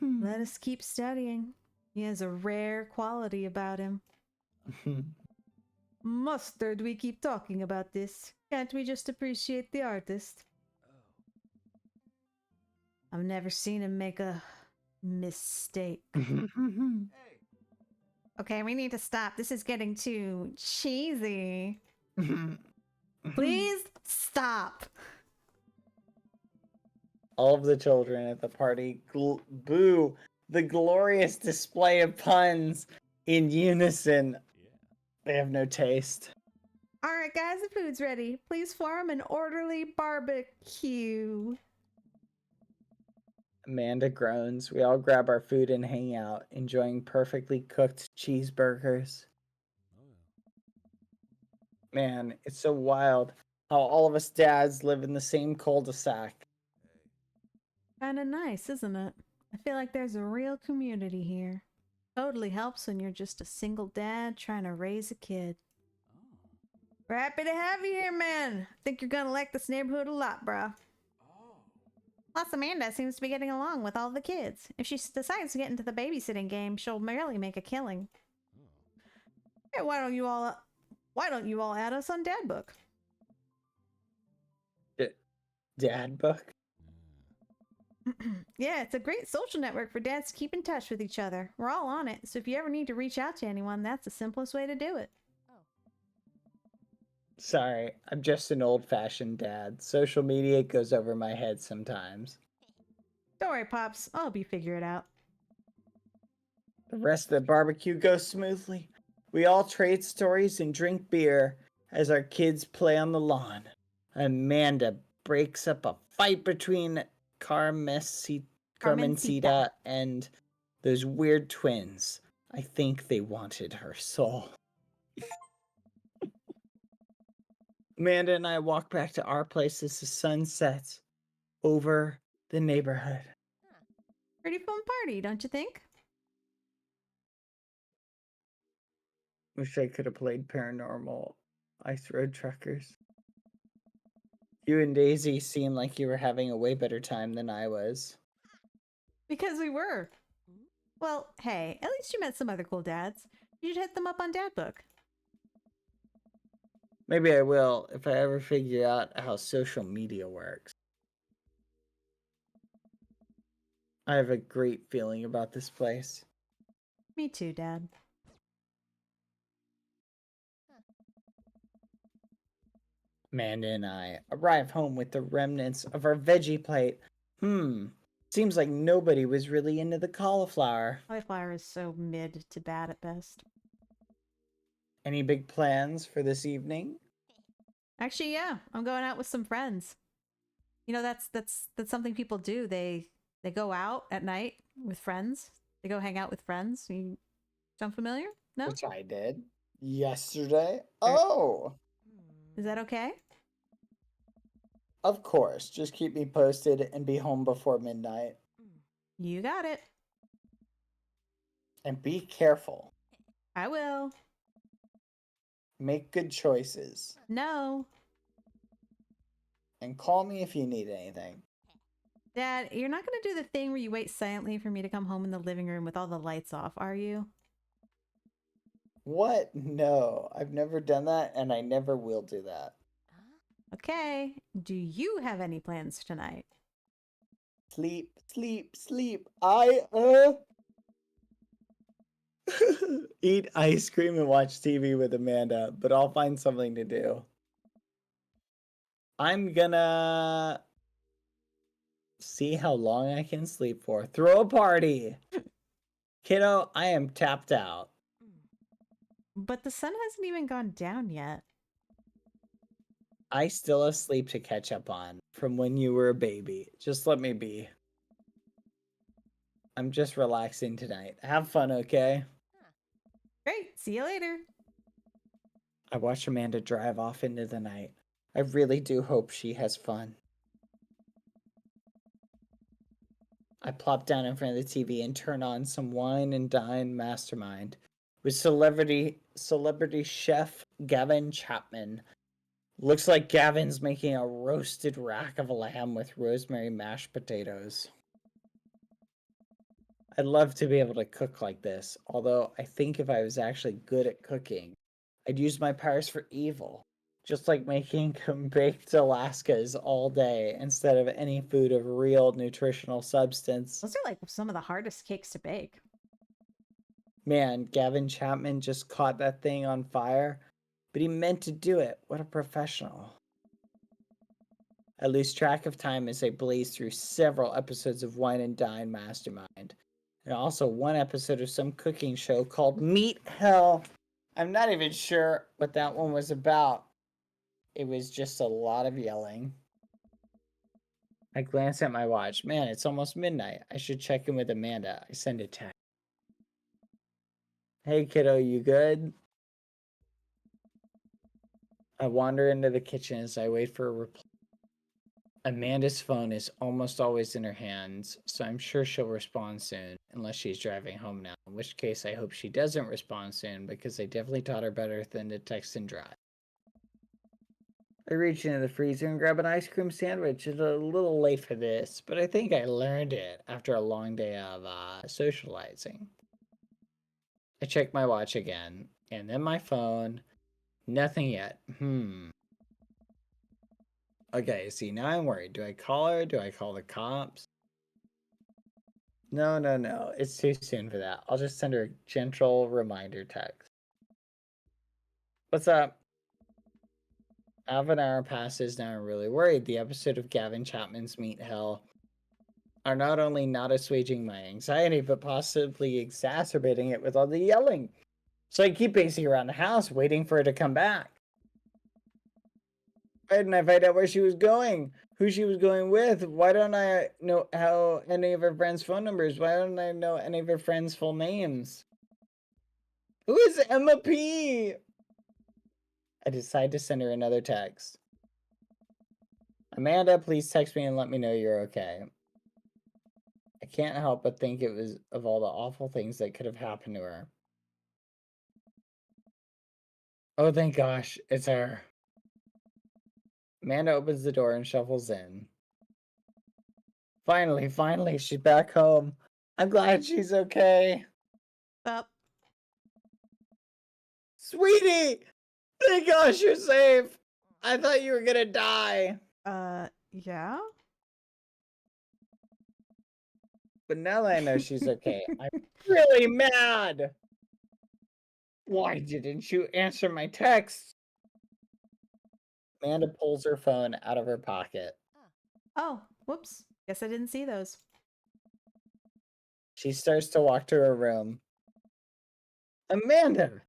Let us keep studying. He has a rare quality about him. Mustard, we keep talking about this. Can't we just appreciate the artist? I've never seen him make a mistake. Okay, we need to stop. This is getting too cheesy. Please stop. All of the children at the party boo the glorious display of puns in unison. They have no taste. All right, guys, the food's ready. Please form an orderly barbecue. Amanda groans. We all grab our food and hang out, enjoying perfectly cooked cheeseburgers. Man, it's so wild how all of us dads live in the same cul-de-sac. Kinda nice, isn't it? I feel like there's a real community here. Totally helps when you're just a single dad trying to raise a kid. We're happy to have you here, man. I think you're gonna like this neighborhood a lot, bro. Plus, Amanda seems to be getting along with all the kids. If she decides to get into the babysitting game, she'll merely make a killing. Hey, why don't you all add us on Dad Book? Dad book? Yeah, it's a great social network for dads to keep in touch with each other. We're all on it, so if you ever need to reach out to anyone, that's the simplest way to do it. Sorry, I'm just an old-fashioned dad. Social media goes over my head sometimes. Don't worry, Pops. I'll help you figure it out. The rest of the barbecue goes smoothly. We all trade stories and drink beer as our kids play on the lawn. Amanda breaks up a fight between Carmencita and those weird twins. I think they wanted her soul. Amanda and I walk back to our place as the sun sets over the neighborhood. Pretty fun party, don't you think? Wish I could have played Paranormal Ice Road Truckers. You and Daisy seem like you were having a way better time than I was. Because we were. Well, hey, at least you met some other cool dads. You should hit them up on Dad Book. Maybe I will if I ever figure out how social media works. I have a great feeling about this place. Me too, Dad. Amanda and I arrive home with the remnants of our veggie plate. Seems like nobody was really into the cauliflower. Cauliflower is so mid to bad at best. Any big plans for this evening? Actually, yeah, I'm going out with some friends. You know, that's something people do. They go out at night with friends. They go hang out with friends. You sound familiar? No? Which I did yesterday. Oh! Is that okay? Of course. Just keep me posted and be home before midnight. You got it. And be careful. I will. Make good choices. No. And call me if you need anything. Dad, you're not going to do the thing where you wait silently for me to come home in the living room with all the lights off, are you? What? No, I've never done that, and I never will do that. Okay. Do you have any plans tonight? Sleep, sleep, sleep. Eat ice cream and watch TV with Amanda, but I'll find something to do. I'm gonna see how long I can sleep for. Throw a party. Kiddo, I am tapped out. But the sun hasn't even gone down yet. I still have sleep to catch up on from when you were a baby. Just let me be. I'm just relaxing tonight. Have fun, okay? Great. See you later. I watch Amanda drive off into the night. I really do hope she has fun. I plop down in front of the TV and turn on some Wine and Dine Mastermind with celebrity chef Gavin Chapman. Looks like Gavin's making a roasted rack of lamb with rosemary mashed potatoes. I'd love to be able to cook like this, although I think if I was actually good at cooking, I'd use my powers for evil. Just like making baked Alaskas all day instead of any food of real nutritional substance. Those are like some of the hardest cakes to bake. Man, Gavin Chapman just caught that thing on fire, but he meant to do it. What a professional. I lose track of time as I blaze through several episodes of Wine and Dine Mastermind, and also one episode of some cooking show called Meat Hell. I'm not even sure what that one was about. It was just a lot of yelling. I glance at my watch. Man, it's almost midnight. I should check in with Amanda. I send a text. Hey, kiddo, you good? I wander into the kitchen as I wait for a reply. Amanda's phone is almost always in her hands, so I'm sure she'll respond soon, unless she's driving home now, in which case I hope she doesn't respond soon, because I definitely taught her better than to text and drive. I reach into the freezer and grab an ice cream sandwich. It's a little late for this, but I think I learned it after a long day of socializing. I check my watch again, and then my phone. Nothing yet. Okay, see, now I'm worried. Do I call her? Do I call the cops? No. It's too soon for that. I'll just send her a gentle reminder text. What's up? Half an hour passes, now I'm really worried. The episode of Gavin Chapman's Meat Hell are not only not assuaging my anxiety, but possibly exacerbating it with all the yelling. So I keep pacing around the house, waiting for her to come back. Why didn't I find out where she was going? Who she was going with? Why don't I know how any of her friends' phone numbers? Why don't I know any of her friends' full names? Who is Emma P? I decide to send her another text. Amanda, please text me and let me know you're okay. I can't help but think it was of all the awful things that could have happened to her. Oh, thank gosh, it's her. Amanda opens the door and shuffles in. Finally, she's back home. I'm glad she's okay. Up. Sweetie! Thank gosh you're safe! I thought you were gonna die. Yeah? But now that I know she's okay, I'm really mad! Why didn't you answer my text? Amanda pulls her phone out of her pocket. Oh, whoops. Guess I didn't see those. She starts to walk to her room. Amanda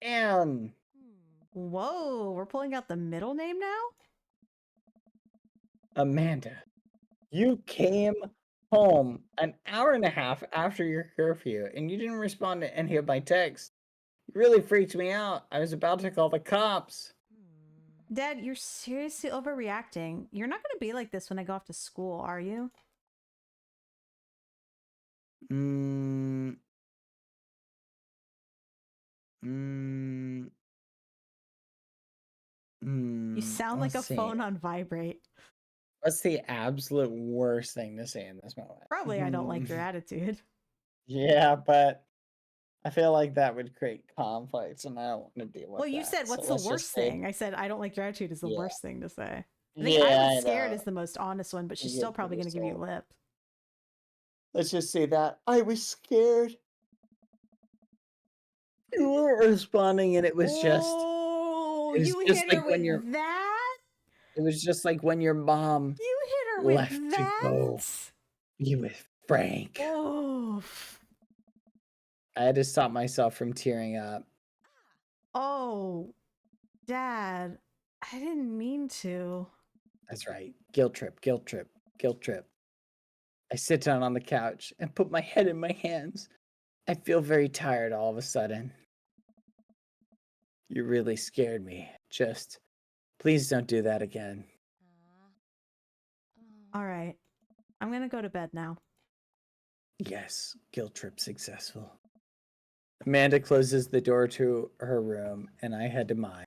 Ann! Whoa, we're pulling out the middle name now? Amanda, you came home an hour and a half after your curfew, and you didn't respond to any of my texts. You really freaked me out. I was about to call the cops. Dad, you're seriously overreacting. You're not going to be like this when I go off to school, are you? You sound like a let's see. phone on vibrate. What's the absolute worst thing to say in this moment? Probably I don't like your attitude. Yeah, but I feel like that would create conflicts, and I don't want to deal with Well, you that. said, what's So the let's just worst say- thing? I said, I don't like your attitude is the Yeah. worst thing to say. I think Yeah, I was I scared know. is the most honest one, but she's Yeah, still probably going to give you so- lip. Let's just say that I was scared. You weren't responding, and it was just. Oh, it was you just hit like her when with your- that? It was just like when your mom You hit her left with to that? go be with Frank. Oof. I had to stop myself from tearing up. Oh, Dad, I didn't mean to. That's right. Guilt trip, guilt trip, guilt trip. I sit down on the couch and put my head in my hands. I feel very tired all of a sudden. You really scared me. Just, please don't do that again. All right. I'm going to go to bed now. Yes, guilt trip successful. Amanda closes the door to her room, and I head to mine.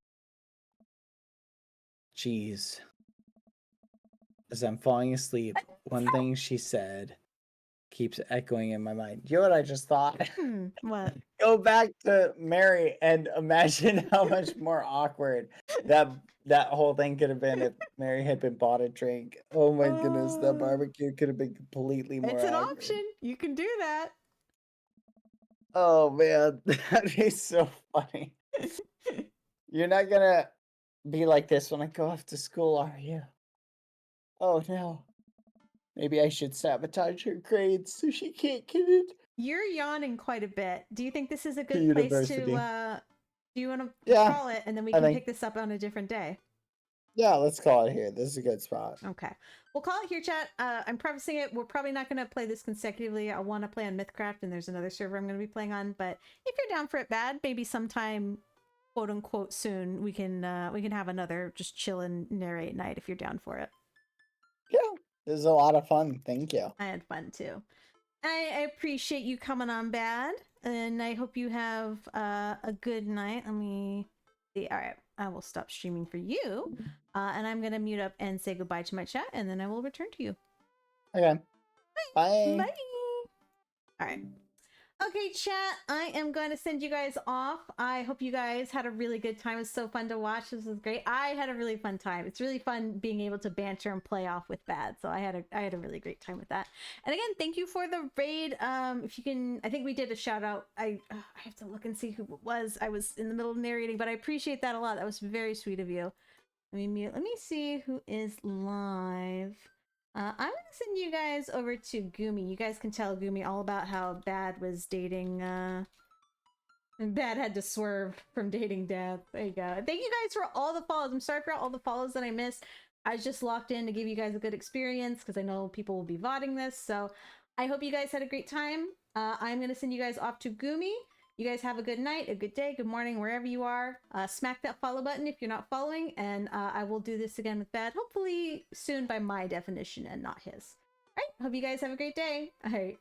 Jeez. As I'm falling asleep, one thing she said keeps echoing in my mind. You know what I just thought? What? Go back to Mary and imagine how much more awkward that whole thing could have been if Mary had been bought a drink. Oh my goodness, that barbecue could have been completely more It's an awkward. option. You can do that. Oh man, that'd be so funny. You're not gonna be like this when I go off to school, are you? Oh no. Maybe I should sabotage her grades so she can't get it. You're yawning quite a bit. Do you think this is a To good place university. to do you want to Yeah, call it and then we I can think- pick this up on a different day? Yeah, let's call it here. This is a good spot. Okay. We'll call it here, chat. I'm prefacing it. We're probably not going to play this consecutively. I want to play on Mythcraft and there's another server I'm going to be playing on, but if you're down for it bad, maybe sometime quote unquote soon we can have another just chill and narrate night if you're down for it. Yeah, this is a lot of fun. Thank you. I had fun too. I appreciate you coming on, Bad, and I hope you have a good night. Let me see. All right, I will stop streaming for you, and I'm gonna mute up and say goodbye to my chat, and then I will return to you. Okay. Bye. Bye. All right. Okay, chat, I am going to send you guys off. I hope you guys had a really good time. It was so fun to watch. This was great. I had a really fun time. It's really fun being able to banter and play off with Bad. So I had a really great time with that. And again, thank you for the raid. If you can, I think we did a shout out. I have to look and see who it was. I was in the middle of narrating, but I appreciate that a lot. That was very sweet of you. Let me mute. Let me see who is live. I'm gonna send you guys over to Gumi. You guys can tell Gumi all about how Bad was dating, and Bad had to swerve from dating Dad. There you go. Thank you guys for all the follows. I'm sorry for all the follows that I missed. I just locked in to give you guys a good experience because I know people will be voting this. So I hope you guys had a great time. I'm gonna send you guys off to Gumi. You guys have a good night, a good day, good morning, wherever you are. Smack that follow button if you're not following, and I will do this again with Bad, hopefully soon by my definition and not his. All right, hope you guys have a great day. All right,